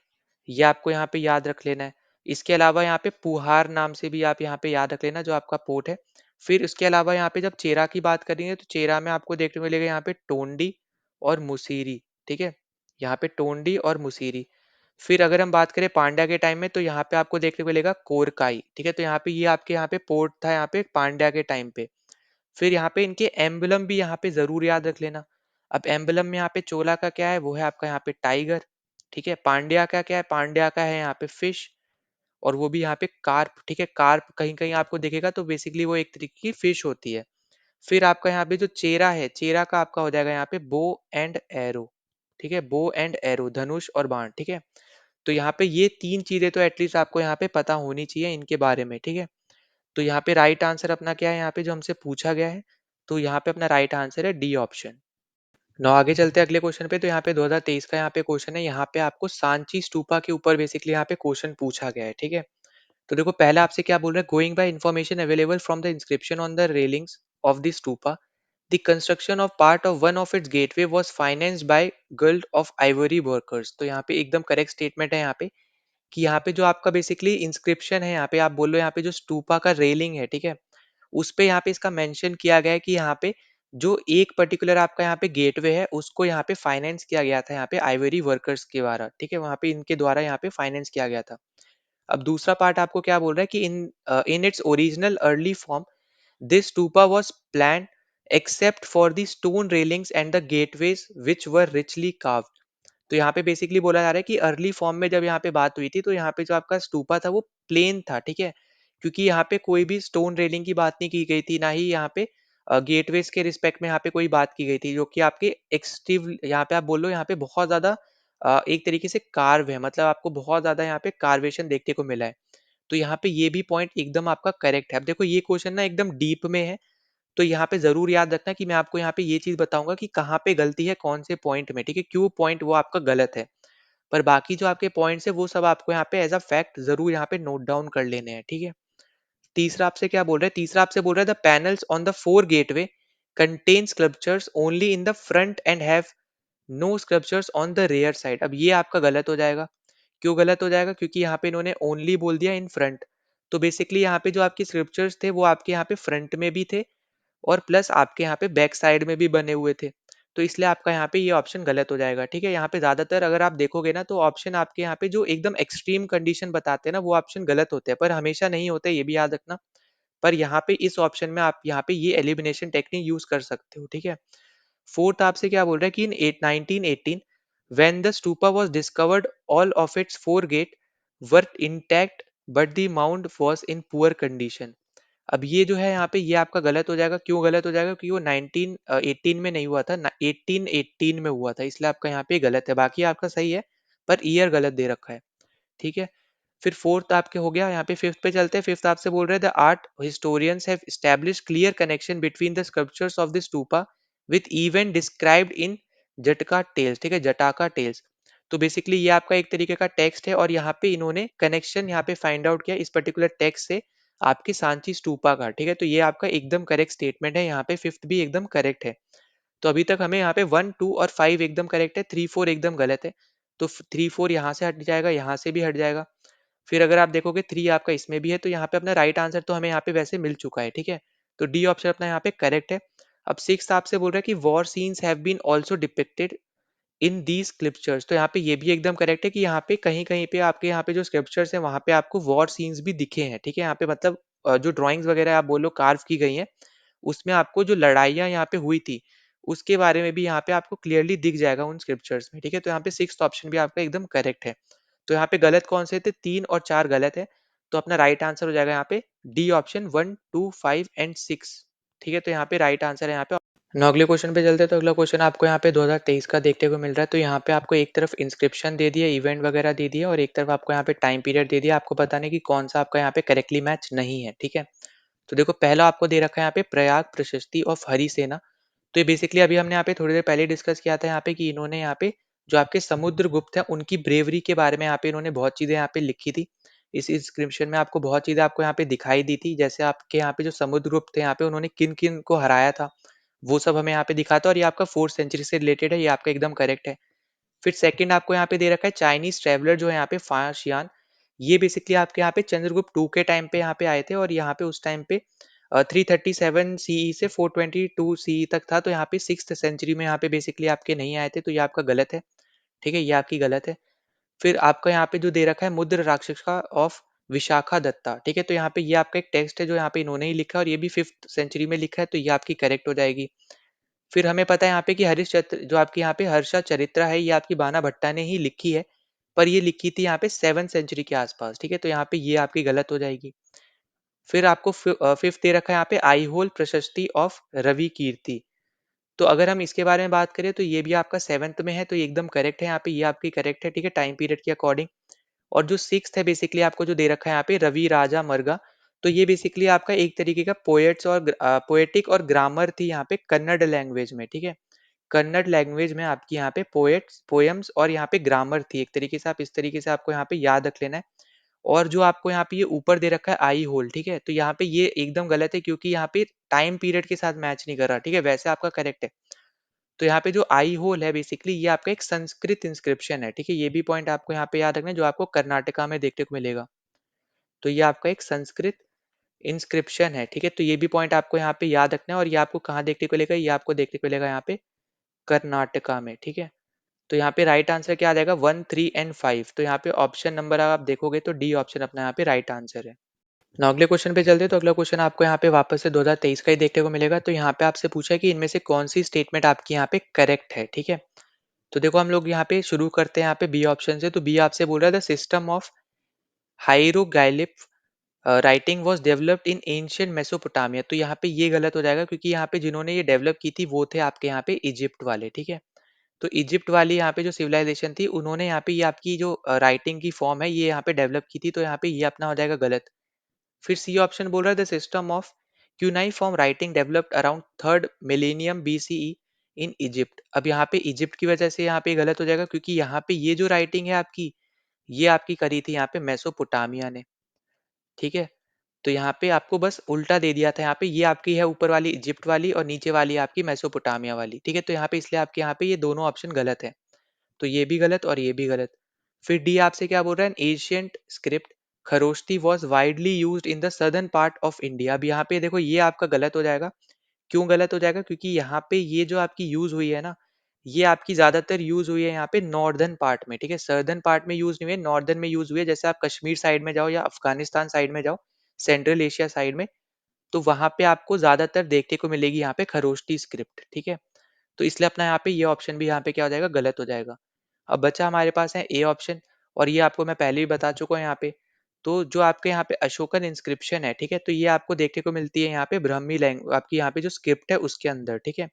ये आपको यहाँ पे याद रख लेना है। इसके अलावा यहाँ पे पुहार नाम से भी आप यहाँ पे याद रख लेना जो आपका पोर्ट है। फिर इसके अलावा यहाँ पे जब चेरा की बात करेंगे तो चेरा में आपको देखने को मिलेगा यहाँ पे टोंडी और मुसीरी, ठीक है। यहाँ पे टोंडी और मुसीरी। फिर अगर हम बात करें पांड्या के टाइम में तो यहाँ पे आपको देखने को मिलेगा कोरकाई, ठीक है। तो यहाँ पे ये आपके यहाँ पे पोर्ट था यहाँ पे पांड्या के टाइम पे। फिर यहाँ पे इनके एम्बलम भी यहाँ पे जरूर याद रख लेना। अब एम्बलम में यहाँ पे चोला का क्या है वो है आपका यहाँ पे टाइगर, ठीक है। पांड्या का क्या है, पांड्या का है यहाँ पे फिश और वो भी यहाँ पे कार्प, ठीक है। कार्प कहीं कहीं आपको दिखेगा तो बेसिकली वो एक तरीके की फिश होती है। फिर आपका यहाँ पे जो चेरा है, चेरा का आपका हो जाएगा यहाँ पे बो एंड एरो, ठीक है, बो एंड एरो, धनुष और बाण, ठीक है। तो यहाँ पे ये 3 चीजें तो एटलीस्ट आपको यहाँ पे पता होनी चाहिए इनके बारे में, ठीक है। तो यहाँ पे राइट आंसर अपना क्या है यहाँ पे जो हमसे पूछा गया है, तो यहाँ पे अपना राइट आंसर है डी ऑप्शन। ना आगे चलते हैं अगले क्वेश्चन पे। तो यहाँ पे 2023 का यहाँ पे क्वेश्चन है। यहाँ पे आपको सांची स्तूपा के ऊपर बेसिकली यहाँ पे क्वेश्चन पूछा गया है, ठीक है। तो देखो पहला आपसे क्या बोल रहा है, going by information available from the inscription on the railings of the stupa the construction of part of one of its gateway was financed by guild of Ivory workers. तो यहाँ पे एकदम करेक्ट स्टेटमेंट है यहाँ पे कि यहाँ पे जो आपका बेसिकली इंस्क्रिप्शन है, यहाँ पे आप बोल लो यहाँ पे जो स्तूपा का रेलिंग है, ठीक है, उस पे यहाँ पे इसका मेंशन किया गया है कि यहाँ पे जो एक पर्टिकुलर आपका यहाँ पे गेटवे है उसको यहाँ पे फाइनेंस किया गया था यहाँ पे आइवरी वर्कर्स के द्वारा, ठीक है, वहाँ पे इनके द्वारा यहाँ पे फाइनेंस किया गया था। अब दूसरा पार्ट आपको क्या बोल रहा है कि in its original early form this stupa was planned except for the stone railings and the gateways which were richly carved। तो यहाँ पे बेसिकली बोला जा रहा है कि अर्ली फॉर्म में जब यहाँ पे बात हुई थी तो यहाँ पे जो आपका स्तूपा था वो प्लेन था, ठीक है। क्योंकि यहाँ पे कोई भी स्टोन रेलिंग की बात नहीं की गई थी, ना ही यहाँ पे गेटवेज के रिस्पेक्ट में यहाँ पे कोई बात की गई थी, जो कि आपके एक्सटिव यहाँ पे आप बोल लो यहाँ पे बहुत ज्यादा एक तरीके से कार्व है, मतलब आपको बहुत ज्यादा यहाँ पे कार्वेशन देखने को मिला है। तो यहाँ पे ये भी पॉइंट एकदम आपका करेक्ट है। अब देखो ये क्वेश्चन ना एकदम डीप में है, तो यहाँ पे जरूर याद रखना कि मैं आपको यहाँ पे ये चीज बताऊंगा कि कहाँ पे गलती है कौन से पॉइंट में, ठीक है, क्यों पॉइंट वो आपका गलत है। पर बाकी जो आपके पॉइंट्स है वो सब आपको यहाँ पे एज अ फैक्ट जरूर यहाँ पे नोट डाउन कर लेने हैं, ठीक है। तीसरा आपसे क्या बोल रहा है, तीसरा आपसे बोल रहा है the panels on the four gateway contain sculptures only in the front and have no sculptures on the rear side. अब ये आपका गलत हो जाएगा। क्यों गलत हो जाएगा, क्योंकि यहाँ पे इन्होंने ओनली बोल दिया इन फ्रंट। तो बेसिकली यहाँ पे जो आपके स्क्रिप्चर्स थे वो आपके यहाँ पे फ्रंट में भी थे और प्लस आपके यहाँ पे बैक साइड में भी बने हुए थे। तो इसलिए आपका यहाँ पे ये ऑप्शन गलत हो जाएगा, ठीक है? यहाँ पे ज़्यादातर अगर आप देखोगे ना तो ऑप्शन आपके यहाँ पे जो एकदम एक्सट्रीम कंडीशन बताते हैं ना वो ऑप्शन गलत होते हैं, पर हमेशा नहीं होते, ये भी याद रखना। पर यहाँ पे इस ऑप्शन में आप यहाँ पे ये एलिमिनेशन टेक्निक यूज़ कर सकते हो, ठीक है? 4th आपसे क्या बोल रहा है कि in 1918 when the stupa was discovered all of its 4 gate were intact but the mount was in poor condition. अब ये जो है यहाँ पे ये आपका गलत हो जाएगा। क्यों गलत हो जाएगा? क्योंकि वो 1918 में नहीं हुआ था, 1818 में हुआ था, इसलिए आपका यहाँ पे गलत है। बाकी आपका सही है पर ईयर गलत दे रखा है, ठीक है? फिर फोर्थ आपके हो गया, यहाँ पे फिफ्थ पे चलते हैं। फिफ्थ आपसे बोल रहे हैं the art historians have established clear connection between the sculptures of the stupa with event described in Jataka tales, ठीक है? जटाका टेल्स। तो बेसिकली ये आपका एक तरीके का टेक्स्ट है और यहाँ पे इन्होंने कनेक्शन यहाँ पे फाइंड आउट किया इस पर्टिकुलर टेक्स्ट से आपकी सांची स्तूपा का, ठीक है? तो ये आपका एकदम करेक्ट स्टेटमेंट है, यहाँ पे फिफ्थ भी एकदम करेक्ट है। तो अभी तक हमें यहाँ पे 1, 2 और 5 एकदम करेक्ट है, 3, 4 एकदम गलत है। तो 3, 4 यहाँ से हट जाएगा, यहाँ से भी हट जाएगा। फिर अगर आप देखोगे 3 आपका इसमें भी है, तो यहाँ पे अपना राइट आंसर तो हमें यहाँ पे वैसे मिल चुका है, ठीक है? तो डी ऑप्शन अपना यहाँ पे करेक्ट है। अब 6 आपसे बोल रहा है कि war scenes have been also depicted in these scriptures. तो यहाँ पे ये भी एकदम करेक्ट है कि यहाँ पे कहीं-कहीं पे आपके यहाँ पे जो स्क्रिप्चर्स हैं वहाँ पे आपको वॉर सीन्स भी दिखे हैं, ठीक है? यहाँ पे मतलब जो ड्राइंग्स वगैरह आप बोलो कार्व की गई हैं, उसमें आपको जो लड़ाइयाँ यहाँ पे हुई थी, उसके बारे में भी यहाँ पे आपको क्लियरली दिख जाएगा उन स्क्रिप्चर्स में, ठीक है? तो यहाँ पे 6th ऑप्शन भी आपका एकदम करेक्ट है। तो यहाँ पे गलत कौन से थे? 3 और 4 गलत है। तो अपना राइट आंसर हो जाएगा यहाँ पे डी ऑप्शन 1, 2, 5 एंड 6, ठीक है? तो यहाँ पे राइट आंसर है यहाँ पे। now अगले क्वेश्चन पे चलते हैं। तो अगला क्वेश्चन आपको यहाँ पे 2023 का देखने को मिल रहा है। तो यहाँ पे आपको एक तरफ इंस्क्रिप्शन दे दिया, इवेंट वगैरह दे दिया और एक तरफ आपको यहाँ पे टाइम पीरियड दे दिया। आपको बताने कि कौन सा आपका यहाँ पे करेक्टली मैच नहीं है, ठीक है? तो देखो पहला आपको दे रखा है यहाँ पे प्रयाग प्रशस्ति ऑफ हरिसेना। तो ये बेसिकली अभी हमने यहाँ पे थोड़ी देर पहले डिस्कस किया था यहाँ पे कि इन्होंने यहाँ पे जो आपके समुद्रगुप्त हैं उनकी ब्रेवरी के बारे में यहाँ पे इन्होंने बहुत चीजें यहाँ पे लिखी थी। इस इंस्क्रिप्शन में आपको बहुत चीजें आपको यहाँ पे दिखाई दी थी, जैसे आपके यहाँ पे जो समुद्रगुप्त थे यहाँ पे उन्होंने किन किन को हराया था, वो सब हमें यहाँ पे दिखाता है और ये आपका 4th सेंचुरी से रिलेटेड है, ये आपका एकदम करेक्ट है। फिर सेकंड आपको यहाँ पे दे रखा है चाइनीज ट्रेवलर जो है यहाँ पे फाशियान। ये बेसिकली आपके यहाँ पे चंद्रगुप्त 2 के टाइम पे यहाँ पे आए थे और यहाँ पे उस टाइम पे 337 सीई से 422 सीई तक था। तो यहाँ पे 6th सेंचुरी में यहाँ पे बेसिकली आपके नहीं आए थे, तो ये आपका गलत है, ठीक है? ये आपकी गलत है। फिर आपका यहाँ पे जो दे रखा है मुद्र राक्षसा ऑफ विशाखा दत्ता, ठीक है? तो यहाँ पे ये आपका एक टेक्स्ट है जो यहाँ पे इन्होंने ही लिखा है और ये भी 5th सेंचुरी में लिखा है, तो ये आपकी करेक्ट हो जाएगी। फिर हमें पता है यहाँ पे कि हरिश्चंद्र जो आपकी यहाँ पे हर्षा चरित्रा है ये आपकी बाना भट्टा ने ही लिखी है, पर ये लिखी थी यहाँ पे 7th सेंचुरी के आसपास, ठीक है? तो यहाँ पे ये आपकी गलत हो जाएगी। फिर आपको फिफ्थ दे रखा है यहाँ पे आईहोल प्रशस्ति ऑफ रवि कीर्ति। तो अगर हम इसके बारे में बात करें तो ये भी आपका 7th में है, तो ये एकदम करेक्ट है, यहाँ पे ये आपकी करेक्ट है, ठीक है? टाइम पीरियड के अकॉर्डिंग। और जो 6th है बेसिकली आपको जो दे रखा है यहाँ पे रवि राजा मरगा। तो ये बेसिकली आपका एक तरीके का पोएट्स और पोएटिक और ग्रामर थी यहाँ पे कन्नड़ लैंग्वेज में, ठीक है? कन्नड़ लैंग्वेज में आपकी यहाँ पे पोएट्स पोएम्स और यहाँ पे ग्रामर थी एक तरीके से। आप इस तरीके से आपको यहाँ पे याद रख लेना है। और जो आपको यहाँ पे ये ऊपर दे रखा है आई होल, ठीक है? तो यहाँ पे ये एकदम गलत है क्योंकि यहाँ पे टाइम पीरियड के साथ मैच नहीं कर रहा, ठीक है? वैसे आपका करेक्ट है। तो यहाँ पे जो आई होल है बेसिकली ये आपका एक संस्कृत इंस्क्रिप्शन है, ठीक है? ये भी पॉइंट आपको यहाँ पे याद रखना है जो आपको कर्नाटका में देखने को मिलेगा। तो ये आपका एक संस्कृत इंस्क्रिप्शन है, ठीक है? तो ये भी पॉइंट आपको यहाँ पे याद रखना है और ये आपको कहाँ देखने को मिलेगा? ये आपको देखने को मिलेगा यहाँ पे कर्नाटका में, ठीक है? तो यहाँ पे राइट आंसर क्या आ जाएगा? 1, 3 एंड 5। तो यहाँ पे ऑप्शन नंबर आप देखोगे तो डी ऑप्शन अपना यहाँ पे राइट आंसर है। ना अगले क्वेश्चन पे चलते हैं। तो अगला क्वेश्चन आपको यहाँ पे वापस से 2023 का ही देखने को मिलेगा। तो यहाँ पे आपसे पूछा है कि इनमें से कौन सी स्टेटमेंट आपकी यहाँ पे करेक्ट है, ठीक है? तो देखो हम लोग यहाँ पे शुरू करते हैं यहाँ पे बी ऑप्शन से। तो बी आपसे बोल रहा है the system of hieroglyph writing was developed in ancient Mesopotamia. तो यहाँ पे ये गलत हो जाएगा क्योंकि यहाँ पे जिन्होंने ये डेवलप की थी वो थे आपके यहाँ पे इजिप्ट वाले, ठीक है? तो इजिप्ट वाली यहाँ पे जो सिविलाइजेशन थी उन्होंने यहाँ पे ये आपकी जो राइटिंग की फॉर्म है ये यहाँ पे डेवलप की थी, तो यहाँ पे ये अपना हो जाएगा गलत। फिर सी ऑप्शन बोल रहा है the system of cuneiform writing developed around 3rd millennium BCE in Egypt. अब यहाँ पे इजिप्ट की वजह से यहाँ पे गलत हो जाएगा क्योंकि यहाँ पे ये जो राइटिंग है आपकी ये आपकी करी थी यहाँ पे मेसोपोटामिया ने, ठीक है? तो यहाँ पे आपको बस उल्टा दे दिया था। यहाँ पे ये आपकी है ऊपर वाली इजिप्ट वाली और नीचे वाली है आपकी मेसोपोटामिया वाली, ठीक है? तो यहाँ पे इसलिए आपके यहाँ पे ये दोनों ऑप्शन गलत है। तो ये भी गलत और ये भी गलत। फिर डी आपसे क्या बोल रहा है? An ancient script Kharosthi was widely used in the southern part of India. अब यहाँ पे देखो ये आपका गलत हो जाएगा। क्यों गलत हो जाएगा? क्योंकि यहाँ पे ये जो आपकी यूज हुई है ना, ये आपकी ज्यादातर यूज हुई है यहाँ पे नॉर्दर्न पार्ट में, ठीक है। सदर्न पार्ट में यूज नहीं हुई है, नॉर्दर्न में यूज हुई है। जैसे आप कश्मीर साइड में जाओ या अफगानिस्तान साइड में जाओ, सेंट्रल एशिया साइड में, तो वहां पे आपको ज्यादातर देखने को मिलेगी यहाँ पे खरोष्टी स्क्रिप्ट, ठीक है। तो इसलिए अपना यहाँ पे ये ऑप्शन भी यहाँ पे क्या हो जाएगा? गलत हो जाएगा। अब बचा हमारे पास है ए ऑप्शन, और ये आपको मैं पहले भी बता चुका हूँ यहाँ पे। तो जो आपके यहाँ पे अशोकन इंस्क्रिप्शन है, ठीक है, तो ये आपको देखने को मिलती है यहाँ पे ब्राह्मी लैंग्वेज, आपकी यहाँ पे जो स्क्रिप्ट है उसके अंदर, ठीक है।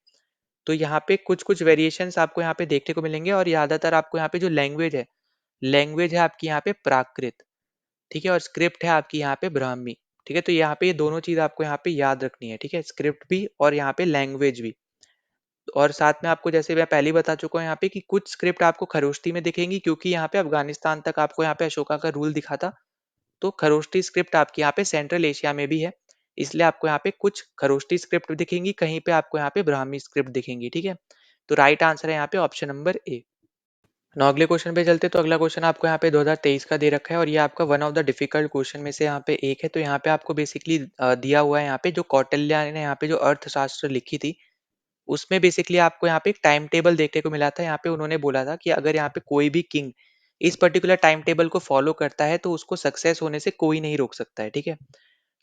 तो यहाँ पे कुछ कुछ वेरिएशंस आपको यहाँ पे देखने को मिलेंगे, और ज्यादातर आपको यहाँ पे जो लैंग्वेज है आपकी यहाँ पे प्राकृत, ठीक है, और स्क्रिप्ट है आपकी यहाँ पे ब्राह्मी, ठीक है। तो यहाँ पे ये दोनों चीज आपको यहाँ पे याद रखनी है, ठीक है, स्क्रिप्ट भी और यहाँ पे लैंग्वेज भी। और साथ में आपको जैसे मैं पहले ही बता चुका हूँ यहाँ पे कि कुछ स्क्रिप्ट आपको खरोष्टी में दिखेंगी, क्योंकि यहाँ पे अफगानिस्तान तक आपको यहाँ पे अशोका का रूल दिखा था। तो खरोष्टी स्क्रिप्ट आपकी यहाँ पे सेंट्रल एशिया में भी है, इसलिए आपको यहाँ पे कुछ खरोष्टी स्क्रिप्ट दिखेंगी, कहीं पे आपको यहाँ पे ब्राह्मी स्क्रिप्ट दिखेंगी, ठीक है। तो राइट आंसर है यहाँ पे ऑप्शन नंबर ए। ना अगले क्वेश्चन पे चलते, तो अगला क्वेश्चन आपको यहाँ पे 2023 का दे रखा है, और ये आपका one of the difficult question में से यहाँ पे एक है। तो यहाँ पे आपको बेसिकली दिया हुआ है यहाँ पे जो कौटिल्य ने यहाँ पे जो अर्थशास्त्र लिखी थी, उसमें बेसिकली आपको यहाँ पे एक टाइम टेबल देखने को मिला था। यहाँ पे उन्होंने बोला था कि अगर यहाँ पे कोई भी किंग इस पर्टिकुलर टाइम टेबल को फॉलो करता है तो उसको सक्सेस होने से कोई नहीं रोक सकता है, ठीक है।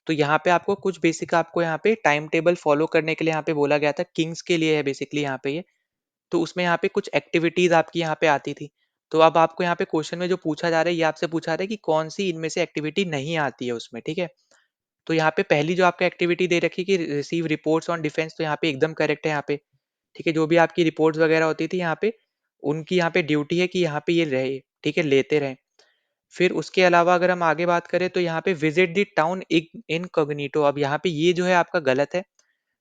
तो यहाँ पे आपको कुछ बेसिक आपको यहाँ पे टाइम टेबल फॉलो करने के लिए यहाँ पे बोला गया था, किंग्स के लिए है बेसिकली यहाँ पे ये। तो उसमें यहाँ पे कुछ एक्टिविटीज आपकी यहाँ पे आती थी। तो अब आपको यहाँ पे क्वेश्चन में जो पूछा जा रहा है, ये आपसे पूछा रहा है कि कौन सी इनमें से एक्टिविटी नहीं आती है उसमें, ठीक है। तो यहाँ पे पहली जो आपका एक्टिविटी दे रखी है कि रिसीव रिपोर्ट्स ऑन डिफेंस, तो यहाँ पे एकदम करेक्ट है यहाँ पे, ठीक है। जो भी आपकी रिपोर्ट्स वगैरह होती थी यहाँ पे, उनकी यहाँ पे ड्यूटी है कि यहाँ पे ये रहे, ठीक है, लेते रहे। फिर उसके अलावा अगर हम आगे बात करें तो यहाँ पे विजिट द टाउन इनकॉग्निटो। अब यहाँ पे ये जो है आपका गलत है,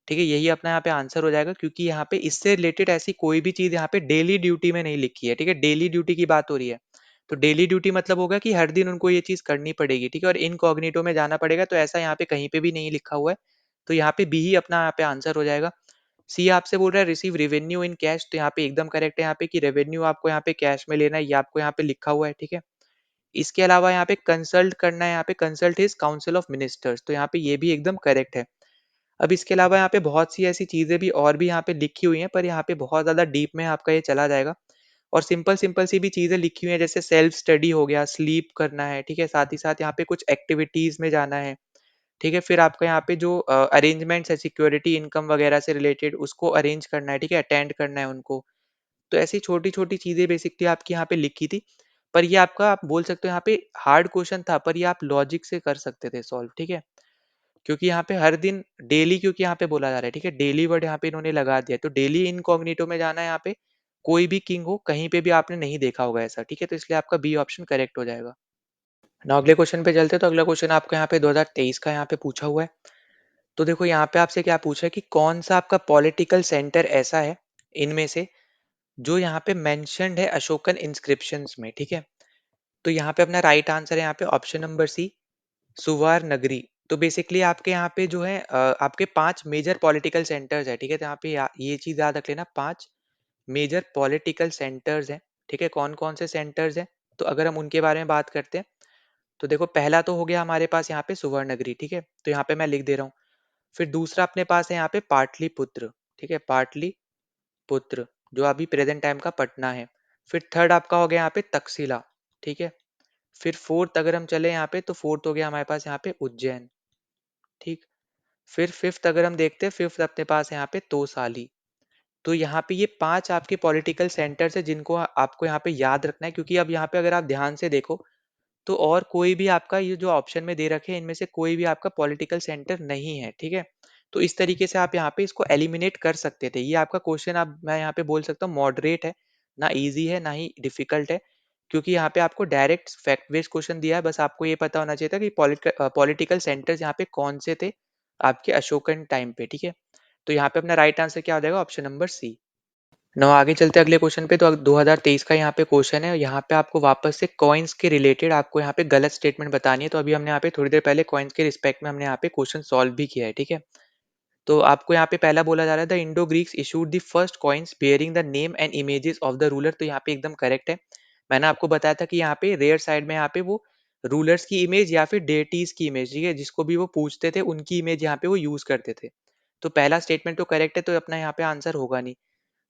ठीक है, यही अपना यहाँ पे आंसर हो जाएगा, क्योंकि यहाँ पे इससे रिलेटेड ऐसी कोई भी चीज यहाँ पे डेली ड्यूटी में नहीं लिखी है, ठीक है। डेली ड्यूटी की बात हो रही है, तो डेली ड्यूटी मतलब होगा कि हर दिन उनको ये चीज करनी पड़ेगी, ठीक है, और इनकॉग्निटो में जाना पड़ेगा, तो ऐसा यहाँ पे कहीं पे भी नहीं लिखा हुआ है। तो यहाँ पे बी ही अपना यहाँ पे आंसर हो जाएगा। सी आपसे बोल रहा है रिसीव रेवेन्यू इन कैश, तो यहाँ पे एकदम करेक्ट है यहाँ पे कि रेवेन्यू आपको यहाँ पे कैश में लेना है, ये आपको यहाँ पे लिखा हुआ है, ठीक है। इसके अलावा यहाँ पे कंसल्ट करना है, यहाँ पे consult is council of ministers, तो यहाँ पे ये भी एकदम करेक्ट है। अब इसके अलावा यहाँ पे बहुत सी ऐसी चीजें भी और भी यहाँ पे लिखी हुई हैं, पर यहाँ पे बहुत ज्यादा डीप में आपका ये चला जाएगा। और सिंपल सिंपल सी भी चीजें लिखी हुई हैं, जैसे सेल्फ स्टडी हो गया, स्लीप करना है, ठीक है, साथ ही साथ यहाँ पे कुछ एक्टिविटीज में जाना है, ठीक है। फिर आपका यहाँ पे जो अरेंजमेंट्स है सिक्योरिटी इनकम वगैरह से रिलेटेड, उसको अरेंज करना है, ठीक है, अटेंड करना है उनको। तो ऐसी छोटी छोटी चीजें बेसिकली आपकी यहाँ पे लिखी थी। पर ये आपका आप बोल सकते हो यहाँ पे हार्ड क्वेश्चन था, पर ये आप लॉजिक से कर सकते थे सॉल्व, ठीक है। क्योंकि यहाँ पे हर दिन डेली, क्योंकि यहाँ पे बोला जा रहा है, ठीक है, डेली वर्ड यहाँ पे इन्होंने लगा दिया, तो डेली इनकॉग्निटो में जाना है यहाँ पे। कोई भी किंग हो कहीं पे भी आपने नहीं देखा होगा ऐसा, ठीक है, तो इसलिए आपका बी ऑप्शन करेक्ट हो जाएगा। ना अगले क्वेश्चन पे चलते, तो अगला क्वेश्चन आपका यहाँ पे 2023 का यहाँ पे पूछा हुआ है। तो देखो यहाँ पे आपसे क्या पूछा है कि कौन सा आपका पॉलिटिकल सेंटर ऐसा है इनमें से जो यहाँ पे मेंशन्ड है अशोकन इंस्क्रिप्शंस में, ठीक है। तो यहाँ पे अपना राइट आंसर है यहाँ पे ऑप्शन नंबर सी, सुवार नगरी। तो बेसिकली आपके यहाँ पे जो है आपके 5 मेजर पॉलिटिकल सेंटर्स है, ठीक है। तो यहाँ पे ये चीज याद रख लेना, 5 मेजर पॉलिटिकल सेंटर्स हैं, ठीक है। कौन कौन से सेंटर्स हैं, तो अगर हम उनके बारे में बात करते हैं, तो देखो पहला तो हो गया हमारे पास यहाँ पे सुवर्ण नगरी, ठीक है, तो यहाँ पे मैं लिख दे रहा हूँ। फिर दूसरा अपने पास है यहाँ पे पाटलिपुत्र, ठीक है, पाटलिपुत्र, जो अभी प्रेजेंट टाइम का पटना है। फिर थर्ड आपका हो गया यहाँ पे तक्षशिला, ठीक है। फिर फोर्थ अगर हम चले यहाँ पे, तो फोर्थ हो गया हमारे पास यहाँ पे उज्जैन, ठीक। फिर फिफ्थ अगर हम देखते हैं, फिफ्थ अपने पास है यहाँ पे तोसाली। तो यहाँ पे ये 5 आपके पॉलिटिकल सेंटर्स है जिनको आपको यहाँ पे याद रखना है, क्योंकि अब यहाँ पे अगर आप ध्यान से देखो, तो और कोई भी आपका ये जो ऑप्शन में दे रखे हैं इनमें से कोई भी आपका पॉलिटिकल सेंटर नहीं है, ठीक है। तो इस तरीके से आप यहाँ पे इसको एलिमिनेट कर सकते थे। ये आपका क्वेश्चन, अब मैं यहाँ पे बोल सकता हूँ मॉडरेट है, ना इजी है ना ही डिफिकल्ट है, क्योंकि यहाँ पे आपको डायरेक्ट फैक्ट बेस्ड क्वेश्चन दिया है। बस आपको ये पता होना चाहिए था कि पॉलिटिकल सेंटर्स यहाँ पे कौन से थे आपके अशोकन टाइम पे, ठीक है। तो यहाँ पे अपना राइट आंसर क्या हो जाएगा? Option number C. ना आगे चलते हैं अगले क्वेश्चन पे। तो 2023 का यहाँ पे क्वेश्चन है, यहाँ पे आपको वापस से कॉइन्स के रिलेटेड आपको यहाँ पे गलत स्टेटमेंट बतानी है। तो अभी हमने यहाँ पे थोड़ी देर पहले कॉइन्स के रिस्पेक्ट में हमने यहाँ पे क्वेश्चन सॉल्व भी किया है, ठीक है। तो आपको यहाँ पे पहला बोला जा रहा है the Indo Greeks issued the first coins bearing the name and images of the ruler. तो यहाँ पे एकदम करेक्ट है। मैंने आपको बताया था कि यहाँ पे रेयर साइड में यहाँ पे वो रूलर्स की इमेज या फिर डेटीज की इमेज, ठीक है, जिसको भी वो पूछते थे उनकी इमेज यहाँ पे वो यूज करते थे। तो पहला स्टेटमेंट तो करेक्ट है, तो अपना यहाँ पे आंसर होगा नहीं।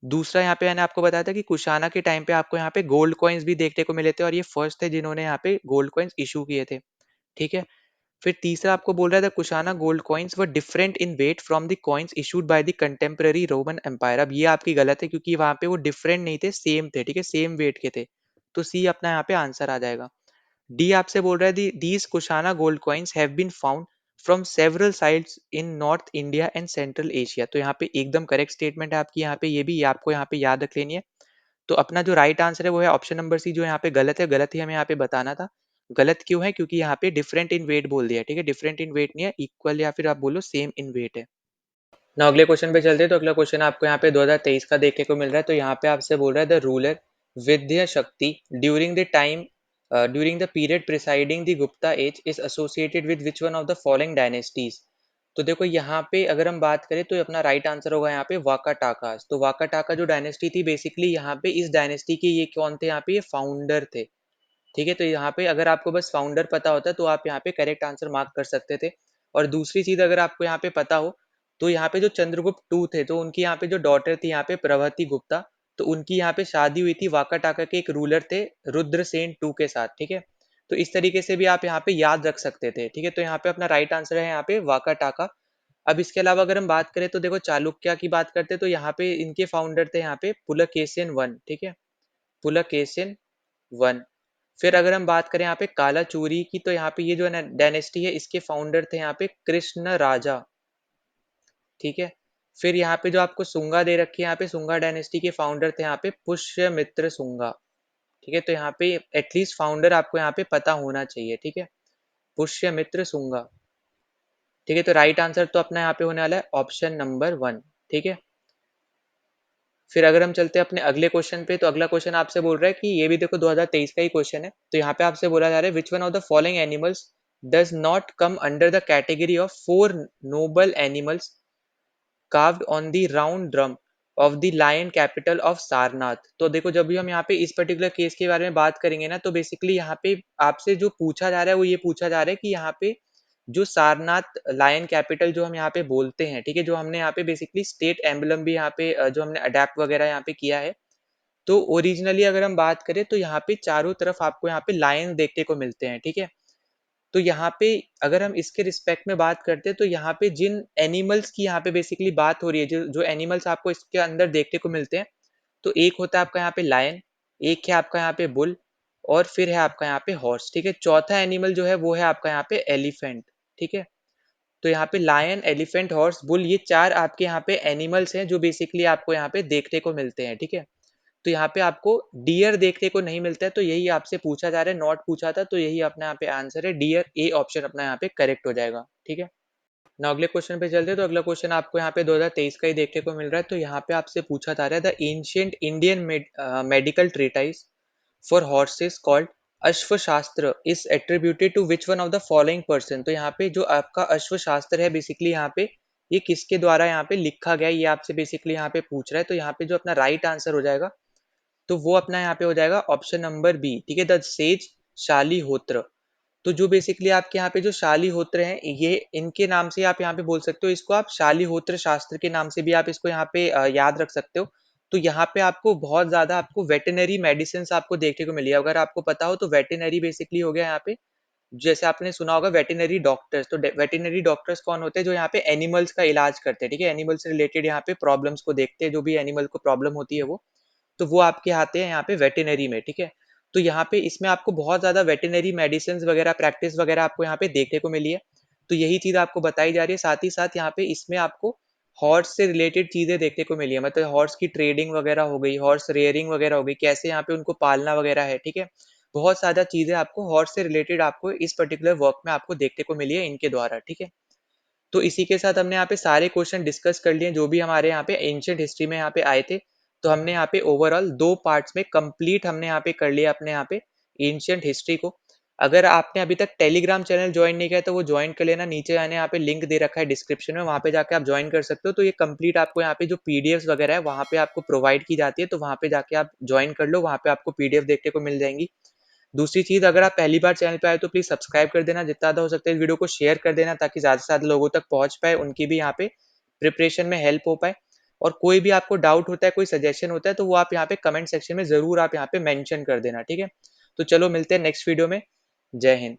दूसरा, यहाँ पे मैंने आपको बताया था कि कुशाना के टाइम पे आपको यहाँ पे गोल्ड कॉइन्स भी देखने को मिले थे और ये फर्स्ट थे जिन्होंने यहाँ पे गोल्ड कॉइन्स इशू किए थे, ठीक है। फिर तीसरा आपको बोल रहा था Kushana gold coins were different in weight from the coins issued by the contemporary Roman empire. अब ये आपकी गलत है क्योंकि वहां पे वो डिफरेंट नहीं थे, सेम थे, ठीक है, सेम वेट के थे। तो सी अपना यहाँ पे आंसर आ जाएगा। डी आपसे बोल रहा है these Kushana gold coins have been found from several sites in north India and central Asia. तो यहाँ पे एकदम करेक्ट स्टेटमेंट है आपकी, यहाँ पे ये भी आपको यहाँ पे याद रख लेनी है। तो अपना जो राइट आंसर है वो है ऑप्शन नंबर सी, जो यहाँ पे गलत है। गलत ही हमें यहाँ पे बताना था। गलत क्यों है? क्योंकि यहाँ पे डिफरेंट इन वेट बोल दिया, ठीक है, डिफरेंट इन वेट नहीं है, इक्वल या फिर आप बोलो सेम इन वेट है। ना अगले क्वेश्चन पे चलते हैं। तो अगला क्वेश्चन आपको यहाँ पे 2023 का देखने को मिल रहा है। तो यहाँ पे आपसे बोल रहा है the ruler Vidya Shakti during the time during the period preceding the Gupta age is associated with which one of the following dynasties. तो देखो यहाँ पे अगर हम बात करें तो अपना राइट आंसर होगा यहाँ पे वाका टाका। तो वाका टाका जो डायनेस्टी थी बेसिकली यहाँ पे इस डायनेस्टी के ये कौन थे? यहाँ पे ये फाउंडर थे, ठीक है। तो यहाँ पे अगर आपको बस फाउंडर पता होता तो आप यहाँ पे करेक्ट आंसर मार्क कर सकते थे। और दूसरी चीज अगर आपको यहाँ पे पता हो तो यहाँ पे जो चंद्रगुप्त टू थे तो उनकी यहाँ पे जो डॉटर थी यहाँ पे प्रभति गुप्ता, तो उनकी यहाँ पे शादी हुई थी वाका टाका के एक रूलर थे रुद्रसेन टू के साथ, ठीक है। तो इस तरीके से भी आप यहाँ पे याद रख सकते थे, ठीक है। तो यहाँ पे अपना राइट आंसर है यहाँ पे वाका टाका। अब इसके अलावा अगर हम बात करें तो देखो चालुक्य की बात करते तो यहाँ पे इनके फाउंडर थे यहाँ पे पुलकेशिन वन, ठीक है, पुलकेशिन वन। फिर अगर हम बात करें यहाँ पे कालाचूरी की तो यहाँ पे ये जो डायनेस्टी है इसके फाउंडर थे यहाँ पे कृष्ण राजा, ठीक है। फिर यहाँ पे जो आपको सुंगा दे रखी है, यहाँ पे सुंगा डायनेस्टी के फाउंडर थे यहाँ पे पुष्यमित्र सुंगा, ठीक है। तो यहाँ पे एटलीस्ट फाउंडर आपको यहाँ पे पता होना चाहिए, ठीक है, पुष्यमित्र सुंगा, ठीक है। तो राइट आंसर तो अपना यहाँ पे होने वाला है ऑप्शन नंबर वन, ठीक है। फिर अगर हम चलते हैं अपने अगले क्वेश्चन पे, तो अगला क्वेश्चन आपसे बोल रहा है कि ये भी देखो 2023 का ही क्वेश्चन है। तो यहाँ पे आपसे बोला जा रहा है which one of the following animals does not come under the category of four noble animals carved on the round drum of the lion capital of Sarnath. तो देखो जब भी हम यहाँ पे इस पर्टिकुलर केस के बारे में बात करेंगे ना, तो बेसिकली यहाँ पे आपसे जो पूछा जा रहा है वो ये पूछा जा रहा है कि यहाँ पे जो सारनाथ लायन कैपिटल जो हम यहाँ पे बोलते हैं, ठीक है, जो हमने यहाँ पे बेसिकली स्टेट एम्बलम भी यहाँ पे जो हमने अडेप्ट वगैरह यहाँ पे किया है। तो ओरिजिनली अगर हम बात करें तो यहाँ पे चारों तरफ आपको यहाँ पे लायन देखने को मिलते हैं, ठीक है। तो यहाँ पे अगर हम इसके रिस्पेक्ट में बात करते हैं तो यहाँ पे जिन एनिमल्स की यहाँ पे बेसिकली बात हो रही है, जो जो एनिमल्स आपको इसके अंदर देखने को मिलते हैं, तो एक होता है आपका यहाँ पे लायन, एक है आपका यहाँ पे बुल, और फिर है आपका यहाँ पे हॉर्स, ठीक है। चौथा एनिमल जो है वो है आपका यहाँ पे एलिफेंट, ठीक है। तो यहाँ पे लायन, एलिफेंट, हॉर्स, बुल, ये चार आपके यहाँ पे एनिमल्स हैं जो बेसिकली आपको यहाँ पे देखने को मिलते हैं, ठीक है। तो यहाँ पे आपको डियर देखने को नहीं मिलता है, तो यही आपसे पूछा जा रहा है, नॉट पूछा था, तो यही अपना यहाँ पे आंसर है डियर, ए ऑप्शन अपना यहाँ पे करेक्ट हो जाएगा, ठीक है। ना अगले क्वेश्चन पे चलते हैं। तो अगला क्वेश्चन आपको यहाँ पे 2023 का ही देखने को मिल रहा है। तो यहाँ पे आपसे पूछा जा रहा है the ancient Indian medical treatise for horses called Ashvashastra is attributed to which one of the following person. तो यहाँ पे जो आपका अश्वशास्त्र है बेसिकली यहाँ पे ये किसके द्वारा यहाँ पे लिखा गया, ये आपसे बेसिकली यहाँ पे पूछ रहा है। तो यहाँ पे जो अपना राइट आंसर हो जाएगा तो वो अपना यहाँ पे हो जाएगा ऑप्शन नंबर बी, ठीक है, द सेज शालीहोत्र। तो जो बेसिकली आपके यहाँ पे जो शालीहोत्र हैं, ये इनके नाम से आप यहाँ पे बोल सकते हो इसको, आप शालीहोत्र शास्त्र के नाम से भी आप इसको यहाँ पे याद रख सकते हो। तो यहाँ पे आपको बहुत ज्यादा आपको वेटेनरी मेडिसिन आपको देखने को मिली है। अगर आपको पता हो तो वेटेनरी बेसिकली हो गया यहाँ पे, जैसे आपने सुना होगा वेटेनरी डॉक्टर्स। तो वेटेनरी डॉक्टर्स कौन होते हैं? जो यहाँ पे एनिमल्स का इलाज करते हैं, ठीक है, एनिमल से रिलेटेड यहाँ पे प्रॉब्लम्स को देखते हैं, जो भी एनिमल को प्रॉब्लम होती है वो, तो वो आपके आते हैं यहाँ पे वेटेनरी में, ठीक है। तो यहाँ पे इसमें आपको बहुत ज्यादा वेटेनरी मेडिसिन वगैरह प्रैक्टिस वगैरह आपको यहाँ पे देखने को मिली है। तो यही चीज आपको बताई जा रही है। साथ ही साथ यहाँ पे इसमें आपको हॉर्स से रिलेटेड चीजें देखने को मिली है, मतलब हॉर्स की ट्रेडिंग वगैरह हो गई, हॉर्स रेयरिंग वगैरह हो गई, कैसे यहाँ पे उनको पालना वगैरह है, ठीक है। बहुत ज्यादा चीजें आपको हॉर्स से रिलेटेड आपको इस पर्टिकुलर वर्क में आपको देखने को मिली है इनके द्वारा, ठीक है। तो इसी के साथ हमने यहाँ पे सारे क्वेश्चन डिस्कस कर लिए जो भी हमारे यहाँ पे एंशियंट हिस्ट्री में यहाँ पे आए थे। तो हमने यहाँ पे ओवरऑल दो पार्ट्स में कंप्लीट हमने यहाँ पे कर लिया अपने यहाँ पे एंशियंट हिस्ट्री को। अगर आपने अभी तक टेलीग्राम चैनल ज्वाइन नहीं किया तो वो ज्वाइन कर लेना, नीचे मैंने यहाँ पे लिंक दे रखा है डिस्क्रिप्शन में, वहाँ पे जाके आप ज्वाइन कर सकते हो। तो ये कंप्लीट आपको यहाँ पे जो पीडीएफ वगैरह है वहाँ पे आपको प्रोवाइड की जाती है, तो वहाँ पे जाके आप ज्वाइन कर लो, वहाँ पे आपको पीडीएफ देखने को मिल जाएंगी। दूसरी चीज़, अगर आप पहली बार चैनल पे आए तो प्लीज़ सब्सक्राइब कर देना, जितना ज़्यादा हो सकता है इस वीडियो को शेयर कर देना ताकि ज़्यादा से ज़्यादा लोगों तक पहुँच पाए, उनकी भी यहाँ पे प्रिपरेशन में हेल्प हो पाए। और कोई भी आपको डाउट होता है, कोई सजेशन होता है, तो वो आप यहाँ पे कमेंट सेक्शन में ज़रूर आप यहाँ पे मेंशन कर देना, ठीक है? तो चलो मिलते हैं नेक्स्ट वीडियो में। जय हिंद।